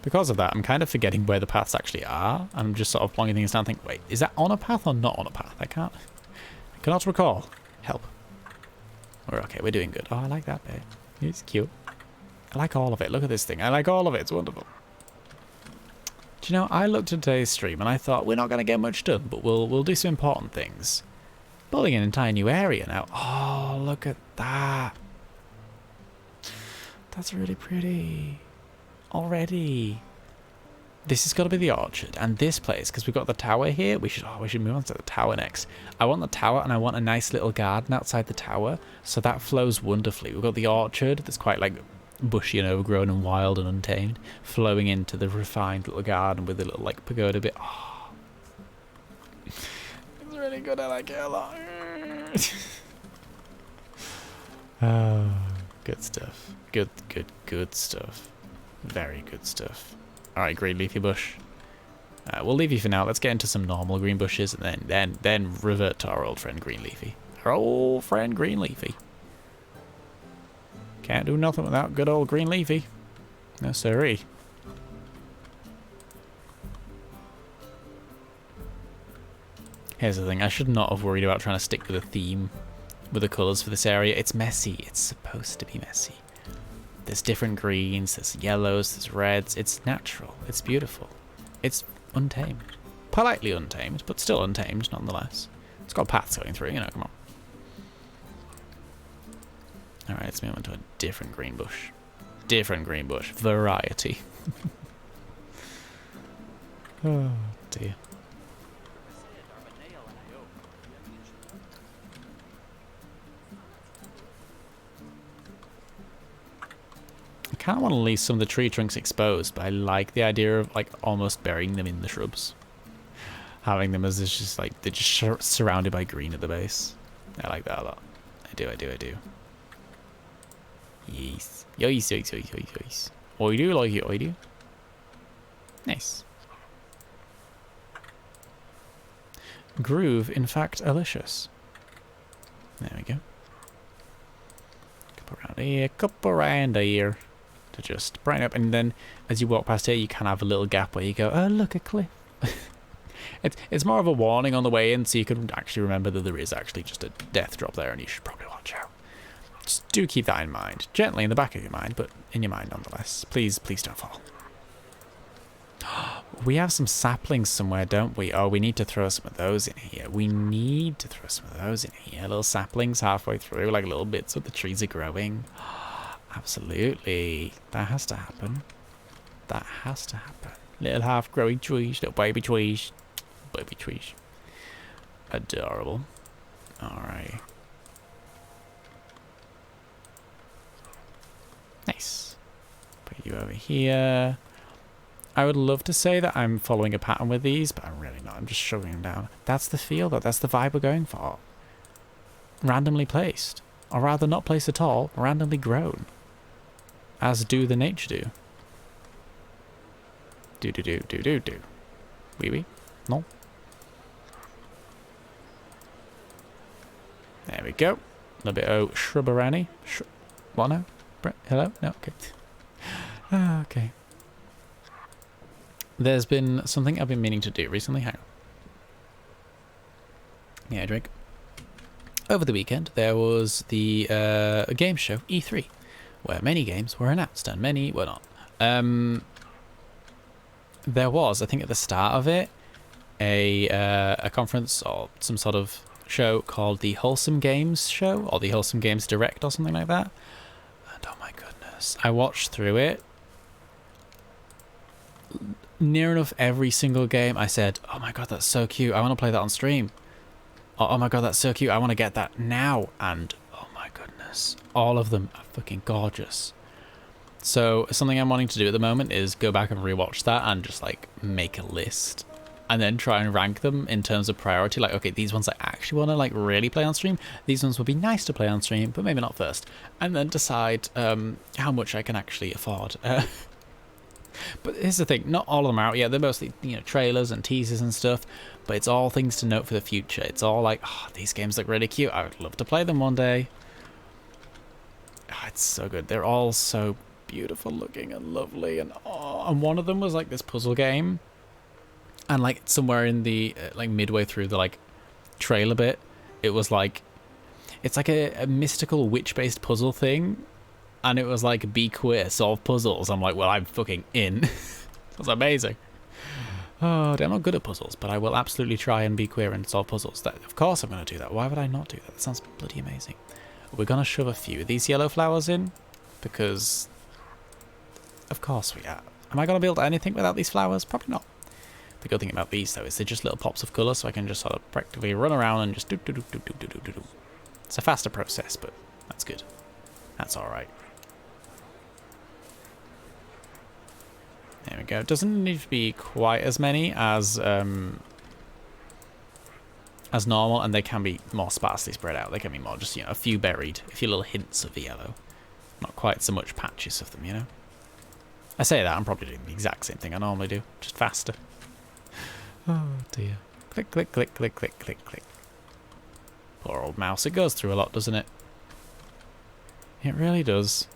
because of that I'm kind of forgetting where the paths actually are, and I'm just sort of plonking things down and think, wait, is that on a path or not on a path? I cannot recall. Help. We're okay, we're doing good. Oh, I like that bit. It's cute. I like all of it. Look at this thing. I like all of it. It's wonderful. Do you know, I looked at today's stream and I thought we're not going to get much done, but we'll do some important things. Building an entire new area now. Oh, look at that. That's really pretty. Already. This has got to be the orchard, and this place, because we've got the tower here. We should move on to the tower next. I want the tower, and I want a nice little garden outside the tower, so that flows wonderfully. We've got the orchard that's quite like bushy and overgrown and wild and untamed, flowing into the refined little garden with a little like pagoda bit. Oh, it's really good. I like it a lot. Oh, good stuff. Good stuff. Very good stuff. All right, green leafy bush. We'll leave you for now. Let's get into some normal green bushes, and then revert to our old friend green leafy. Our old friend green leafy. Can't do nothing without good old green leafy. No siree. Here's the thing. I should not have worried about trying to stick with a theme with the colours for this area. It's messy. It's supposed to be messy. There's different greens, there's yellows, there's reds. It's natural. It's beautiful. It's untamed. Politely untamed, but still untamed nonetheless. It's got paths going through, you know, come on. Alright, let's move on to a different green bush. Different green bush. Variety. Oh, dear. I kind of want to leave some of the tree trunks exposed, but I like the idea of like almost burying them in the shrubs. Having them as it's just like, they're just surrounded by green at the base. I like that a lot. I do. Yes. Yes. I do like it, I do. Nice. Groove, in fact, delicious. There we go. Cup around here. To just brighten up. And then, as you walk past here, you can have a little gap where you go, oh, look, a cliff. It's more of a warning on the way in, so you can actually remember that there is actually just a death drop there, and you should probably watch out. Just do keep that in mind. Gently in the back of your mind, but in your mind nonetheless. Please don't fall. We have some saplings somewhere, don't we? Oh, we need to throw some of those in here. Little saplings halfway through, like little bits of the trees are growing. Absolutely. That has to happen. Little half-growing trees, little baby trees. Adorable. Alright. Nice. Put you over here. I would love to say that I'm following a pattern with these, but I'm really not. I'm just shoving them down. That's the feel, though. That's the vibe we're going for. Randomly placed. Or rather, not placed at all. Randomly grown. As do the nature do. Do. Oui. No. There we go. A little bit of shrubberani. What now? Hello? No? Okay. Okay. There's been something I've been meaning to do recently. Hang on. Yeah, drink. Over the weekend, there was the game show, E3, where many games were announced and many were not. There was, I think at the start of it, a conference or some sort of show called the Wholesome Games Show, or the Wholesome Games Direct or something like that. And oh my goodness, I watched through it. Near enough every single game I said, oh my god, that's so cute, I want to play that on stream. Oh my god, that's so cute, I want to get that now. And oh my goodness, all of them are fucking gorgeous. So something I'm wanting to do at the moment is go back and rewatch that and just like make a list and then try and rank them in terms of priority. Like, okay, these ones I actually want to like really play on stream. These ones would be nice to play on stream, but maybe not first. And then decide how much I can actually afford. But here's the thing, not all of them are out yet. They're mostly, you know, trailers and teasers and stuff, but it's all things to note for the future. It's all like, oh, these games look really cute. I would love to play them one day. Oh, it's so good. They're all so beautiful looking and lovely. And oh, and one of them was like this puzzle game. And like somewhere in the, like midway through the like trailer bit, it was like, it's like a mystical witch-based puzzle thing. And it was like, be queer, solve puzzles. I'm like, well, I'm fucking in. That's amazing. Oh, I'm not good at puzzles, but I will absolutely try and be queer and solve puzzles. That, of course I'm going to do that. Why would I not do that? That sounds bloody amazing. We're going to shove a few of these yellow flowers in, because of course we are. Am I going to build anything without these flowers? Probably not. The good thing about these, though, is they're just little pops of colour, so I can just sort of practically run around and just do. It's a faster process, but that's good. That's alright. There we go. It doesn't need to be quite as many as normal, and they can be more sparsely spread out. They can be more just, you know, a few buried, a few little hints of the yellow. Not quite so much patches of them, you know? I say that, I'm probably doing the exact same thing I normally do, just faster. Oh dear. Click, click, click, click, click, click, click. Poor old mouse. It goes through a lot, doesn't it? It really does.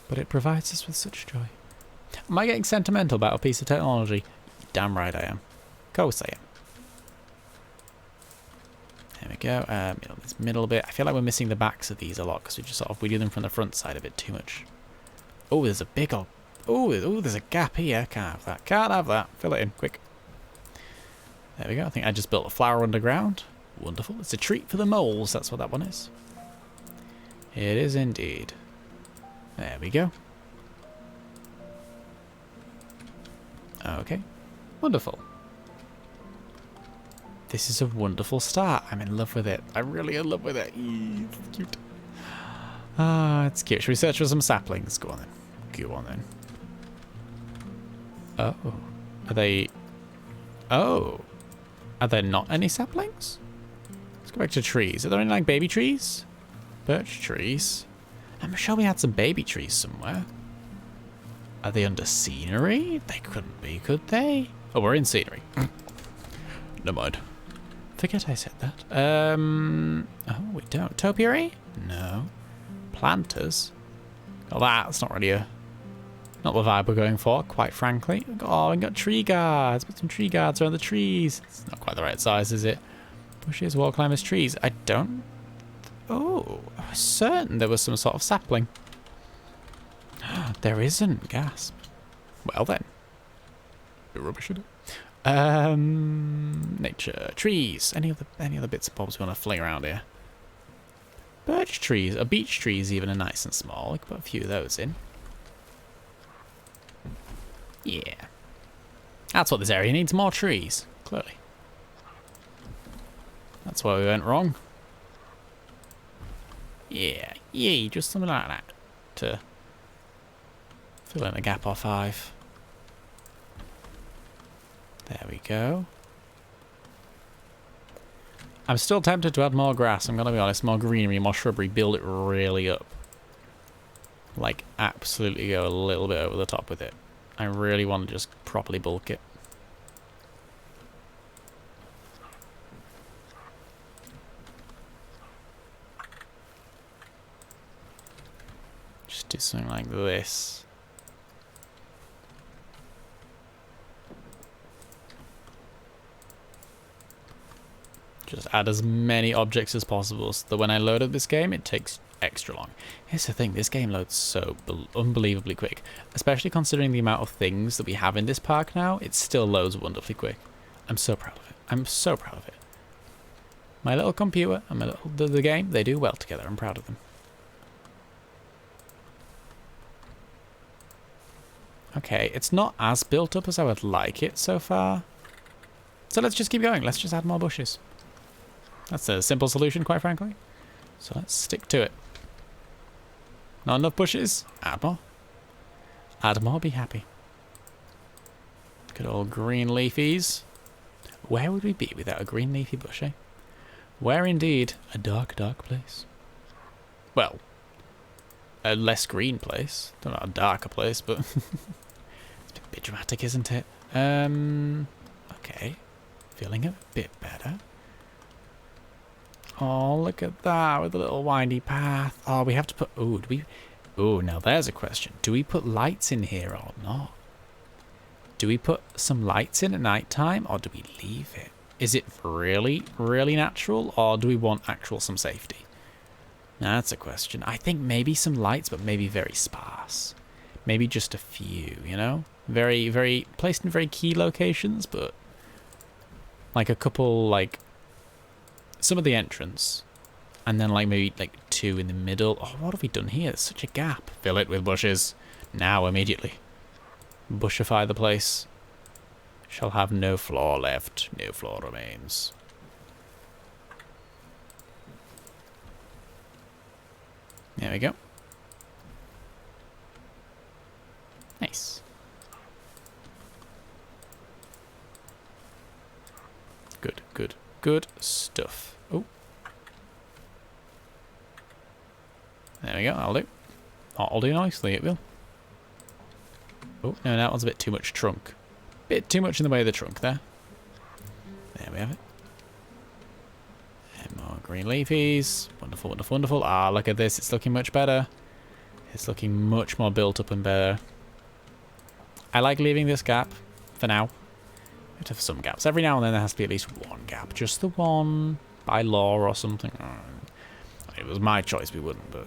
But it provides us with such joy. Am I getting sentimental about a piece of technology? Damn right I am. Of course I am. There we go. This middle bit. I feel like we're missing the backs of these a lot because we do them from the front side a bit too much. Oh, there's a big old... Oh, there's a gap here. Can't have that. Can't have that. Fill it in, quick. There we go. I think I just built a flower underground. Wonderful. It's a treat for the moles. That's what that one is. It is indeed. There we go. Okay. Wonderful. This is a wonderful start. I'm in love with it. I'm really in love with it. It's cute. Ah, it's cute. Should we search for some saplings? Go on then. Go on then. Oh. Are they... Oh. Are there not any saplings? Let's go back to trees. Are there any, like, baby trees? Birch trees? I'm sure we had some baby trees somewhere. Are they under scenery? They couldn't be, could they? Oh, we're in scenery. Never mind. Forget I said that. Oh, we don't. Topiary? No. Planters? Oh, that's not really not the vibe we're going for, quite frankly. Oh, we got tree guards. Put some tree guards around the trees. It's not quite the right size, is it? Bushes, wall climbers, trees. I don't... Oh, I was certain there was some sort of sapling. There isn't. Gasp. Well then. Bit rubbish, isn't it? Nature. Trees. Any other bits and bobs we want to fling around here? Birch trees. Or beech trees even are nice and small. We can put a few of those in. Yeah. That's what this area needs. More trees. Clearly. That's where we went wrong. Yeah. Yeah, just something like that. To fill in a gap or 5. There we go. I'm still tempted to add more grass, I'm going to be honest. More greenery, more shrubbery. Build it really up. Like, absolutely go a little bit over the top with it. I really want to just properly bulk it. Just do something like this. Just add as many objects as possible so that when I load up this game, it takes extra long. Here's the thing, this game loads so unbelievably quick. Especially considering the amount of things that we have in this park now, it still loads wonderfully quick. I'm so proud of it. I'm so proud of it. My little computer and my little the game, they do well together. I'm proud of them. Okay, it's not as built up as I would like it so far. So let's just keep going. Let's just add more bushes. That's a simple solution, quite frankly. So let's stick to it. Not enough bushes? Add more. Add more, be happy. Good old green leafies. Where would we be without a green leafy bush, eh? Where indeed? A dark, dark place. Well, a less green place. Don't know, a darker place, but it's a bit dramatic, isn't it? Okay. Feeling a bit better. Oh, look at that with a little windy path. Oh, we have to put... Oh, do we... Oh, now there's a question. Do we put lights in here or not? Do we put some lights in at night time or do we leave it? Is it really, really natural or do we want actual some safety? Now, that's a question. I think maybe some lights, but maybe very sparse. Maybe just a few, you know? Very, very... Placed in very key locations, but... Like a couple, like... Some of the entrance, and then like maybe like 2 in the middle. Oh, what have we done here? There's such a gap. Fill it with bushes. Now, immediately. Bushify the place. Shall have no floor left. No floor remains. There we go. Nice. Good, good, good stuff. Oh. There we go, that'll do. That'll do nicely, it will. Oh, no, that one's a bit too much trunk. Bit too much in the way of the trunk there. There we have it. And more green leafies. Wonderful, wonderful, wonderful. Ah, look at this, it's looking much better. It's looking much more built up and better. I like leaving this gap for now. We have some gaps. Every now and then there has to be at least one gap. Just the one by law or something. If it was my choice, we wouldn't, but...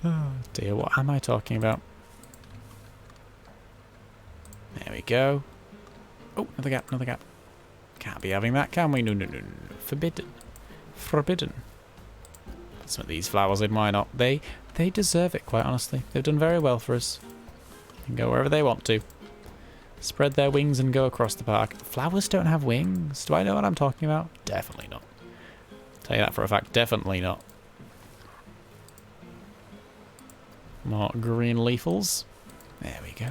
Oh dear, what am I talking about? There we go. Oh, another gap, another gap. Can't be having that, can we? No, no, no, no. Forbidden. Forbidden. Some of these flowers in, why not? They deserve it, quite honestly. They've done very well for us. They can go wherever they want to. Spread their wings and go across the park. Flowers don't have wings. Do I know what I'm talking about? Definitely not. Tell you that for a fact. Definitely not. More green leafles. There we go.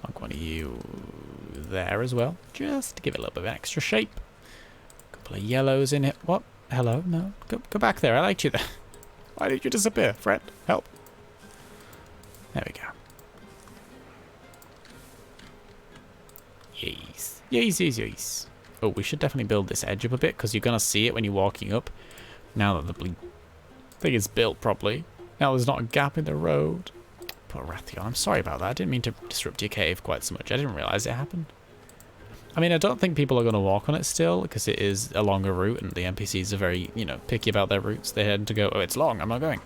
Like one of you there as well. Just to give it a little bit of extra shape. Couple of yellows in it. What? Hello? No. Go back there. I liked you there. Why did you disappear, friend? Help. There we go. Yes. Yes, yes, yes. Oh, we should definitely build this edge up a bit because you're going to see it when you're walking up. Now that the thing is built properly. Now there's not a gap in the road. Poor Rathion. I'm sorry about that. I didn't mean to disrupt your cave quite so much. I didn't realise it happened. I mean, I don't think people are going to walk on it still because it is a longer route and the NPCs are very, you know, picky about their routes. They tend to go, oh, it's long. I'm not going.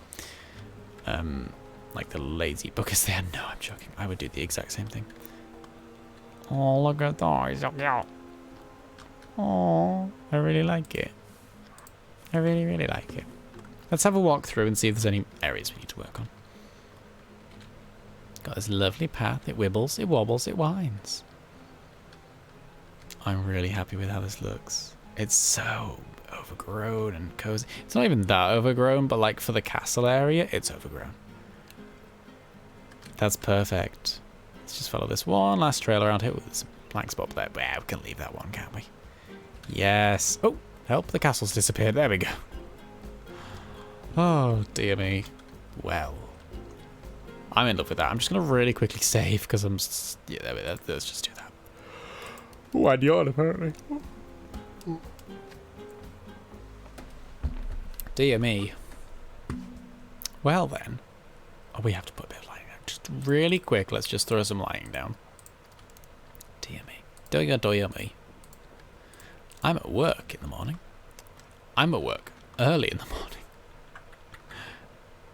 Like the lazy buckets there. No, I'm joking. I would do the exact same thing. Oh, look at that. Oh, I really like it. I really, really like it. Let's have a walk through and see if there's any areas we need to work on. Got this lovely path. It wibbles, it wobbles, it winds. I'm really happy with how this looks. It's so overgrown and cozy. It's not even that overgrown, but like for the castle area, it's overgrown. That's perfect. Let's just follow this one last trail around here. With some blank spot there. Yeah, we can leave that one, can't we? Yes. Oh, help. The castle's disappeared. There we go. Oh, dear me. Well. I'm in love with that. I'm just going to really quickly save because I'm... Yeah, there we go. Let's just do that. Oh, and yawn, apparently. Dear me. Well, then. Oh, we have to put a bit of lighting down. Just really quick, let's just throw some lighting down. Dear me. Dear me. I'm at work in the morning. I'm at work early in the morning.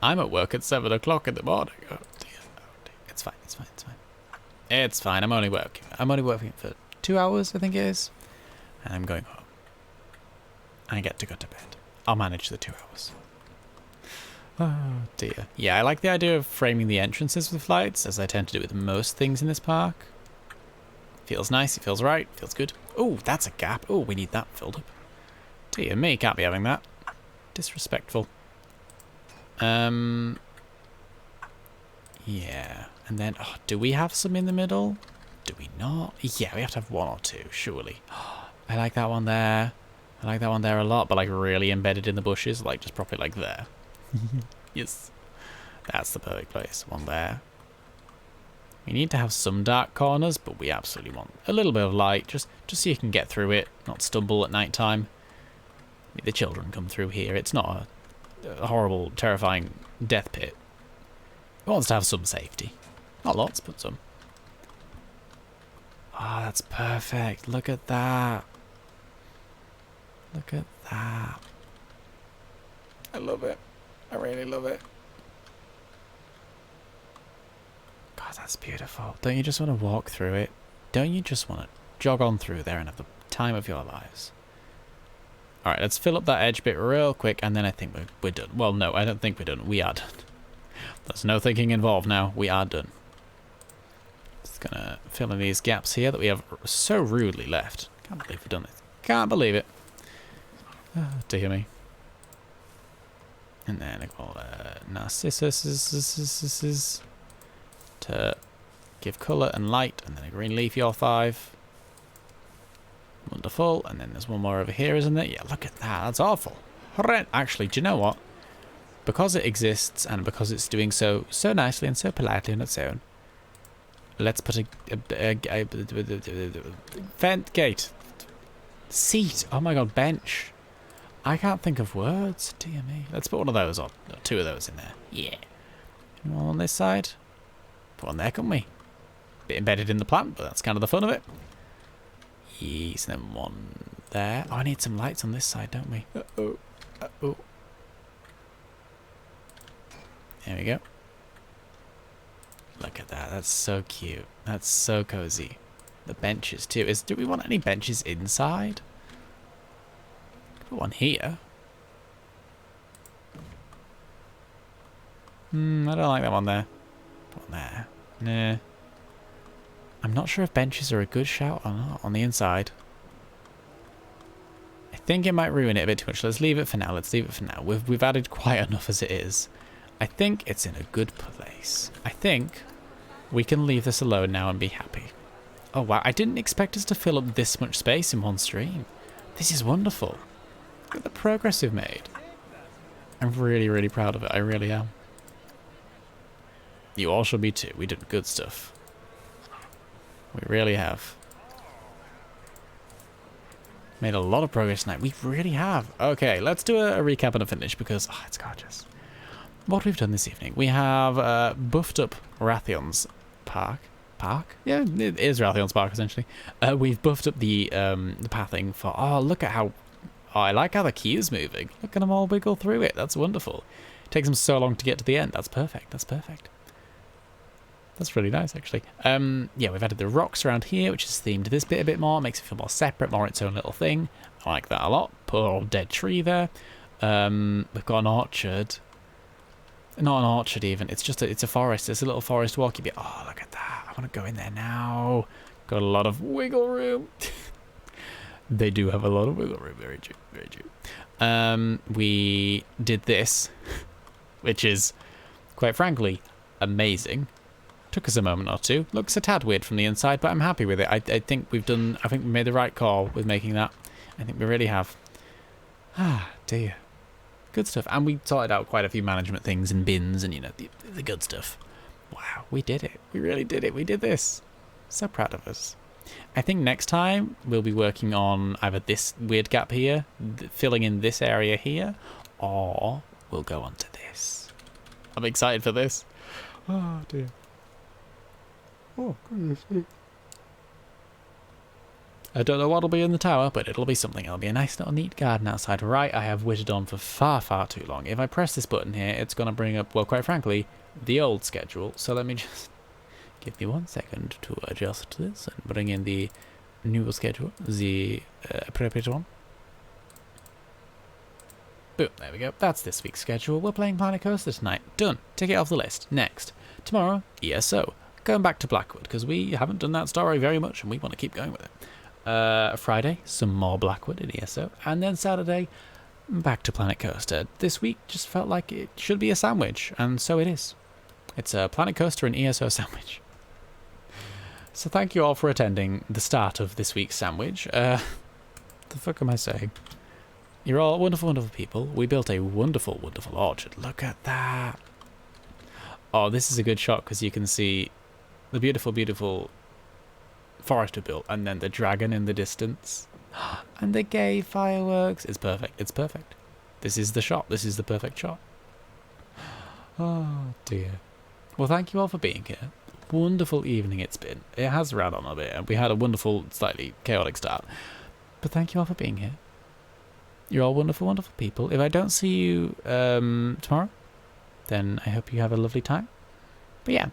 I'm at work at 7 o'clock in the morning. Oh dear, oh dear. It's fine, it's fine, it's fine. It's fine, I'm only working for 2 hours, I think it is. And I'm going home. I get to go to bed. I'll manage the 2 hours. Oh dear. Yeah, I like the idea of framing the entrances with lights, as I tend to do with most things in this park. Feels nice, it feels right, feels good. Oh, that's a gap. Oh, we need that filled up. Dear me, can't be having that. Disrespectful. Yeah. And then, oh, do we have some in the middle? Do we not? Yeah, we have to have one or two, surely. I like that one there. I like that one there a lot, but like really embedded in the bushes, like just properly like there. Yes. That's the perfect place. One there. We need to have some dark corners, but we absolutely want a little bit of light, just so you can get through it, not stumble at night time. The children come through here. It's not a horrible, terrifying death pit. It wants to have some safety. Not lots, but some. Ah, oh, that's perfect. Look at that. Look at that. I love it. I really love it. God, that's beautiful. Don't you just want to walk through it? Don't you just want to jog on through there and have the time of your lives? Alright, let's fill up that edge bit real quick, and then I think we're done. Well, no, I don't think we're done. We are done. There's no thinking involved now. We are done. Just gonna fill in these gaps here that we have so rudely left. Can't believe we've done this. Can't believe it. Oh, dear me. And then I call narcissus to give colour and light, and then a green leafy or5. Wonderful. And then there's one more over here, isn't there? Yeah, look at that. That's awful. Horrendous. Actually, do you know what? Because it exists and because it's doing so nicely and so politely on its own, let's put a vent gate. Seat. Oh my god, bench. I can't think of words. Dear me. Let's put one of those on. No, two of those in there. Yeah. And one on this side. Put one there, couldn't we? Bit embedded in the plant, but that's kind of the fun of it. Yes, and then one there. Oh, I need some lights on this side, don't we? Uh-oh. Uh-oh. There we go. Look at that. That's so cute. That's so cozy. the benches too. Do we want any benches inside? Put one here. I don't like that one there. Put one there. Nah. I'm not sure if benches are a good shout or not on the inside. I think it might ruin it a bit too much. Let's leave it for now. Let's leave it for now. We've added quite enough as it is. I think it's in a good place. I think we can leave this alone now and be happy. Oh wow, I didn't expect us to fill up this much space in one stream. This is wonderful. Look at the progress we've made. I'm really, really proud of it. I really am. You all should be too. We did good stuff. We really have. Made a lot of progress tonight. We really have. Okay, let's do a recap and a finish because it's gorgeous. What we've done this evening. We have buffed up Rathion's park. Park? Yeah, it is Rathion's park essentially. We've buffed up the pathing for... Oh, look at how... Oh, I like how the queue is moving. Look at them all wiggle through it. That's wonderful. It takes them so long to get to the end. That's perfect. That's perfect. That's really nice, actually. Yeah, we've added the rocks around here, which has themed this bit a bit more. Makes it feel more separate, more its own little thing. I like that a lot. Put a little dead tree there. We've got an orchard. Not an orchard, even. It's just it's a forest. It's a little forest walky bit. Oh, look at that. I want to go in there now. Got a lot of wiggle room. They do have a lot of wiggle room. Very true. Very true. We did this, which is, quite frankly, amazing. Took us a moment or two. Looks a tad weird from the inside, but I'm happy with it. I think we made the right call with making that. I think we really have. Ah, dear. Good stuff. And we sorted out quite a few management things and bins and, you know, the good stuff. Wow, we did it. We really did it. We did this. So proud of us. I think next time we'll be working on either this weird gap here, filling in this area here, or we'll go on to this. I'm excited for this. Oh, dear. Oh, goodness me. I don't know what'll be in the tower, but it'll be something. It'll be a nice little neat garden outside. Right, I have witted on for far, far too long. If I press this button here, it's going to bring up, well, quite frankly, the old schedule. So let me just give me 1 second to adjust this and bring in the new schedule, the appropriate one. Boom, there we go. That's this week's schedule. We're playing Planet Coaster tonight. Done. Tick it off the list. Next. Tomorrow, ESO. Going back to Blackwood, because we haven't done that story very much, and we want to keep going with it. Friday, some more Blackwood in ESO, and then Saturday, back to Planet Coaster. This week just felt like it should be a sandwich, and so it is. It's a Planet Coaster and ESO sandwich. So thank you all for attending the start of this week's sandwich. The fuck am I saying? You're all wonderful, wonderful people. We built a wonderful, wonderful orchard. Look at that. Oh, this is a good shot because you can see the beautiful, beautiful forest we built, and then the dragon in the distance, and the gay fireworks. It's perfect. It's perfect. This is the shot. This is the perfect shot. Oh dear. Well, thank you all for being here. Wonderful evening it's been. It has ran on a bit, and we had a wonderful, slightly chaotic start. But thank you all for being here. You're all wonderful, wonderful people. If I don't see you tomorrow, then I hope you have a lovely time. But yeah.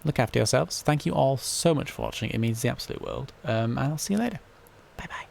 Look after yourselves. Thank you all so much for watching. It means the absolute world. And I'll see you later. Bye-bye.